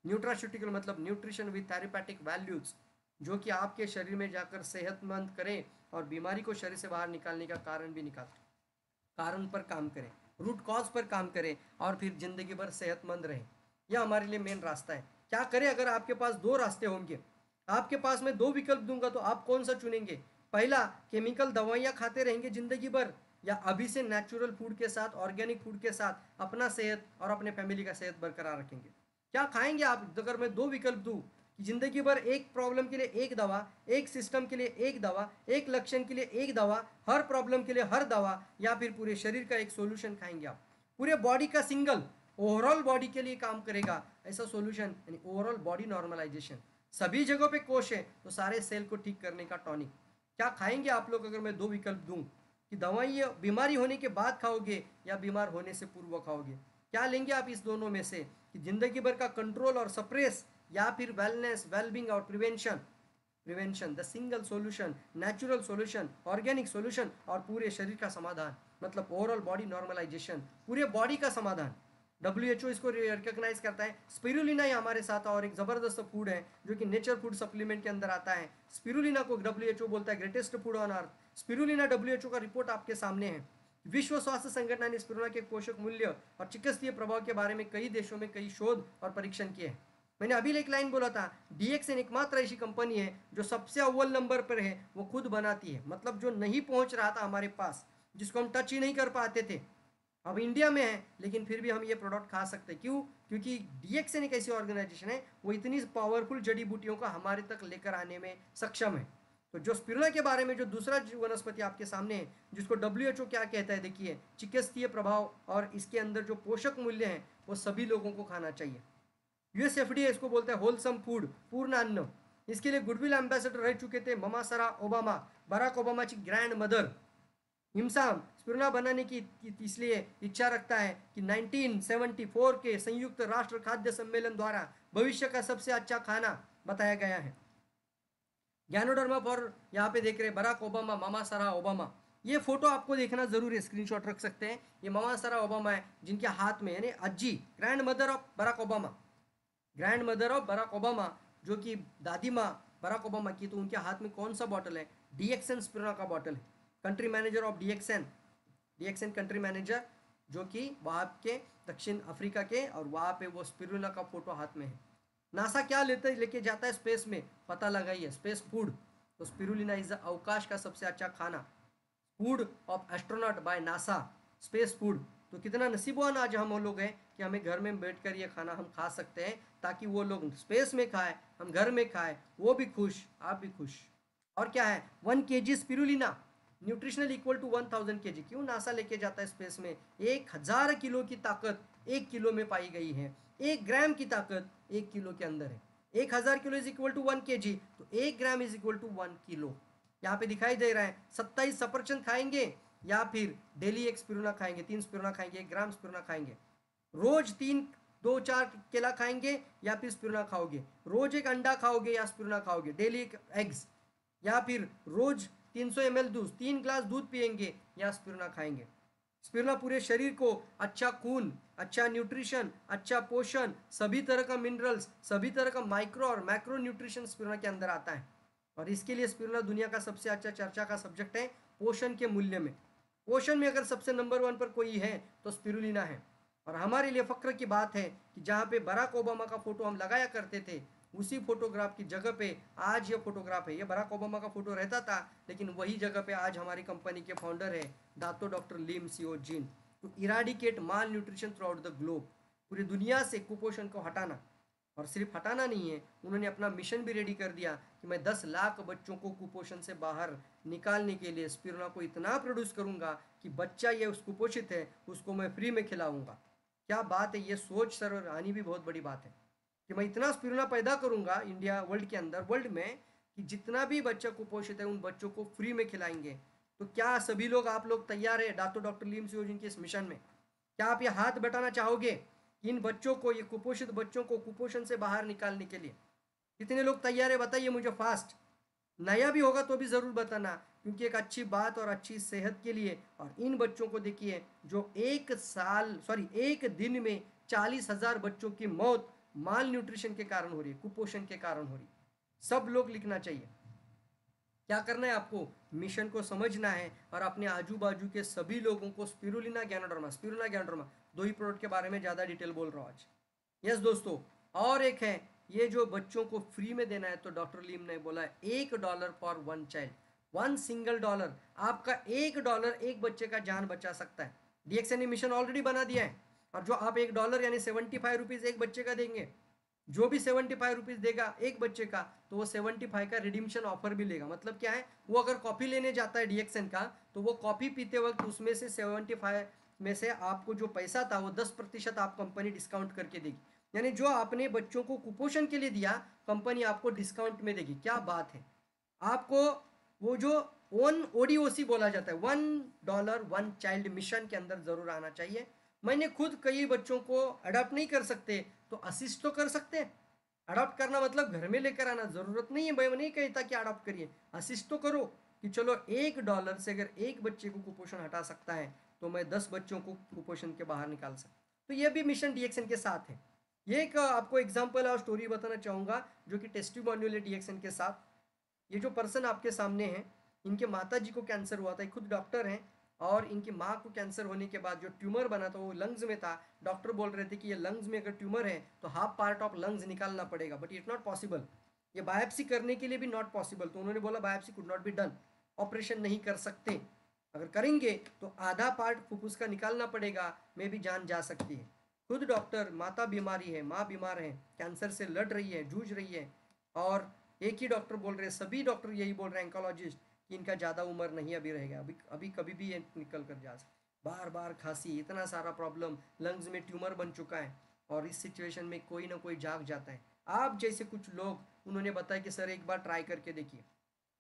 न्यूट्रास्यूटिकल मतलब न्यूट्रिशन विद थेरेपेटिक वैल्यूज़, जो कि आपके शरीर में जाकर सेहतमंद करें और बीमारी को शरीर से बाहर निकालने का कारण भी निकाल, कारण पर काम करें, रूट कॉज पर काम करें और फिर ज़िंदगी भर सेहतमंद रहें। यह हमारे लिए मेन रास्ता है। क्या करें? अगर आपके पास 2 रास्ते होंगे, आपके पास मैं 2 विकल्प दूंगा तो आप कौन सा चुनेंगे? पहला, केमिकल दवाइयाँ खाते रहेंगे ज़िंदगी भर, या अभी से नेचुरल फूड के साथ, ऑर्गेनिक फूड के साथ अपना सेहत और अपने फैमिली का सेहत बरकरार रखेंगे? क्या खाएंगे आप? अगर मैं 2 विकल्प दूँ कि ज़िंदगी भर एक प्रॉब्लम के लिए एक दवा, एक सिस्टम के लिए एक दवा, एक लक्षण के लिए एक दवा, हर प्रॉब्लम के लिए हर दवा, या फिर पूरे शरीर का एक सोल्यूशन खाएंगे आप, पूरे बॉडी का सिंगल ओवरऑल बॉडी के लिए काम करेगा ऐसा सोल्यूशन, यानी ओवरऑल बॉडी नॉर्मलाइजेशन, सभी जगहों पे कोश है तो सारे सेल को ठीक करने का टॉनिक। क्या खाएंगे आप लोग अगर मैं 2 विकल्प दूं कि दवाई बीमारी होने के बाद खाओगे या बीमार होने से पूर्व खाओगे? क्या लेंगे आप इस दोनों में से, कि जिंदगी भर का कंट्रोल और सप्रेस, या फिर वेलनेस, वेलबींग और prevention? Prevention the single solution, natural solution, organic solution और पूरे शरीर का समाधान, मतलब ओवरऑल बॉडी नॉर्मलाइजेशन, पूरे बॉडी का समाधान। WHO इसको रिकॉग्नाइज करता है। स्पिरुलिना ही हमारे साथ और एक ज़बरदस्त फूड है जो कि नेचर फूड सप्लीमेंट के अंदर आता है। स्पिरुलिना को WHO बोलता है greatest food on earth. Spirulina WHO का रिपोर्ट आपके सामने है। विश्व स्वास्थ्य संगठन ने स्पिरुलिना के पोषक मूल्य और चिकित्सीय प्रभाव के बारे में कई देशों में कई शोध और परीक्षण किए हैं। मैंने अभी एक लाइन बोला था, DXN एकमात्र ऐसी कंपनी है जो सबसे अव्वल नंबर पर है, वो खुद बनाती है, मतलब जो नहीं पहुंच रहा था हमारे पास, जिसको हम टच ही नहीं कर पाते थे, अब इंडिया में है लेकिन फिर भी हम ये प्रोडक्ट खा सकते हैं। क्यों? क्योंकि DXN एक ऐसी ऑर्गेनाइजेशन है, वो इतनी पावरफुल जड़ी बूटियों को हमारे तक लेकर आने में सक्षम है। तो जो स्पिरुलिना के बारे में जो दूसरा वनस्पति आपके सामने है, जिसको WHO क्या कहता है, देखिए, चिकित्सीय प्रभाव और इसके अंदर जो पोषक मूल्य हैं वो सभी लोगों को खाना चाहिए। USFDA इसको बोलता है होलसम फूड, पूर्ण अन्न। इसके लिए गुडविल एम्बेसडर रह चुके थे ममा सरा ओबामा, बराक ओबामाची ग्रैंड मदर। हिमसाम स्पिरुलिना बनाने की इसलिए इच्छा रखता है कि 1974 के संयुक्त राष्ट्र खाद्य सम्मेलन द्वारा भविष्य का सबसे अच्छा खाना बताया गया है। गैनोडर्मा फॉर, यहाँ पे देख रहे हैं बराक ओबामा, मामा सरा ओबामा। ये फोटो आपको देखना जरूर है, स्क्रीनशॉट रख सकते हैं। ये मामा सरा ओबामा है जिनके हाथ में, यानी अज्जी, grand mother of Barack Obama, grand mother of Barack Obama, जो कि दादी माँ बराक ओबामा की। तो उनके हाथ में कौन सा बॉटल है? DXN स्पिरुलिना का बॉटल है। Country manager of DXN country manager, जो कि वहाँ के दक्षिण अफ्रीका के, और वहाँ पे वो स्पिरुलिना का फोटो हाथ में है। नासा क्या लेके जाता है स्पेस में? पता लगाइए, स्पेस फूड। तो स्पिरुलिना इज अवकाश का सबसे अच्छा खाना, food of astronaut by NASA, space food. तो कितना नसीबवान आज हम लोग हैं कि हमें घर में बैठकर ये खाना हम खा सकते हैं, ताकि वो लोग स्पेस में खाए, हम घर में खाए, वो भी खुश, आप भी खुश। और क्या है? 1 kg spirulina nutritional equal to 1000 kg। क्यों नासा लेके जाता है स्पेस में? 1000 किलो की ताकत 1 किलो में पाई गई है, 1 ग्राम की ताकत 1 किलो के अंदर है। 1000 kilo is equal to 1 kg, तो 1 gram is equal to 1 kilo. यहाँ पे दिखाई दे रहा है। 27 सफरचंद खाएंगे या फिर डेली 1 स्पिरुलिना खाएंगे, 3 स्पिरुलिना खाएंगे, 1 ग्राम स्पिरुलिना खाएंगे। रोज 2-4 केला खाएंगे या फिर स्पिरुलिना खाओगे। रोज 1 अंडा खाओगे या स्पिरुलिना खाओगे, डेली 1 एग्स। या फिर रोज 300 ml दूध, 3 ग्लास दूध पिएंगे या स्पिरुलिना खाएंगे। स्पिरुलिना पूरे शरीर को अच्छा खून, अच्छा न्यूट्रिशन, अच्छा पोषण, सभी तरह का मिनरल्स, सभी तरह का माइक्रो और मैक्रो न्यूट्रिशन स्पिरुलिना के अंदर आता है। और इसके लिए स्पिरुलिना दुनिया का सबसे अच्छा चर्चा का सब्जेक्ट है पोषण के मूल्य में। पोषण में अगर सबसे नंबर 1 पर कोई है तो स्पिरुलिना है। और हमारे लिए फक्र की बात है कि जहाँ पे बराक ओबामा का फोटो हम लगाया करते थे, उसी फोटोग्राफ की जगह पे आज ये फोटोग्राफ है। ये बराक ओबामा का फोटो रहता था, लेकिन वही जगह पे आज हमारी कंपनी के फाउंडर है दातो doctor Lim Siow Jin, to eradicate malnutrition throughout the globe. पूरी दुनिया से कुपोषण को हटाना। और सिर्फ हटाना नहीं है, उन्होंने अपना मिशन भी रेडी कर दिया कि मैं 10 लाख बच्चों को कुपोषण से बाहर निकालने के लिए स्पिरुलिना को इतना प्रोड्यूस करूंगा कि बच्चा ये उस कुपोषित है उसको मैं फ्री में खिलाऊंगा। क्या बात है! ये सोच सर आनी भी बहुत बड़ी बात है कि मैं इतना स्पिरुलिना पैदा करूंगा इंडिया, वर्ल्ड के अंदर, वर्ल्ड में, कि जितना भी बच्चा कुपोषित है उन बच्चों को फ्री में खिलाएंगे। तो क्या सभी लोग, आप लोग तैयार है दातो डॉक्टर लिम सियो जिन के इस मिशन में? क्या आप ये हाथ बटाना चाहोगे इन बच्चों को, ये कुपोषित बच्चों को कुपोषण से बाहर निकालने के लिए? कितने लोग तैयार है बताइए मुझे फास्ट। नया भी होगा तो भी ज़रूर बताना, क्योंकि एक अच्छी बात और अच्छी सेहत के लिए। और इन बच्चों को देखिए जो एक दिन में 40,000 बच्चों की मौत माल न्यूट्रिशन के कारण हो रही है, कुपोषण के कारण हो रही है। सब लोग लिखना चाहिए। क्या करना है आपको? मिशन को समझना है और अपने आजू बाजू के सभी लोगों को स्पिरुलिना गैनोडर्मा 2 ही प्रोडक्ट के बारे में ज़्यादा डिटेल बोल रहा हूँ आज। यस दोस्तों, और एक है ये जो बच्चों को फ्री में देना है, तो डॉक्टर लीम ने बोला है $1 फॉर 1 चाइल्ड। 1 सिंगल डॉलर, आपका $1 एक बच्चे का जान बचा सकता है। DXN ने मिशन ऑलरेडी बना दिया है। और जो आप $1 यानी 75 रुपीज़ एक बच्चे का देंगे, जो भी 75 रुपीज़ देगा एक बच्चे का, तो वो 75 का रिडीम्शन ऑफर भी लेगा। मतलब क्या है? वो अगर कॉफ़ी लेने जाता है DXN का, तो वो कॉफ़ी पीते वक्त उसमें से 75 में से आपको जो पैसा था वो 10% आप कंपनी डिस्काउंट करके देगी। यानी जो आपने बच्चों को कुपोषण के लिए दिया, कंपनी आपको डिस्काउंट में देगी। क्या बात है! आपको वो जो ODOC बोला जाता है, $1 1 चाइल्ड मिशन के अंदर ज़रूर आना चाहिए। मैंने खुद कई बच्चों को अडॉप्ट नहीं कर सकते तो असिस्ट तो कर सकते हैं। अडॉप्ट करना मतलब घर में लेकर आना, ज़रूरत नहीं है, मैं नहीं कहता कि अडॉप्ट करिए, असिस्ट तो करो कि चलो $1 से अगर एक बच्चे को कुपोषण हटा सकता है तो मैं 10 बच्चों को कुपोषण के बाहर निकाल सकता। तो ये भी मिशन DXN के साथ है। ये एक आपको एग्जाम्पल और स्टोरी बताना चाहूँगा जो कि टेस्टिमोनियल है DXN के साथ। ये जो पर्सन आपके सामने है, इनके माता जी को कैंसर हुआ था, खुद डॉक्टर हैं, और इनकी माँ को कैंसर होने के बाद जो ट्यूमर बना था वो लंग्स में था। डॉक्टर बोल रहे थे कि ये लंग्स में अगर ट्यूमर है तो हाफ पार्ट ऑफ लंग्स निकालना पड़ेगा, बट इट्स नॉट पॉसिबल। ये बायोप्सी करने के लिए भी नॉट पॉसिबल। तो उन्होंने बोला biopsy could not be done, operation नहीं कर सकते। अगर करेंगे तो आधा पार्ट फुफ्फुस का निकालना पड़ेगा, में भी जान जा सकती है। खुद डॉक्टर, माता बीमारी है, माँ बीमार है, कैंसर से लड़ रही है, जूझ रही है, और एक ही डॉक्टर बोल रहे हैं, सभी डॉक्टर यही बोल रहे हैं ऑन्कोलॉजिस्ट, कि इनका ज़्यादा उम्र नहीं अभी रहेगा, अभी अभी कभी भी ये निकल कर जा सकता। बार बार खांसी, इतना सारा प्रॉब्लम, लंग्स में ट्यूमर बन चुका है, और इस सिचुएशन में कोई ना कोई जाग जाता है। आप जैसे कुछ लोग, उन्होंने बताया कि सर एक बार ट्राई करके देखिए।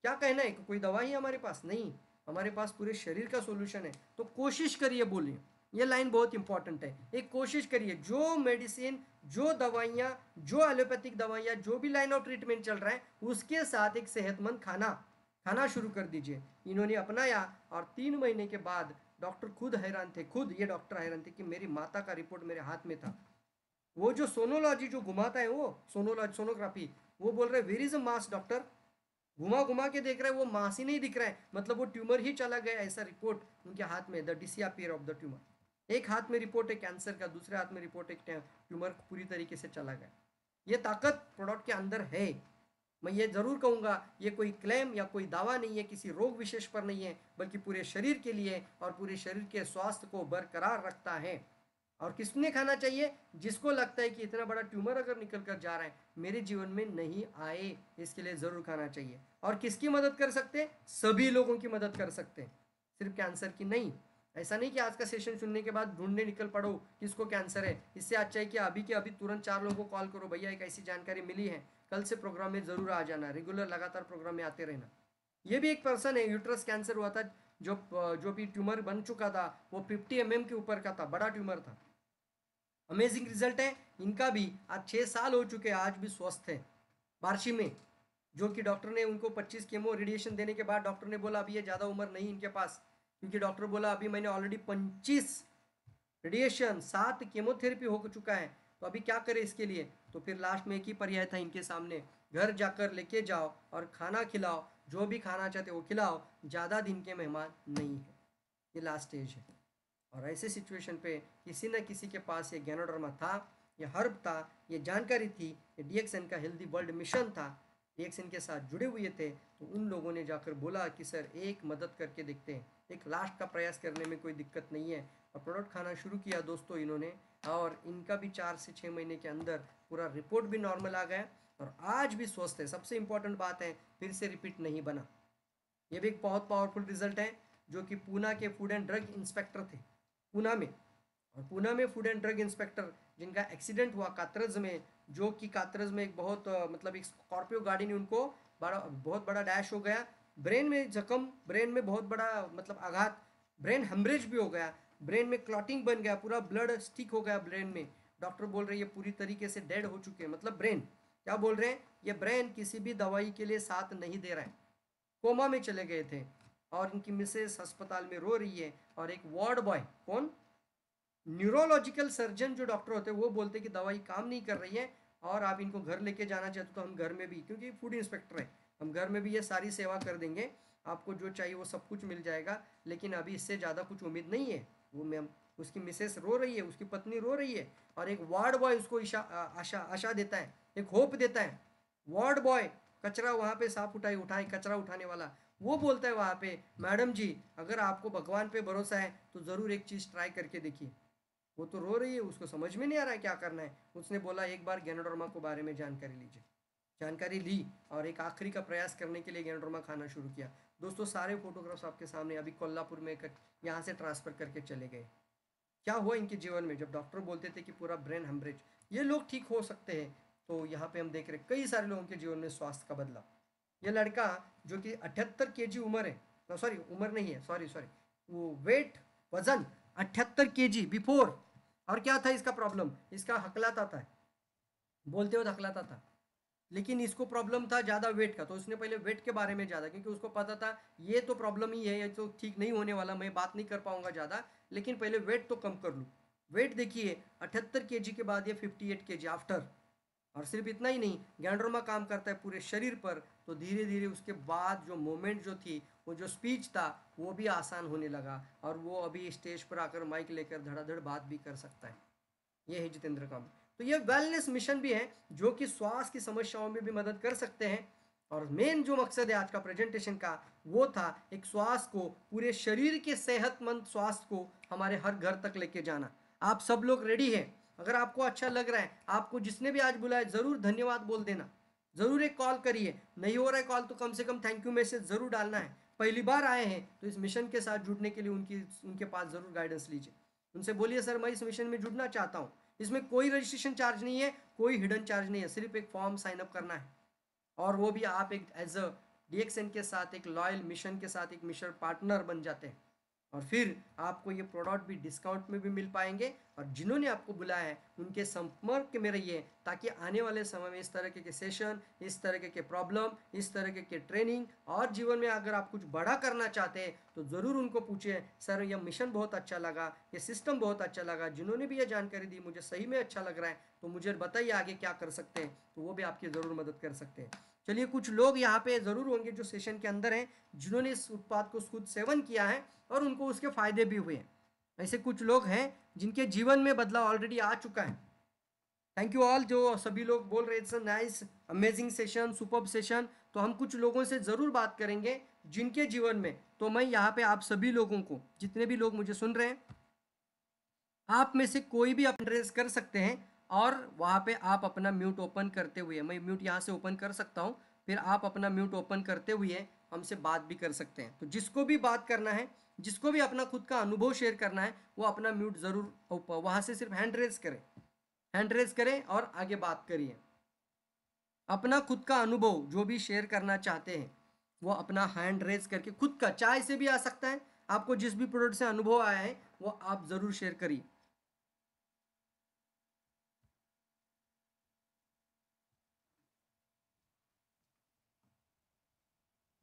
क्या कहना है कि कोई दवा ही हमारे पास नहीं, हमारे पास पूरे शरीर का सोल्यूशन है, तो कोशिश करिए। बोलिए, ये लाइन बहुत इंपॉर्टेंट है, एक कोशिश करिए, जो मेडिसिन, जो दवाइयाँ, जो एलोपैथिक दवाइयाँ, जो भी लाइन ऑफ ट्रीटमेंट चल रहा है, उसके साथ एक सेहतमंद खाना खाना शुरू कर दीजिए। इन्होंने अपनाया, और 3 महीने के बाद डॉक्टर खुद हैरान थे, खुद ये डॉक्टर हैरान थे कि मेरी माता का रिपोर्ट मेरे हाथ में था। वो जो सोनोलॉजी जो घुमाता है, वो सोनोग्राफी, वो बोल रहे where is a mass doctor, घुमा घुमा के देख रहे हैं, वो मास ही नहीं दिख रहा है, मतलब वो ट्यूमर ही चला गया, ऐसा रिपोर्ट उनके हाथ में, the disappear of the tumour. एक हाथ में रिपोर्ट है कैंसर का, दूसरे हाथ में रिपोर्ट है ट्यूमर पूरी तरीके से चला गया। ये ताकत प्रोडक्ट के अंदर है। मैं ये जरूर कहूँगा, ये कोई क्लेम या कोई दावा नहीं है, किसी रोग विशेष पर नहीं है, बल्कि पूरे शरीर के लिए और पूरे शरीर के स्वास्थ्य को बरकरार रखता है। और किसने खाना चाहिए? जिसको लगता है कि इतना बड़ा ट्यूमर अगर निकल कर जा रहा है, मेरे जीवन में नहीं आए, इसके लिए ज़रूर खाना चाहिए। और किसकी मदद कर सकते हैं? सभी लोगों की मदद कर सकते हैं, सिर्फ कैंसर की नहीं। ऐसा नहीं कि आज का सेशन सुनने के बाद ढूंढने निकल पड़ो किसको कैंसर है। इससे अच्छा है कि अभी के अभी तुरंत 4 लोगों को कॉल करो, भैया एक ऐसी जानकारी मिली है, कल से प्रोग्राम में ज़रूर आ जाना, रेगुलर लगातार प्रोग्राम में आते रहना। ये भी एक पर्सन है, यूट्रस कैंसर हुआ था, जो भी ट्यूमर बन चुका था, वो 50 mm के ऊपर का था, बड़ा ट्यूमर था। अमेजिंग रिजल्ट है इनका भी, आज 6 साल हो चुके हैं, आज भी स्वस्थ है। बार्शी में, जो कि डॉक्टर ने उनको 25 केमो रेडिएशन देने के बाद डॉक्टर ने बोला अभी ये ज़्यादा उम्र नहीं इनके पास, क्योंकि डॉक्टर बोला अभी मैंने ऑलरेडी 25 रेडिएशन, 7 केमोथेरेपी हो चुका है, तो अभी क्या करें इसके लिए। तो फिर लास्ट में एक ही पर्याय था इनके सामने, घर जाकर लेके जाओ और खाना खिलाओ, जो भी खाना चाहते वो खिलाओ, ज़्यादा दिन के मेहमान नहीं है, ये लास्ट स्टेज है। और ऐसे सिचुएशन पे किसी न किसी के पास ये गैनोडर्मा था, ये हर्ब था, ये जानकारी थी, ये डीएक्सएन का हेल्दी वर्ल्ड मिशन था, डीएक्सएन के साथ जुड़े हुए थे, तो उन लोगों ने जाकर बोला कि सर एक मदद करके देखते हैं, एक लास्ट का प्रयास करने में कोई दिक्कत नहीं है। और प्रोडक्ट खाना शुरू किया दोस्तों इन्होंने, और इनका भी 4 से 6 महीने के अंदर पूरा रिपोर्ट भी नॉर्मल आ गया, और आज भी स्वस्थ है। सबसे इंपॉर्टेंट बात है, फिर से रिपीट नहीं बना। ये भी एक बहुत पावरफुल रिजल्ट है, जो कि पूना के फूड एंड ड्रग इंस्पेक्टर थे, पूना में। और पूना में फूड एंड ड्रग इंस्पेक्टर जिनका एक्सीडेंट हुआ कात्रज में, जो कि कात्रज में एक बहुत मतलब एक स्कॉर्पियो गाड़ी ने उनको बहुत बड़ा डैश हो गया, ब्रेन में जख्म, ब्रेन में बहुत बड़ा मतलब आघात, ब्रेन हेमरेज भी हो गया, ब्रेन में क्लॉटिंग बन गया, पूरा ब्लड स्टिक हो गया ब्रेन में। डॉक्टर बोल रहे हैं ये पूरी तरीके से डेड हो चुके हैं, मतलब ब्रेन, क्या बोल रहे हैं, ये ब्रेन किसी भी दवाई के लिए साथ नहीं दे रहा है, कोमा में चले गए थे। और इनकी मिसेस अस्पताल में रो रही है, और एक वार्ड बॉय, कौन, न्यूरोलॉजिकल सर्जन जो डॉक्टर होते हैं, वो बोलते कि दवाई काम नहीं कर रही है, और आप इनको घर लेके जाना चाहते तो हम घर में भी, क्योंकि फूड इंस्पेक्टर है, हम घर में भी ये सारी सेवा कर देंगे, आपको जो चाहिए वो सब कुछ मिल जाएगा, लेकिन अभी इससे ज़्यादा कुछ उम्मीद नहीं है। वो मैम, उसकी मिसेस रो रही है, उसकी पत्नी रो रही है, और एक वार्ड बॉय उसको आशा देता है, एक होप देता है। वार्ड बॉय कचरा वहाँ पे साफ उठाए कचरा उठाने वाला, वो बोलता है वहाँ पे, मैडम जी अगर आपको भगवान पे भरोसा है तो ज़रूर एक चीज़ ट्राई करके देखिए। वो तो रो रही है, उसको समझ में नहीं आ रहा है क्या करना है। उसने बोला एक बार गैनोडर्मा के बारे में जानकारी लीजिए। जानकारी ली, और एक आखिरी का प्रयास करने के लिए गैनोडर्मा खाना शुरू किया। दोस्तों सारे फोटोग्राफ्स आपके सामने, अभी कोल्हापुर में यहाँ से ट्रांसफ़र करके चले गए। क्या हुआ इनके जीवन में, जब डॉक्टर बोलते थे कि पूरा ब्रेन हेमरेज, ये लोग ठीक हो सकते हैं, तो यहाँ पे हम देख रहे कई सारे लोगों के जीवन में स्वास्थ्य का बदलाव। ये लड़का जो कि 78 kg उम्र है, सॉरी उम्र नहीं है, सॉरी वो वेट, वजन 78 kg बिफोर। और क्या था इसका प्रॉब्लम, इसका हकलाता था, बोलते हुए हकलाता था, लेकिन इसको प्रॉब्लम था ज़्यादा वेट का, तो उसने पहले वेट के बारे में ज़्यादा, क्योंकि उसको पता था ये तो प्रॉब्लम ही है, ये तो ठीक नहीं होने वाला, मैं बात नहीं कर पाऊंगा ज़्यादा, लेकिन पहले वेट तो कम कर लूँ। वेट देखिए 78 kg के बाद ये 58 kg आफ्टर। और सिर्फ इतना ही नहीं, गैनोडर्मा काम करता है पूरे शरीर पर, तो धीरे धीरे उसके बाद जो मोमेंट जो थी, वो जो स्पीच था, वो भी आसान होने लगा, और वो अभी स्टेज पर आकर माइक लेकर धड़ाधड़ बात भी कर सकता है। ये है जितेंद्र काम। तो ये वेलनेस मिशन भी है, जो कि स्वास्थ्य की समस्याओं में भी मदद कर सकते हैं। और मेन जो मकसद है आज का प्रेजेंटेशन का वो था एक स्वास्थ्य को, पूरे शरीर के सेहतमंद स्वास्थ्य को हमारे हर घर तक लेके जाना। आप सब लोग रेडी हैं? अगर आपको अच्छा लग रहा है, आपको जिसने भी आज बुलाया जरूर धन्यवाद बोल देना, जरूर एक कॉल करिए, नहीं हो रहा है कॉल तो कम से कम थैंक यू मैसेज जरूर डालना है। पहली बार आए हैं तो इस मिशन के साथ जुड़ने के लिए उनके पास जरूर गाइडेंस लीजिए, उनसे बोलिए सर मैं इस मिशन में जुड़ना चाहता हूँ। इसमें कोई रजिस्ट्रेशन चार्ज नहीं है, कोई हिडन चार्ज नहीं है, सिर्फ एक फॉर्म साइन अप करना है और वो भी आप एक एज अ DXN के साथ एक लॉयल मिशन के साथ एक मिशन पार्टनर बन जाते हैं और फिर आपको ये प्रोडक्ट भी डिस्काउंट में भी मिल पाएंगे और जिन्होंने आपको बुलाया है उनके संपर्क में रहिए ताकि आने वाले समय में इस तरह के सेशन, इस तरह के प्रॉब्लम, इस तरह के ट्रेनिंग और जीवन में अगर आप कुछ बड़ा करना चाहते हैं तो ज़रूर उनको पूछिए सर यह मिशन बहुत अच्छा लगा, ये सिस्टम बहुत अच्छा लगा, जिन्होंने भी ये जानकारी दी मुझे सही में अच्छा लग रहा है तो मुझे बताइए आगे क्या कर सकते हैं, तो वो भी आपकी ज़रूर मदद कर सकते हैं। चलिए कुछ लोग यहाँ पे ज़रूर होंगे जो सेशन के अंदर हैं जिन्होंने इस उत्पाद को खुद सेवन किया है और उनको उसके फायदे भी हुए हैं। ऐसे कुछ लोग हैं जिनके जीवन में बदलाव ऑलरेडी आ चुका है। थैंक यू ऑल जो सभी लोग बोल रहे थे nice amazing session, superb session. तो हम कुछ लोगों से ज़रूर बात करेंगे जिनके जीवन में, तो मैं यहाँ पे आप सभी लोगों को, जितने भी लोग मुझे सुन रहे हैं, आप में से कोई भी अपना एड्रेस कर सकते हैं और वहाँ पे आप अपना म्यूट ओपन करते हुए, मैं म्यूट यहाँ से ओपन कर सकता हूँ, फिर आप अपना म्यूट ओपन करते हुए हमसे बात भी कर सकते हैं। तो जिसको भी बात करना है, जिसको भी अपना खुद का अनुभव शेयर करना है, वो अपना म्यूट ज़रूर वहाँ से सिर्फ हैंड रेज करें और आगे बात करिए। अपना खुद का अनुभव जो भी शेयर करना चाहते हैं वो अपना हैंड रेज करके, खुद का चाय से भी आ सकता है, आपको जिस भी प्रोडक्ट से अनुभव आया है वो आप ज़रूर शेयर करिए।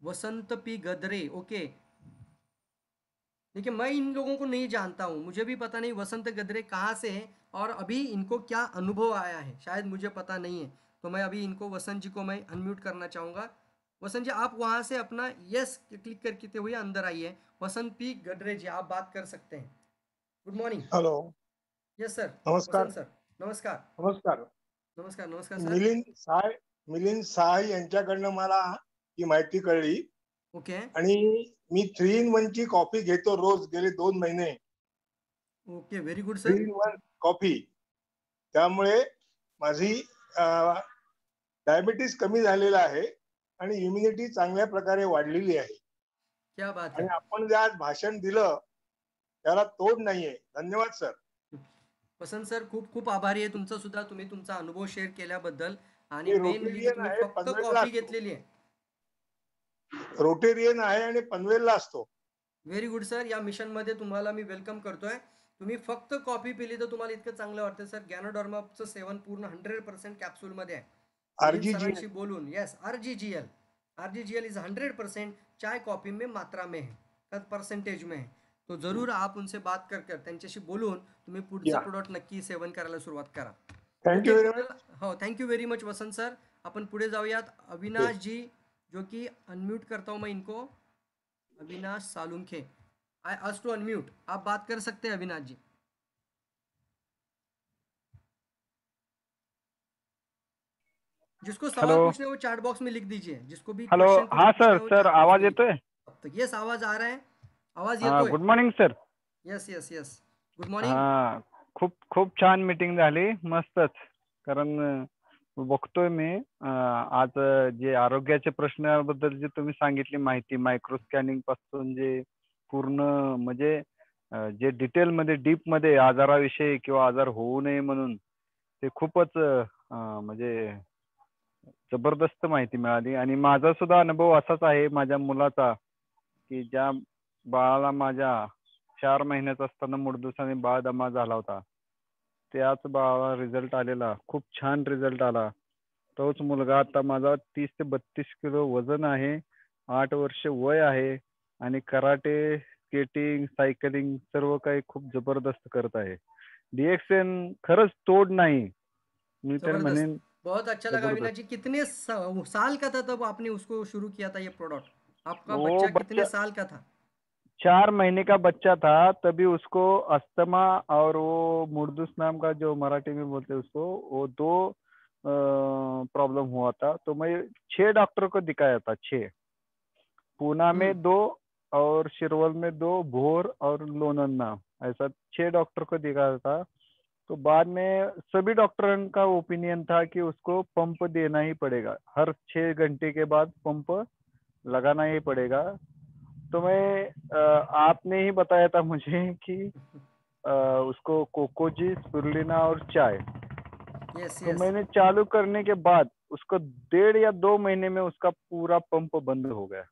वसंत पी गदरे, ओके। देखिए मैं इन लोगों को नहीं जानता हूँ, मुझे भी पता नहीं वसंत गदरे कहाँ से हैं और अभी इनको क्या अनुभव आया है, शायद मुझे पता नहीं है। तो मैं अभी इनको, वसंत जी को मैं अनम्यूट करना चाहूँगा। वसंत जी आप वहाँ से अपना यस क्लिक करके हुए अंदर आइए। वसंत पी गडरे जी आप बात कर सकते हैं। Good morning. Hello, yes sir. नमस्कार. वसंत सर नमस्कार। नमस्कार. नमस्कार नमस्कार सर। मिलिंद साय यांच्याकडनं मला ही माहिती कळली ओके आणि मी 3-in-1 ची कॉफी घेतो रोज गेले 2 महिने. Okay very good sir. 3-in-1 coffee, त्यामुळे माझी डायबिटीस कमी झालेला आहे आणि इम्युनिटी चांगल्या प्रकारे वाढलेली आहे. क्या बात आणि है। आपण जे आज भाषण दिलं त्याला तोड नाहीये. धन्यवाद सर. वसंत सर खूप खूप आभारी आहे तुमचा सुद्धा, तुम्ही तुमचा अनुभव शेअर केल्याबद्दल आणि मी मेन म्हणजे रोटेरियन तुम्ही आहे, फक्त पनवेलला कॉफी असतो. घेतलेली आहे। रोटेरियन आहे आणि पनवेलला असतो. व्हेरी गुड सर, या मिशन मध्ये तुम्हाला मी वेलकम करतोय। तुम्ही फक्त कॉफी पिली तर तुम्हाला इतकं चांगलं वाटतं सर। गॅनोडर्माचं सेवन पूर्ण 100% कॅप्सूल मध्ये आहे। मिलिंद सरांशी बोलून, यस RGGL इज 100% चाय कॉफी में मात्रा में है, परसेंटेज में है। तो जरूर आप उनसे बात कर त्यांच्याशी बोलून तुम्ही पुढचं प्रोडक्ट नक्की सेवन करायला सुरुवात करा। Thank you very much. हो थँक्यू व्हेरी मच वसंत सर। अपन पुढे जाऊयात। अविनाश जी जो कि अनम्यूट करता हूं मैं इनको, Avinash Salunkhe, I ask to unmute, आप बात कर सकते हैं अविनाश जी। जिसको सवाल पूछने वो चैट बॉक्स में लिख दीजिए, जिसको भी हेलो. हाँ सर. सर आवाज येतोय? यस आवाज आ रहा है, आवाज येतोय। Good morning sir. Yes yes yes good morning. हा खूप खूप छान मीटिंग झाली, मस्तच. कारण बघतोय मी आज जे आरोग्याच्या प्रश्नाबद्दल जे तुम्ही सांगितली माहिती, मायक्रो स्कॅनिंग पासून जे पूर्ण म्हणजे जे डिटेल मध्ये डीप मध्ये आजाराविषयी किंवा आजार होऊ नये म्हणून ते खूपच म्हणजे जबरदस्त माहिती मिळाली. आणि माझा सुद्धा अनुभव असाच आहे माझ्या मुलाचा, की ज्या बाळाला माझ्या 4 महिन्याचा असताना मुडदुसाने बाळ दमा झाला होता, त्याच बाळाला रिझल्ट आलेला, खूप छान रिझल्ट आला. तोच मुलगा आता माझा 30 ते 32 किलो वजन आहे, 8 वर्ष वय आहे आणि कराटे, स्केटिंग, सायकलिंग सर्व काही खूप जबरदस्त करत आहे. DXN खरंच तोड नाही, मी तर म्हणेन. बहुत अच्छा लगा अविनाश जी। कितने साल का था तब आपने उसको शुरू किया था ये प्रोडक्ट? आपका बच्चा कितने साल का था? 4 महीने का बच्चा था, तभी उसको अस्थमा और वो मुर्दूस नाम का जो मराठी में बोलते हैं उसको, वो 2 प्रॉब्लम हुआ था। तो मैं 6 डॉक्टर को दिखाया था, 6। पूना में 2 और शिरवल में 2, भोर और लोनन्ना, ऐसा 6 डॉक्टर को दिखाया था। तो बाद में सभी डॉक्टरों का ओपिनियन था कि उसको पंप देना ही पड़ेगा, हर 6 घंटे के बाद पंप लगाना ही पड़ेगा। तो आपने ही बताया था मुझे कि उसको कोकोजी, स्पिरुलिना और चाय। यस तो यस, मैंने चालू करने के बाद उसको 1.5 या 2 महीने में उसका पूरा पंप बंद हो गया,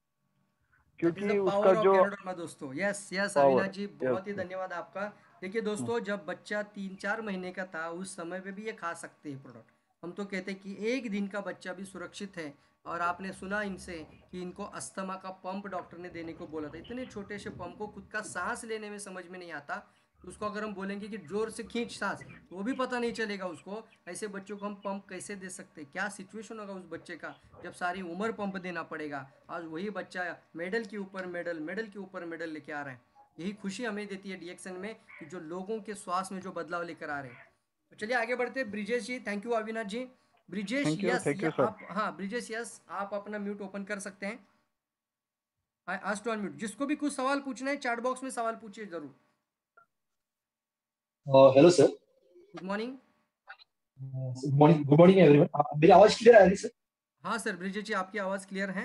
दैट इज द क्योंकि उसका पावर ऑफ जो कैनोडर्मा दोस्तों। Yes yes power. Avinash ji, yes. बहुत ही धन्यवाद आपका। देखिए दोस्तों, जब बच्चा 3-4 महीने का था उस समय पे भी ये खा सकते हैं प्रोडक्ट। हम तो कहते हैं कि 1 दिन का बच्चा भी सुरक्षित है। और आपने सुना इनसे कि इनको अस्थमा का पंप डॉक्टर ने देने को बोला था। इतने छोटे से पंप को खुद का सांस लेने में समझ में नहीं आता, तो उसको अगर हम बोलेंगे कि जोर से खींच सांस, तो वो भी पता नहीं चलेगा उसको। ऐसे बच्चों को हम पंप कैसे दे सकते हैं? क्या सिचुएशन होगा उस बच्चे का जब सारी उम्र पंप देना पड़ेगा। आज वही बच्चा मेडल के ऊपर मेडल, मेडल के ऊपर मेडल लेके आ रहा है। यही खुशी हमें देती है डीएक्सन में कि जो लोगों के स्वास्थ्य में जो बदलाव लेकर आ रहे हैं। तो चलिए आगे बढ़ते हैं। Brijesh ji, thank you Avinash ji. Brijesh yes, thank ये यू सर। आप, हाँ ब्रिजेश यस, आप अपना म्यूट ओपन कर सकते हैं। I ask to unmute. जिसको भी कुछ सवाल पूछना है चैट बॉक्स में सवाल पूछिए जरूर। Hello sir. Good morning. Good morning everyone. मेरी आवाज क्लियर आ रही है सर? हाँ सर, ब्रिजेश जी आपकी आवाज़ क्लियर है।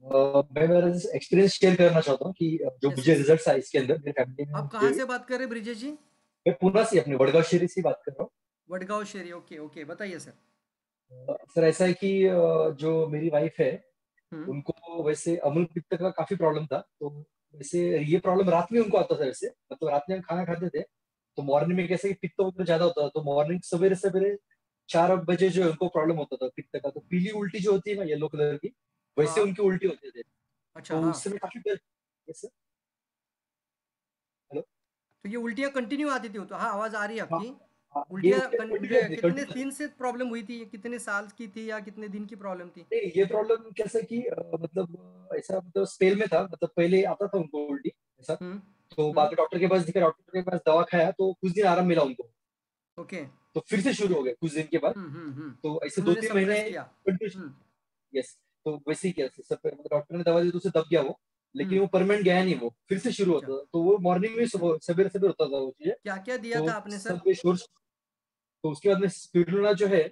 मैं मेरा एक्सपीरियंस शेयर करना चाहता हूँ कि जो यस मुझे यस। रिजल्ट्स आए इसके अंदर मेरे फैमिली में आप मुझे कहाँ से बात कर रहे हैं ब्रिजेश जी? मैं पूना से अपने वडगांव शहरी से बात कर रहा वडगांव शेरी, ओके ओके, बताइए सर। हूँ। सर ऐसा है कि जो मेरी वाइफ है हम्म। उनको वैसे अम्ल पित्त का काफी प्रॉब्लम था। तो वैसे ये प्रॉब्लम रात में उनको आता था। वैसे मतलब रात में हम खाना खाते थे तो मॉर्निंग में कैसे कि पित्त उनको ज्यादा होता था, तो मॉर्निंग सवेरे सवेरे 4 बजे जो है उनको प्रॉब्लम होता था पित्त का। तो पीली उल्टी जो होती है ना येलो कलर की, वैसे हाँ। उनकी उल्टी होती थी। अच्छा तो हाँ। उस समय काफी डर। Yes, sir. हेलो। तो ये उल्टियाँ कंटिन्यू आती थी, तो हाँ आवाज़ आ रही है हाँ आपकी। हाँ, ये उल्टियाँ उल्टियाँ कंटिन्यू आती थी कितने कंटिन्यू। दिन से प्रॉब्लम हुई थी? कितने साल की थी या कितने दिन की प्रॉब्लम थी? नहीं ये प्रॉब्लम कैसा कि मतलब ऐसा मतलब स्पेल में था, मतलब पहले आता था उनको उल्टी ऐसा। हम्म। तो हम्म। बाद में डॉक्टर के पास दिखा, डॉक्टर के पास दवा खाया तो कुछ दिन आराम मिला उनको। ओके। तो फिर से शुरू हो गए कुछ दिन के बाद। हम्म। तो ऐसे दो उन्होंने तीन महीने सप्रेस किया। कंटिन्यू। हम्म। यस। तो वैसे ही किया सब, मतलब डॉक्टर ने दवा दी तो उसे दब गया वो। लेकिन हम्म। वो परमानेंट गया नहीं, वो फिर से शुरू अच्छा, होता था। तो वो मॉर्निंग में सुबह सवेरे सवेरे होता था वो चीजें। क्या क्या दिया तो था आपने सर? सब शोर। तो उसके बाद में स्पिरुलिना जो है,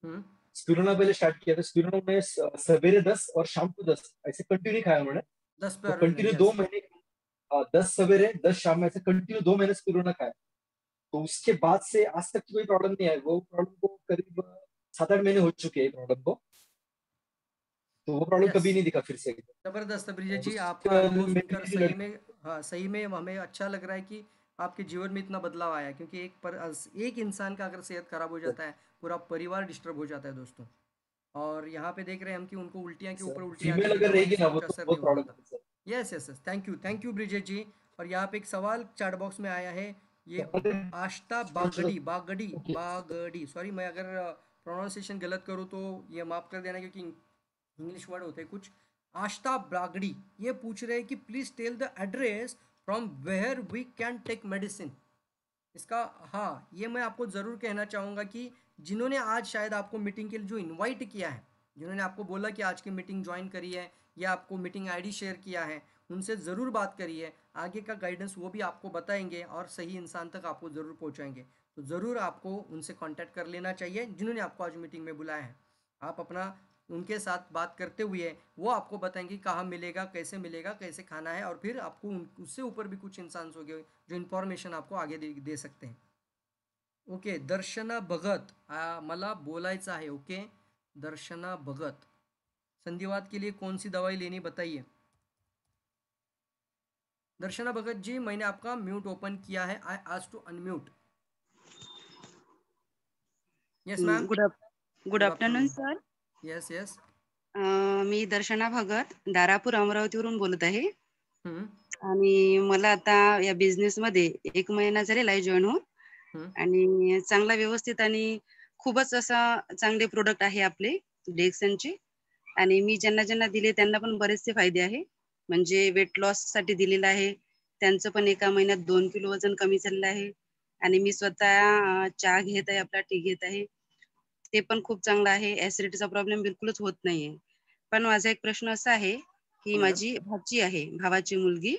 हम्म। स्पिरुलिना पहले स्टार्ट किया था। स्पिरुलिना में सवेरे 10 और शाम को 10 ऐसे कंटिन्यू खाया उन्होंने। 10 तो पे कंटिन्यू दो यस। महीने 10 सवेरे 10 शाम में ऐसे कंटिन्यू 2 महीने स्पिरुलिना खाया। तो उसके बाद से आज तक कोई प्रॉब्लम नहीं आई। वो प्रॉब्लम को करीब 7-8 महीने हो चुके हैं प्रॉब्लम को। तो वो प्रॉब्लम यस, कभी नहीं दिखा फिर से। जबरदस्त है ब्रिजेश और जी, उसके आपका बाद अनुभव सुनकर मेरी सही लड़की। में, हाँ सही में हमें अच्छा लग रहा है कि आपके जीवन में इतना बदलाव आया। क्योंकि एक इंसान का अगर सेहत खराब हो जाता है, पूरा परिवार डिस्टर्ब हो जाता है दोस्तों। और यहाँ पे देख रहे हैं हम कि उनको उल्टियाँ के ऊपर उल्टियाँ आती फीमेल थी, अगर दवाइयों रहेगी से ना वो कुछ तो असर नहीं बहुत होता प्रॉब्लम था। है sir. Yes yes yes, thank you Brijesh ji. और यहाँ पे एक सवाल चैट बॉक्स में आया है, ये आष्टा बागड़ी बागड़ी ओके। बागड़ी, सॉरी मैं अगर प्रोनाउंसिएशन गलत करूँ तो ये माफ़ कर देना, क्योंकि इंग्लिश वर्ड होते हैं कुछ। आष्टा बागड़ी ये पूछ रहे हैं कि please tell the address from where we can take medicine. इसका, हाँ ये मैं आपको ज़रूर कहना चाहूँगा कि जिन्होंने आज शायद आपको मीटिंग के लिए जो इनवाइट किया है, जिन्होंने आपको बोला कि आज की मीटिंग ज्वाइन करी है या आपको मीटिंग आईडी शेयर किया है, उनसे ज़रूर बात करिए। आगे का गाइडेंस वो भी आपको बताएंगे और सही इंसान तक आपको ज़रूर पहुँचाएंगे। तो ज़रूर आपको उनसे कांटेक्ट कर लेना चाहिए जिन्होंने आपको आज मीटिंग में बुलाया है। आप अपना उनके साथ बात करते हुए वो आपको बताएंगे कहाँ मिलेगा, कैसे खाना है, और फिर आपको उससे ऊपर भी कुछ इंसान होंगे जो इन्फॉर्मेशन आपको आगे दे सकते हैं। ओके, दर्शना भगत, मला बोलायचं आहे। ओके, दर्शना भगत, संधिवात के लिए कौन सी दवाई लेनी बताइए। दर्शना भगत जी, मैंने आपका म्यूट ओपन किया है, I ask to unmute. Yes ma'am. Good good afternoon afternoon. Sir. Yes yes. मी दर्शना भगत दारापूर अमरावतीवरून बोलत आहे. हम्म आणि मला आता या बिझनेस मध्ये 1 महिना झालेला आहे जॉईन होऊन. हम्म आणि चांगला व्यवस्थित आणि खूपच असा चांगले प्रोडक्ट आहे आपले डेक्सनचे. आणि मी ज्यांना दिले त्यांना पण बरेचसे फायदे आहे. म्हणजे वेट लॉस साठी दिलेलं आहे. त्यांचं पण 1 महिन्यात 2 किलो वजन कमी झालेलं आहे. आणि मी स्वतः चहा घेत आहे, आपला टी घेत आहे. ते पण खूप चांगलं आहे. ऍसिडिटीचा प्रॉब्लेम बिलकुलच होत नाहीये. पण माझा एक प्रश्न असा आहे की मॅडम. माझी भाची आहे, भावाची मुलगी.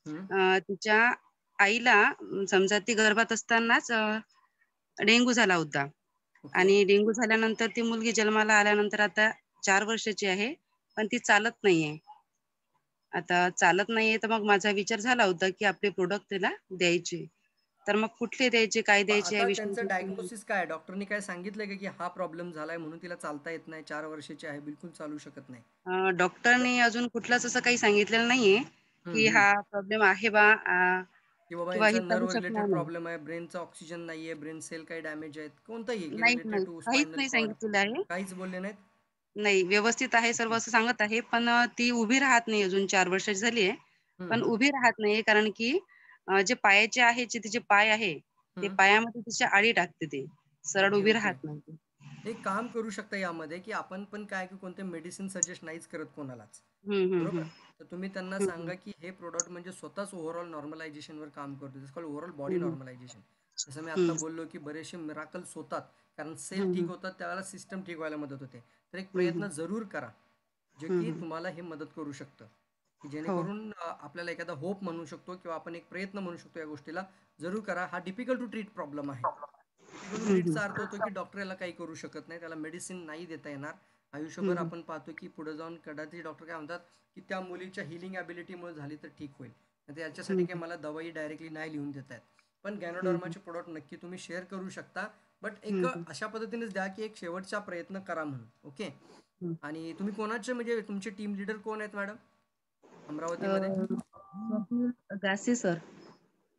हम्म. तिच्या आईला समजा ती गर्भात असतानाच डेंग्यू झाला होता. ओके. आणि डेंग्यू झाल्यानंतर ती मुलगी जन्माला आल्यानंतर आता 4 वर्षाची आहे, पण ती चालत नाहीये. आता चालत नाहीये तर मग माझा विचार झाला होता की आपले प्रोडक्ट तिला द्यायचे. तर मग कुठले द्यायचे, काय द्यायचे आता याविषयी त्यांचं डायग्नोसिस काय आहे? डॉक्टरनी काय सांगितलंय का की हा प्रॉब्लेम झालाय म्हणून तिला चालता येत नाही, 4 वर्षाची आहे, बिलकुल चालू शकत नाही? डॉक्टरने अजून कुठलाच असं काही सांगितलेलं नाहीये की हम्म. हा प्रॉब्लेम आहे बा की बाबा किंवा ही यांचा चालू नर्व रिलेटेड शकणार नाही. प्रॉब्लेम आहे, ब्रेनचा ऑक्सिजन नाहीये, ब्रेन सेल काही डॅमेज आहेत, कोणताही नाही रिलेटेड नाही टू काहीच स्पायनल नाही कॉर्ड, सांगितलेलं आहे. काहीच बोलले नाहीत? नाही व्यवस्थित आहे सर्व ओके. असं सांगत आहे, पण ती उभी राहत नाही, अजून 4 वर्षाची झाली आहे पण हम्म. उभी राहत नाही. कारण की जे पायाचे आहे, जे तिचे पाय आहे ते हम्म. पायामध्ये तिच्या आळी टाकते, ते सरळ ओके उभी ओके. राहत नाही ती. एक काम करू शकता यामध्ये की आपण पण काय की कोणते मेडिसिन सजेस्ट नाहीच करत कोणालाच, हम्म हम्म बरोबर? हम्म तर तुम्ही त्यांना हम्म सांगा की हे प्रोडक्ट म्हणजे स्वतःच ओव्हरऑल नॉर्मलायझेशनवर काम करतो, this called overall body hmm normalization. जसं मी आता हम्म बोललो की बरेचसे मिराकल्स होतात, कारण सेल ठीक हम्म होतात त्यावेळेला सिस्टम ठीक व्हायला मदत होते. तर एक हम्म प्रयत्न हम्म जरूर करा जे की हम्म. तुम्हाला हे मदत करू शकतं, की हो. जेणेकरून आपल्याला एखादा होप म्हणू शकतो किंवा आपण एक प्रयत्न म्हणू शकतो या गोष्टीला. जरूर करा. हा डिफिकल्ट टू ट्रीट प्रॉब्लेम आहे. डिफिकल्ट टू हम्म ट्रीटचा अर्थ होतो की डॉक्टर याला काही करू शकत नाही, त्याला मेडिसिन नाही देता येणार. आयुष्यभर हम्म आपण पाहतो की पुढे जाऊन कदाचित डॉक्टर काय म्हणतात की त्या मुलीच्या हिलिंग ॲबिलिटीमुळे झाली तर ठीक होईल, तर याच्यासाठी काही हम्म मला दवाई डायरेक्टली नाही लिहून देत आहेत. पण हम्म गॅनोडर्माचे प्रोडक्ट नक्की तुम्ही शेअर करू शकता, बट एक हम्म अशा पद्धतीनेच द्या की एक शेवटचा प्रयत्न करा म्हणून. ओके. हम्म. आणि तुम्ही कोणाचे म्हणजे तुमचे टीम लीडर कोण आहेत मॅडम अमरावतीमध्ये? स्वप्नील गासे सर,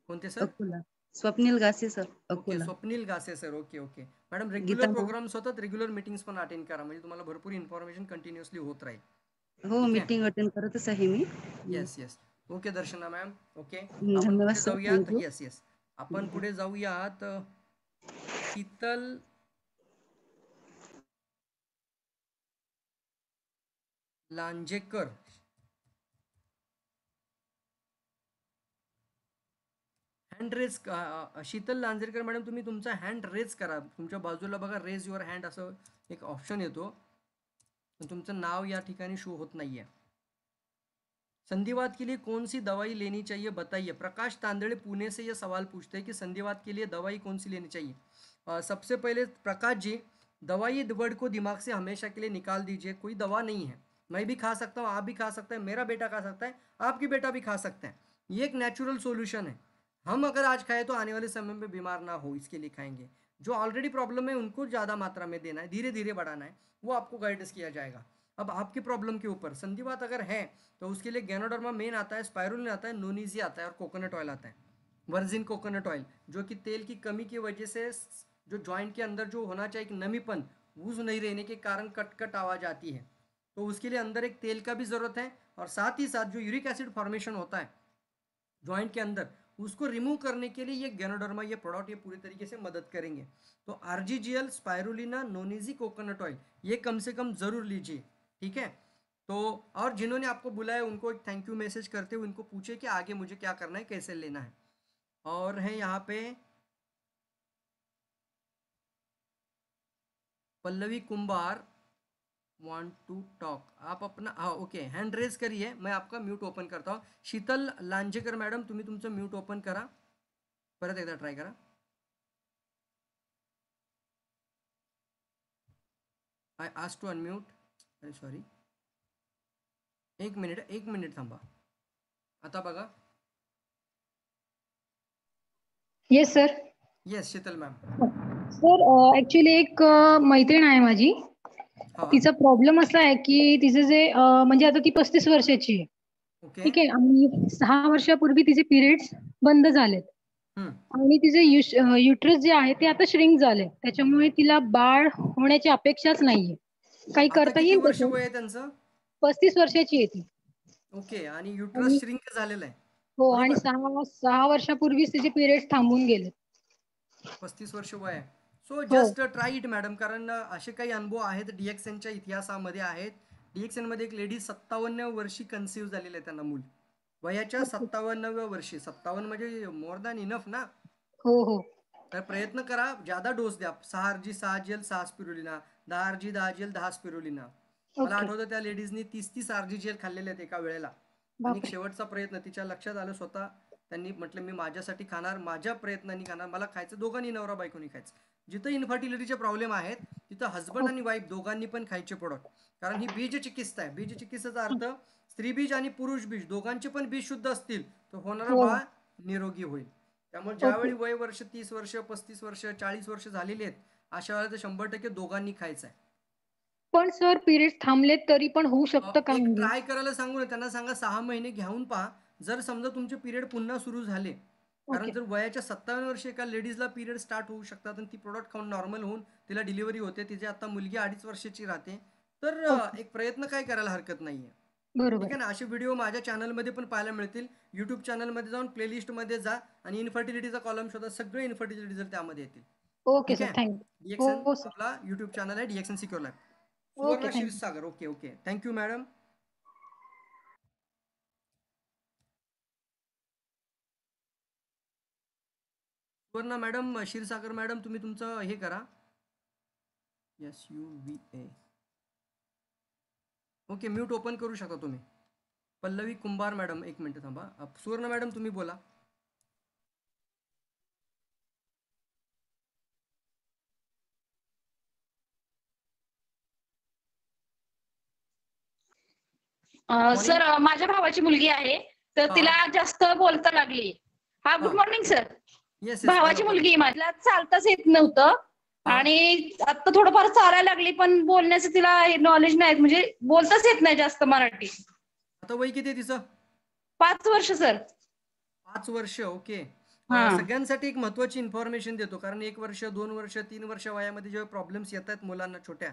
कोणते सर? Akola. Swapnil Gase sir, okay, Akola. Swapnil Gase sir. Okay okay madam, regular Geeta ma'am. Programmes होतात, रेग्युलर मीटिंग्स पण अटेंड करा, म्हणजे तुम्हाला भरपूर इन्फॉर्मेशन कंटिन्युअसली होत राहील. हो, ठीक आहे. मीटिंग अटेंड करतच आहे मी. Yes yes. Okay Darshana ma'am. Okay, आपण धन्यवाद पुढे सर, जाऊयात. थँक्यू. येस येस, आपण पुढे जाऊयात. Sheetal Lanjekar. Hand raise. Sheetal Lanjekar madam, तुम्ही तुमचा हँड रेज करा. तुमच्या बाजूला बघा रेज युअर हँड असं एक ऑप्शन येतो, पण तुमचं नाव या ठिकाणी शो होत नाहीये. संधिवात के लिए कौन सी दवाई लेनी चाहिए बताइए. प्रकाश तांदड़े पुणे से ये सवाल पूछते हैं कि संधिवात के लिए दवाई कौन सी लेनी चाहिए. सबसे पहले प्रकाश जी, दवाई वर्ड को दिमाग से हमेशा के लिए निकाल दीजिए. कोई दवा नहीं है, मैं भी खा सकता हूँ, आप भी खा सकते हैं, मेरा बेटा खा सकता है, आपकी बेटा भी खा सकते हैं. ये एक नेचुरल सोल्यूशन है. हम अगर आज खाए तो आने वाले समय में बीमार ना हो, इसके लिए खाएंगे. जो ऑलरेडी प्रॉब्लम है उनको ज़्यादा मात्रा में देना है, धीरे धीरे बढ़ाना है, वो आपको गाइडेंस किया जाएगा. अब आपकी प्रॉब्लम के ऊपर संधिवात अगर है तो उसके लिए गैनोडर्मा मेन आता है, स्पायरुलिन आता है, नोनीजी आता है और कोकोनट ऑयल आता है. वर्जिन कोकोनट ऑयल, जो कि तेल की कमी की वजह से जो जॉइंट के अंदर जो होना चाहिए एक नमीपन, ऊज नहीं रहने के कारण कट कट आवाज़ आती है, तो उसके लिए अंदर एक तेल का भी ज़रूरत है. और साथ ही साथ जो यूरिक एसिड फॉर्मेशन होता है जॉइंट के अंदर, उसको रिमूव करने के लिए ये गैनोडर्मा, ये प्रोडक्ट ये पूरी तरीके से मदद करेंगे. तो आरजीजीएल, स्पायरुलिना, नोनीजी, कोकोनट ऑयल, ये कम से कम ज़रूर लीजिए. ठीक है. तो और जिन्होंने आपको बुलाया उनको एक थैंक यू मैसेज करते हुए उनको पूछे कि आगे मुझे क्या करना है, कैसे लेना है. और है यहाँ पे पल्लवी कुंभार वांट टू टॉक. आप अपना ओके हँड रेज करिए, मैं आपका म्यूट ओपन करता हूँ. शीतल लांजेकर मॅडम, तुम्ही तुमचं म्यूट ओपन करा, परत एकदा ट्राय करा. I ask to unmute. अरे सॉरी, एक मिनिट थांबा. आता बघा. Yes sir. Yes Sheetal ma'am. Sir actually एक मैत्रीण आहे माझी, हा. तिचा प्रॉब्लेम असा आहे की तिचे जे म्हणजे आता ती 35 वर्षाची आहे. ओके. ठीक आहे. आणि 6 वर्षापूर्वी तिचे पिरियड्स बंद झालेत आणि तिचे युट्रस जे आहे ते आता श्रिंक झाले, त्याच्यामुळे तिला बाळ होण्याची अपेक्षाच नाहीये. काही आता करता किती येईल वर्ष का? वय आहे त्यांचं? 35 वर्षाची आहे ती. ओके. आणि युट्रस आणि श्रिंक झालेलं आहे, हो, आणि बरोबर? 6 वर्षापूर्वीच तिचे पिरियड्स थांबून गेले. 35 वर्ष वय आहे. सो हो. जस्ट ट्राय इट मॅडम, कारण असे काही अनुभव आहेत डीएक्सएनच्या इतिहासामध्ये आहेत. डीएक्सएन मध्ये एक लेडी 57व्या वर्षी कन्सिव्ह झालेलं आहे, त्यांना मूल वयाच्या 57व्या वर्षी. 57 म्हणजे मोर दॅन इनफ ना. हो हो. तर प्रयत्न करा, ज्यादा डोस द्या. 6 RG 6 gel 6 spirulina, 10 RG 10 gel 10 spirulina. मला आठवतं त्या लेडीजनी 30 RG जेल खाल्लेले आहेत एका वेळेला. आणि शेवटचा प्रयत्न तिच्या लक्षात आलं, स्वतः त्यांनी म्हटलं मी माझ्यासाठी खाणार, माझ्या प्रयत्नांनी खाणार, मला खायचं, दोघांनी नवरा बायकोनी खायचं. जिथं इन्फर्टिलिटीचे प्रॉब्लेम आहेत तिथं हजबंड आणि वाईफ दोघांनी पण खायचे प्रोडक्ट. कारण ही बीज चिकित्सा आहे. बीज चिकित्सेचा अर्थ स्त्री बीज आणि पुरुष बीज दोघांचे पण बीज शुद्ध असतील तर होणारा बाळ निरोगी होईल. त्यामुळे ज्यावेळी वय वर्ष 30 वर्ष 35 वर्ष 40 वर्ष झालेली आहेत अशा वेळेला 100% दोघांनी खायचं आहे. पण सर पिरियड्स थांबले तरी पण होऊ शकतं का? ट्राय करायला सांगू ना त्यांना, सांगा 6 महिने घेऊन पहा. जर समजा तुमचे पिरियड पुन्हा सुरू झाले, कारण जर वयाच्या 57 वर्षी एका लेडीजला पिरियड स्टार्ट होऊ शकतात आणि ती प्रोडक्ट खाऊन नॉर्मल होऊन तिला डिलिव्हरी होते, तिची आता मुलगी 2.5 वर्षाची राहते, तर एक प्रयत्न काय करायला हरकत नाहीये. ठीक आहे ना. असे व्हिडिओ माझ्या चॅनलमध्ये पण पाहायला मिळतील. युट्यूब चॅनलमध्ये जाऊन प्लेलिस्टमध्ये जा आणि इन्फर्टिलिटीचा कॉलम शोधा, सगळे इन्फर्टिलिटी जर त्यामध्ये येतील. Okay sir, thank you. आपला युट्यूब चॅनल आहे DXN secure life. Suvarna Kshirsagar. Okay okay, thank you madam. Suvarna madam, Kshirsagar madam, तुम्ही तुमचं हे करा. SUVA. ओके, म्यूट ओपन करू शकता तुम्ही. पल्लवी कुंभार मॅडम, एक मिनिट थांबा. सुवर्ण मॅडम तुम्ही बोला. सर माझ्या भावाची मुलगी आहे तर तिला जास्त बोलता लागली. हा, गुड मॉर्निंग सर. भावाची मुलगी, माझ्या चालताच येत नव्हतं आणि आता थोडंफार चालायला लागली पण बोलण्याचं तिला नॉलेज नाही, म्हणजे बोलताच येत नाही जास्त मराठी. आता वय किती आहे तिचं? 5 वर्ष सर. 5 वर्ष. ओके. सगळ्यांसाठी एक महत्वाची इन्फॉर्मेशन देतो, कारण 1 वर्ष 2 वर्ष 3 वर्ष वयामध्ये जेव्हा प्रॉब्लेम्स येतात मुलांना छोट्या,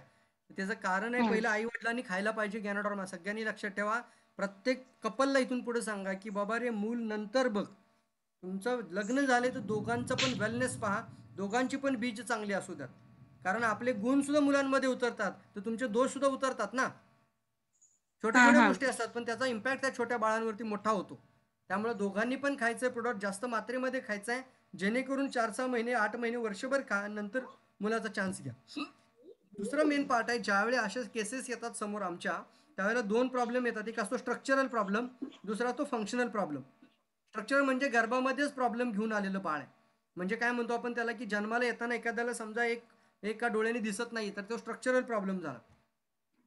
त्याचं कारण आहे पहिलं आई वडिलांनी खायला पाहिजे गॅनाडॉर्मा. सगळ्यांनी लक्षात ठेवा, प्रत्येक कपलला इथून पुढे सांगा की बाबा रे मूल नंतर बघ, तुमचं लग्न झाले तर दोघांचं पण वेलनेस पहा, दोघांची पण बीज चांगली असू द्यात, कारण आपले गुण सुद्धा मुलांमध्ये उतरतात तर तुमचे दोष सुद्धा उतरतात ना. छोट्या छोट्या गोष्टी असतात पण त्याचा इम्पॅक्ट त्या छोट्या बाळांवरती मोठा होतो. त्यामुळे दोघांनी पण खायचंय प्रोडक्ट, जास्त मात्रेमध्ये खायचं आहे, जेणेकरून 4-6 महिने 8 महिने वर्षभर खा, नंतर मुलाचा चान्स घ्या. दुसरा मेन पार्ट आहे, ज्यावेळी अशा केसेस येतात समोर आमच्या त्यावेळेला 2 प्रॉब्लेम येतात. एक असतो स्ट्रक्चरल प्रॉब्लेम, दुसरा तो फंक्शनल प्रॉब्लेम. स्ट्रक्चर म्हणजे गर्भामध्येच प्रॉब्लेम घेऊन आलेलं बाळ आहे. म्हणजे काय म्हणतो आपण त्याला की जन्माला येताना एखाद्याला समजा एका डोळ्याने दिसत नाही तर तो स्ट्रक्चरल प्रॉब्लेम झाला,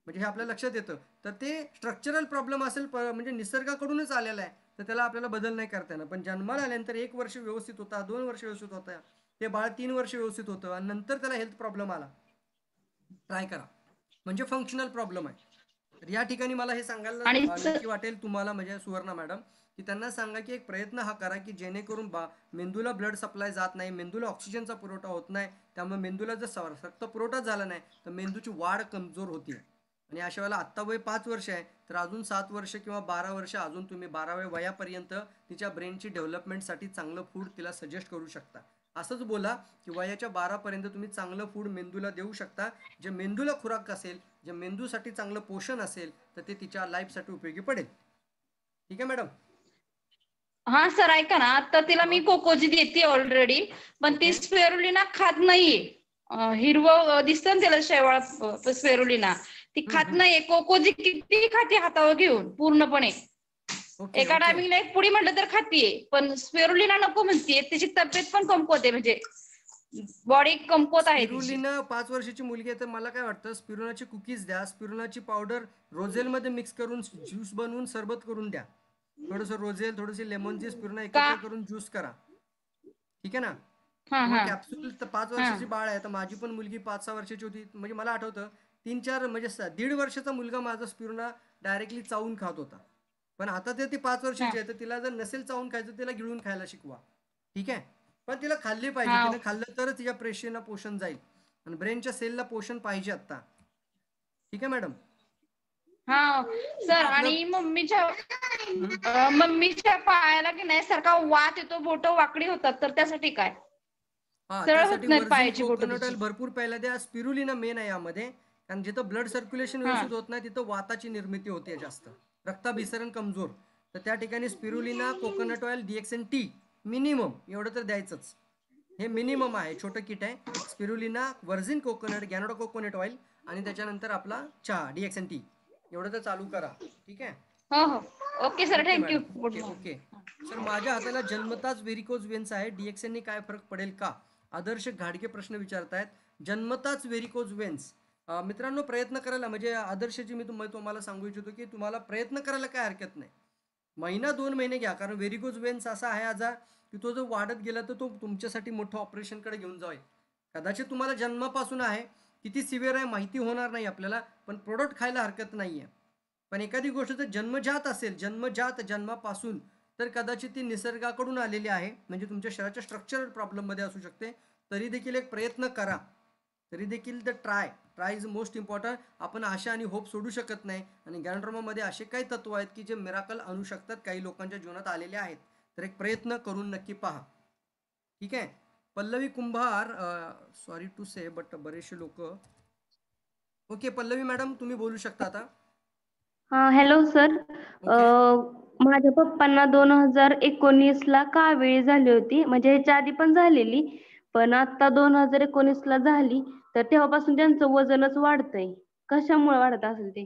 म्हणजे हे आपल्या लक्षात येतं. तर ते स्ट्रक्चरल प्रॉब्लेम असेल म्हणजे निसर्गाकडूनच आलेला आहे तर त्याला आपल्याला बदल नाही करता येणार. पण जन्माला आल्यानंतर 1 वर्ष व्यवस्थित होता, 2 वर्ष व्यवस्थित होता, ते बाळ 3 वर्ष व्यवस्थित होतं आणि नंतर त्याला हेल्थ प्रॉब्लेम आला, ट्राय करा, म्हणजे फंक्शनल प्रॉब्लेम आहे. तर या ठिकाणी मला हे सांगायला नक्की वाटेल तुम्हाला, म्हणजे सुवर्णा मॅडम, की त्यांना सांगा की एक प्रयत्न हा करा की जेणेकरून मेंदूला ब्लड सप्लाय जात नाही, मेंदूला ऑक्सिजनचा पुरवठा होत नाही, त्यामुळे मेंदूला जर रक्त पुरवठा झाला नाही तर मेंदूची वाढ कमजोर होते. आणि अशा वेळेला आत्ता वय 5 वर्ष आहे तर अजून 7 वर्ष किंवा 12 वर्ष अजून तुम्ही 12व्या वयापर्यंत तिच्या ब्रेनची डेव्हलपमेंटसाठी चांगलं फूड तिला सजेस्ट करू शकता. असंच बोला की वयाच्या 12 पर्यंत तुम्ही चांगलं फूड मेंदूला देऊ शकता, जे मेंदूला खुराक असेल, जे मेंदूसाठी चांगलं पोषण असेल तर ते तिच्या लाईफसाठी उपयोगी पडेल. ठीक आहे मॅडम? हा सर, ऐका ना, आता तिला मी कोकोजी देते ऑलरेडी, पण ती स्पेरुलिना खात नाहीये. हिरवं दिसतं त्याला शेवाळ स्पेरुलिना, ती खात नाहीये. कोकोजी किती खाते हातावर घेऊन पूर्णपणे, एका टायमिंगला एक पुडी म्हटलं तर खातीये, पण स्पेरुलिना नको म्हणतीये. तिची तब्येत पण कमकुवत आहे, म्हणजे बॉडी कमकुवत आहे. स्पिरुलिना 5 वर्षाची मुलगी आहे तर मला काय वाटतं स्पिरुलिनाची कुकीज द्या, स्पिरुलिनाची पावडर रोझेलमध्ये मिक्स करून ज्यूस बनवून सरबत करून द्या. थोडंसं रोझेल, थोडंसं लेमन ज्यूस पूर्ण एकत्र करून ज्यूस करा. ठीक आहे ना? कॅप्सूल तर 5 वर्षाची बाळ आहे, तर माझी पण मुलगी 5-6 वर्षाची होती, म्हणजे मला आठवतं 3-4 म्हणजे 1.5 वर्षाचा मुलगा माझा स्पिरुलिना डायरेक्टली चावून खात होता. पण आता ते ती 5 वर्षाची आहे तर तिला जर नसेल चावून खायचं तिला गिळून खायला शिकवा. ठीक आहे? पण तिला खाल्ली पाहिजे, तिने खाल्लं तरच तिच्या पेशींना पोषण जाईल आणि ब्रेनच्या सेलला पोषण पाहिजे आता. ठीक आहे मॅडम? हा सर, आणि मम्मीच्या पायाला की नाही सारखा वात येतो, बोट वाकडी होतात, तर त्यासाठी काय? कोकोनट ऑइल भरपूर प्यायला द्या. स्पिरुलिना मेन आहे यामध्ये, कारण जिथं ब्लड सर्क्युलेशन व्यवस्थित होत नाही तिथं वाताची निर्मिती होते जास्त, रक्ताभिसरण कमजोर, तर त्या ठिकाणी spirulina, coconut oil, DXN tea minimum एवढं तर द्यायचंच. हे मिनिमम आहे, छोटं किट आहे. Spirulina, virgin coconut, ganoderma coconut oil आणि त्याच्यानंतर आपला चहा DXNT एवढं तर चालू करा. ठीक आहे. हो हो, okay sir, thank you. Good okay sir, माझ्या हाताला जन्मताच व्हेरिकोज वेन्स आहे, DXN काय फरक पडेल का? आदर्श घाडगे प्रश्न विचारतायत. जन्मताच व्हेरिकोज वेन्स, मित्रांनो प्रयत्न करायला, म्हणजे आदर्शची मी तुम्हाला सांगू इच्छितो की तुम्हाला प्रयत्न करायला काय हरकत नाही. महिना 2 महिने घ्या, कारण व्हेरिकोज वेन्स असा आहे आजार की तो जर वाढत गेला तर तो तुमच्यासाठी मोठं ऑपरेशनकडे घेऊन जाईल. कदाचित तुम्हाला जन्मापासून आहे, किती सिव्हिअर आहे माहिती होणार नाही आपल्याला, पण प्रोडक्ट खायला हरकत नाही आहे. पण एखादी गोष्ट जर जन्मजात असेल, जन्मापासून, तर कदाचित ती निसर्गाकडून आलेली आहे, म्हणजे तुमच्या शरीराच्या स्ट्रक्चरल प्रॉब्लेममध्ये असू शकते. तरी देखील एक प्रयत्न करा, तरी देखील the try is most important. आपण आशा आणि होप सोडू शकत नाही. आणि गॅनोड्रोमामध्ये असे काही तत्व आहेत की जे मिराकल आणू शकतात, काही लोकांच्या जीवनात आलेले आहेत. तर एक प्रयत्न करून नक्की पहा. ठीक आहे. पल्लवी कुंभार, सॉरी टू से बट बरेचसे लोक. ओके पल्लवी मॅडम, तुम्ही बोलू शकता आता. हॅलो सर, माझ्या पप्पांना 2019ला कावीळ झाली होती, म्हणजे ह्याच्या आधी पण झालेली, पण आता 2019ला झाली. तर तेव्हापासून त्यांचं वजनच वाढतंय. कशामुळे वाढत असेल ते?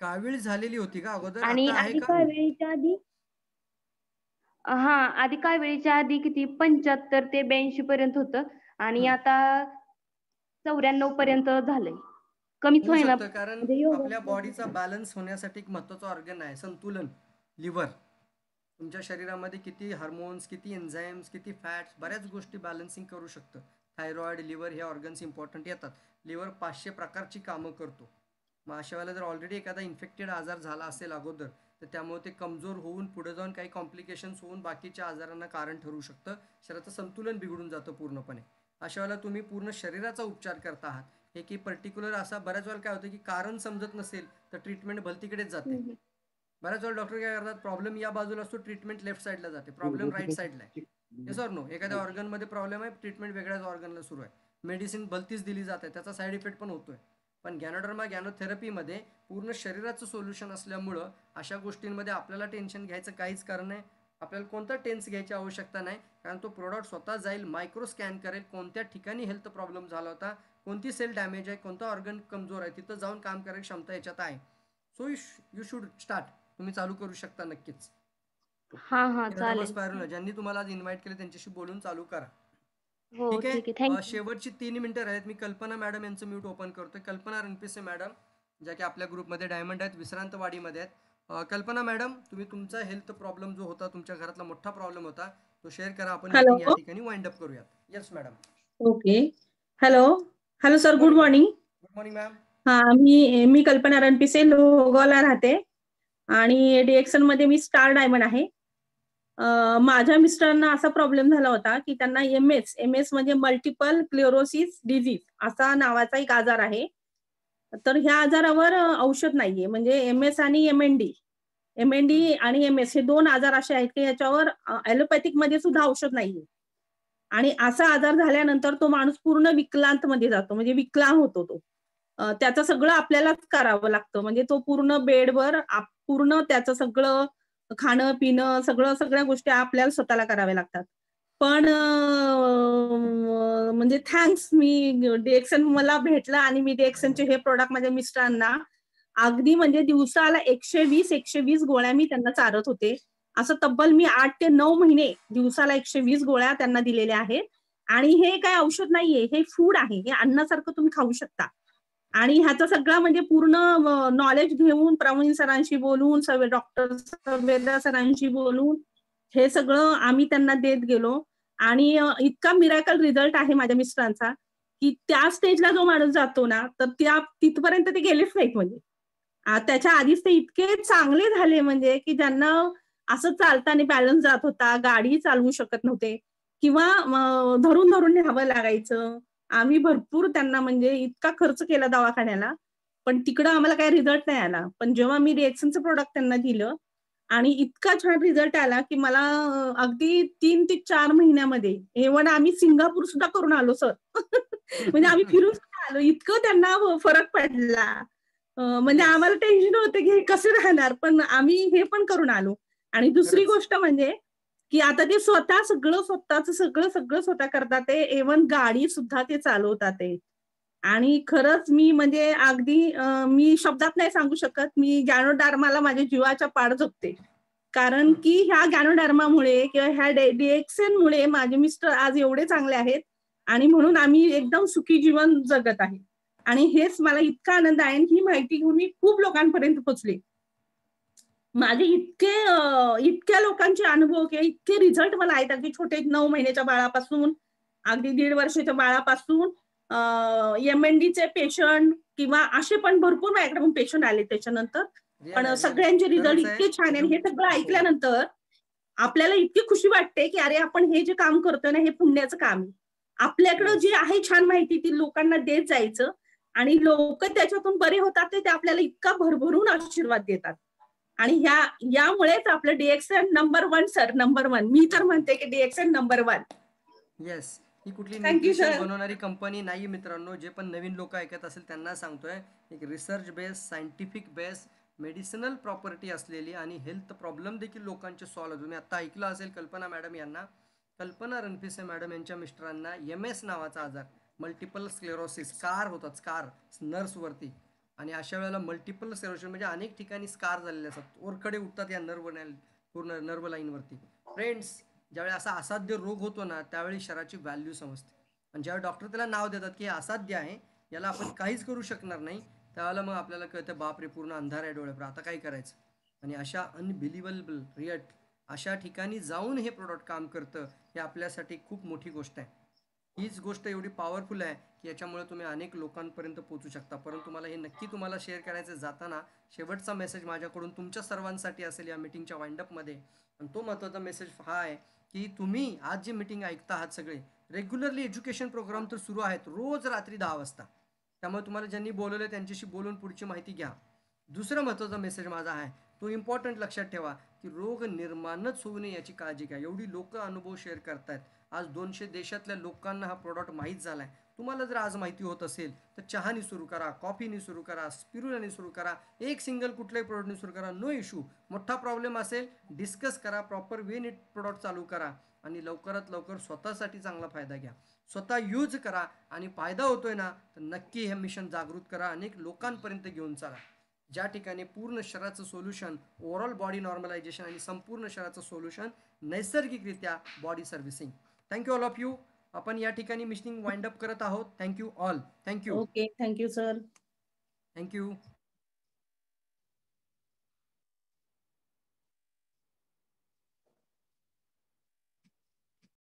कावीळ झालेली होती का अगोदर? आणि आधी काविळीच्या आधी, आधी काविळीच्या आधी किती 75 ते 82 पर्यंत होतं, आणि आता 94 पर्यंत झालंय. कमीच होईना, कारण आपल्या बॉडीचा बॅलन्स होण्यासाठी एक महत्वाचा ऑर्गन आहे संतुलन, लिव्हर. तुमच्या शरीरामध्ये किती हार्मोन्स, किती एन्झाईम्स, किती फॅट्स, बऱ्याच गोष्टी बॅलन्सिंग करू शकतं. थायरॉइड, लिव्हर हे ऑर्गन्स इम्पॉर्टंट येतात. लिव्हर 500 प्रकारची कामं करतो. मग अशा वेळेला जर ऑलरेडी एखादा इन्फेक्टेड आजार झाला असेल अगोदर, तर त्यामुळे ते कमजोर होऊन पुढे जाऊन काही कॉम्प्लिकेशन्स होऊन बाकीच्या आजारांना कारण ठरू शकतं. शरीराचं संतुलन बिघडून जातं पूर्णपणे. अशा वेळेला तुम्ही पूर्ण शरीराचा उपचार करता आहात. हे की पर्टिक्युलर असा बऱ्याच वेळा काय होतं की कारण समजत नसेल तर ट्रीटमेंट भलतीकडेच जाते. बऱ्याच वेळा डॉक्टर काय करतात, प्रॉब्लेम या बाजूला असतो, ट्रीटमेंट लेफ्ट साईडला जाते. प्रॉब्लेम राईट साईडला आहे. Yes or no? एखाद्या ऑर्गनमध्ये प्रॉब्लेम आहे, ट्रीटमेंट वेगळ्याच ऑर्गनला सुरू आहे, मेडिसिन भलतीच दिली जाते, त्याचा साईड इफेक्ट पण होतोय. पण गॅनोडर्मा गॅनोथेरपीमध्ये पूर्ण शरीराचं सोल्युशन असल्यामुळं अशा गोष्टींमध्ये आपल्याला टेन्शन घ्यायचं काहीच कारण नाही. आपल्याला कोणता टेन्स घ्यायची आवश्यकता नाही, कारण तो प्रोडक्ट स्वतः जाईल, मायक्रो स्कॅन करेल, कोणत्या ठिकाणी हेल्थ प्रॉब्लेम झाला होता, कोणती सेल डॅमेज आहे, कोणता ऑर्गन कमजोर आहे, तिथं जाऊन काम करायची क्षमता याच्यात आहे. So you should start. तुम्ही चालू करू शकता नक्कीच. चालेल. ज्यांनी तुम्हाला आज इन्व्हाइट केलं त्यांच्याशी बोलून चालू करा. ठीक आहे. शेवटची 3 मिनिटं राहिलेत. मी कल्पना मॅडम यांचं म्यूट ओपन करतोय. कल्पना रणपिसे मॅडम, ज्या की आपल्या ग्रुपमध्ये डायमंड आहेत, विश्रांतवाडीमध्ये आहेत. कल्पना मॅडम, तुम्ही तुमचा हेल्थ प्रॉब्लेम जो होता, तुमच्या घरातला मोठा प्रॉब्लेम होता, तो शेअर करा. आपण या ठिकाणी वाइंड अप करूयात. Yes madam. Okay. Hello sir, good morning. Good morning ma'am. मी कल्पना रणपिसे, लोहगावला राहते आणि DXN मध्ये मी स्टार डायमंड आहे. माझ्या मिस्टरांना असा प्रॉब्लेम झाला होता की त्यांना MS म्हणजे मल्टिपल स्क्लेरोसिस डिझीज असा नावाचा एक आजार आहे. तर ह्या आजारावर औषध नाहीये, म्हणजे MS आणि MND आणि MS हे 2 आजार असे आहेत की याच्यावर ॲलोपॅथिक मध्ये सुद्धा औषध नाहीये. आणि असा आजार झाल्यानंतर तो माणूस पूर्ण विकलांत मध्ये जातो, म्हणजे विकलांग होतो तो. त्याचं सगळं आपल्यालाच करावं लागतं, म्हणजे तो पूर्ण बेडवर पूर्ण त्याचं सगळं खाणं पिणं सगळ्या गोष्टी आपल्याला स्वतःला कराव्या लागतात. पण म्हणजे थँक्स, मी DXN मला भेटलं आणि मी DXNचे हे प्रोडक्ट माझ्या मिस्टरांना अगदी म्हणजे दिवसाला 120 गोळ्या मी त्यांना चारत होते. असं तब्बल मी 8 ते 9 महिने दिवसाला 120 गोळ्या त्यांना दिलेल्या आहेत. आणि हे काय औषध नाहीये, हे फूड आहे, हे अन्नासारखं तुम्ही खाऊ शकता. आणि ह्याचा सगळा म्हणजे पूर्ण नॉलेज घेऊन प्रवीण सरांशी बोलून, डॉक्टर सरांशी बोलून हे सगळं आम्ही त्यांना देत गेलो. आणि इतका मिराकल रिझल्ट आहे माझ्या मिस्टरांचा की त्या स्टेजला जो माणूस जातो ना, तर तिथपर्यंत ते गेलेच नाहीत. म्हणजे त्याच्या आधीच ते इतके चांगले झाले, म्हणजे की ज्यांना असं चालताना बॅलन्स जात होता, गाडी चालवू शकत नव्हते किंवा धरून न्यावं लागायचं. आम्ही भरपूर त्यांना म्हणजे इतका खर्च केला दवाखान्याला, पण तिकडं आम्हाला काही रिझल्ट नाही आला. पण जेव्हा मी DXNचं प्रोडक्ट त्यांना दिलं आणि इतका छान रिझल्ट आला की मला अगदी 3 ते 4 महिन्यामध्ये इव्हन आम्ही सिंगापूर सुद्धा करून आलो सर. म्हणजे आम्ही फिरून सुद्धा आलो, इतकं त्यांना फरक पडला. म्हणजे आम्हाला टेन्शन होतं की हे कसे राहणार, पण आम्ही हे पण करून आलो. आणि दुसरी गोष्ट म्हणजे की आता ते स्वतः सगळं स्वतः करतात ते, इव्हन गाडी सुद्धा ते चालवतात ते. आणि खरंच मी म्हणजे अगदी मी शब्दात नाही सांगू शकत, मी ज्ञानोधर्माला माझ्या जीवाच्या पाड जपते. कारण की ह्या ज्ञानोधर्मामुळे किंवा ह्या DXN मुळे माझे मिस्टर आज एवढे चांगले आहेत आणि म्हणून आम्ही एकदम सुखी जीवन जगत आहे. आणि हेच मला इतका आनंद आहे, ही माहिती घेऊन मी खूप लोकांपर्यंत पोहोचले. माझे इतक्या लोकांचे अनुभव किंवा इतके रिझल्ट मला आहेत, अगदी छोटे 9 महिन्याच्या बाळापासून अगदी 1.5 वर्षाच्या बाळापासून MNDचे पेशंट किंवा असे पण भरपूर माझ्याकडे पेशंट आले त्याच्यानंतर. पण सगळ्यांचे रिझल्ट इतके छान आहे. हे सगळं ऐकल्यानंतर आपल्याला इतकी खुशी वाटते की अरे आपण हे जे काम करतोय ना हे पुण्याचं काम आहे. आपल्याकडं जे आहे छान माहिती ती लोकांना देत जायचं आणि लोक त्याच्यातून बरे होतात ते आपल्याला इतका भरभरून आशीर्वाद देतात. आणि यामुळेच आपलं DXN नंबर 1 सर, नंबर 1. मी तर म्हणते की DXN नंबर 1. येस, ही कुठली न्यूट्रिशन बनवणारी कंपनी नाही मित्रांनो. जे पण नवीन लोक ऐकत असेल त्यांना सांगतोय, एक research base, scientific base, medicinal property असलेली आणि हेल्थ प्रॉब्लेम देखील लोकांचे सॉल्व्ह. तुम्ही आता ऐकलं असेल कल्पना मॅडम यांना, कल्पना रणपिसे मॅडम यांच्या मिस्टरांना MS नावाचा आजार, मल्टिपल स्क्लेरोसिस, स्कार होतात, स्कार नर्व्सवरती. आणि अशा वेळेला मल्टिपल स्क्लेरोसिस म्हणजे अनेक ठिकाणी स्कार झालेले असतात, ओरखडे उठतात या पूर्ण नर्व लाईनवरती. फ्रेंड्स, ज्यावेळी असा असाध्य रोग होतो ना त्यावेळी शरीराची व्हॅल्यू समजते. आणि ज्यावेळी डॉक्टर त्याला नाव देतात की हे असाध्य आहे, याला आपण काहीच करू शकणार नाही, त्यावेळेला मग आपल्याला कळतं बापरे पूर्ण अंधार आहे डोळ्यावर, आता काय करायचं. आणि अशा अनबिलिव्हेबल रिअट अशा ठिकाणी जाऊन हे प्रोडक्ट काम करतं, हे आपल्यासाठी खूप मोठी गोष्ट आहे. हीच गोष्ट एवढी पॉवरफुल आहे की याच्यामुळे तुम्ही अनेक लोकांपर्यंत पोहोचू शकता. परंतु मला हे नक्की तुम्हाला शेअर करायचं जाताना शेवटचा मेसेज माझ्याकडून तुमच्या सर्वांसाठी असेल या मीटिंगच्या वाइंडअपमध्ये. आणि तो महत्त्वाचा मेसेज हा आहे की तुम्ही आज जी मीटिंग ऐकता आहात सगळे, रेग्युलरली एज्युकेशन प्रोग्राम तर सुरू आहेत रोज रात्री 10 वाजता. त्यामुळे तुम्हाला ज्यांनी बोलवलं त्यांच्याशी बोलून पुढची माहिती घ्या. दुसरा महत्त्वाचा मेसेज माझा आहे तो इम्पॉर्टंट लक्षात ठेवा की रोग निर्माणच होऊ नये याची काळजी घ्या. एवढी लोक अनुभव शेअर करतायत. आज 200 देशातल्या लोकांना हा प्रोडक्ट माहीत झाला आहे. तुम्हाला जर आज माहिती होत असेल तर चहानी सुरू करा, कॉफीनी सुरू करा, स्पिरुलानी सुरू करा, एक सिंगल कुठल्याही प्रोडक्टनी सुरू करा, नो इश्यू. मोठा प्रॉब्लेम असेल डिस्कस करा, प्रॉपर वे नीट प्रोडक्ट चालू करा आणि लवकरात लवकर स्वतःसाठी चांगला फायदा घ्या. स्वतः यूज करा आणि फायदा होतोय ना तर नक्की हे मिशन जागृत करा, अनेक लोकांपर्यंत घेऊन चला. ज्या ठिकाणी पूर्ण शरीराचं सोल्युशन, ओव्हरऑल बॉडी नॉर्मलायझेशन आणि संपूर्ण शरीराचं सोल्युशन नैसर्गिकरित्या body servicing. Thank you all of you. आपण या ठिकाणी मीटिंग वाइंड अप करत आहोत. Thank you all. Thank you. Okay, thank you sir. Thank you.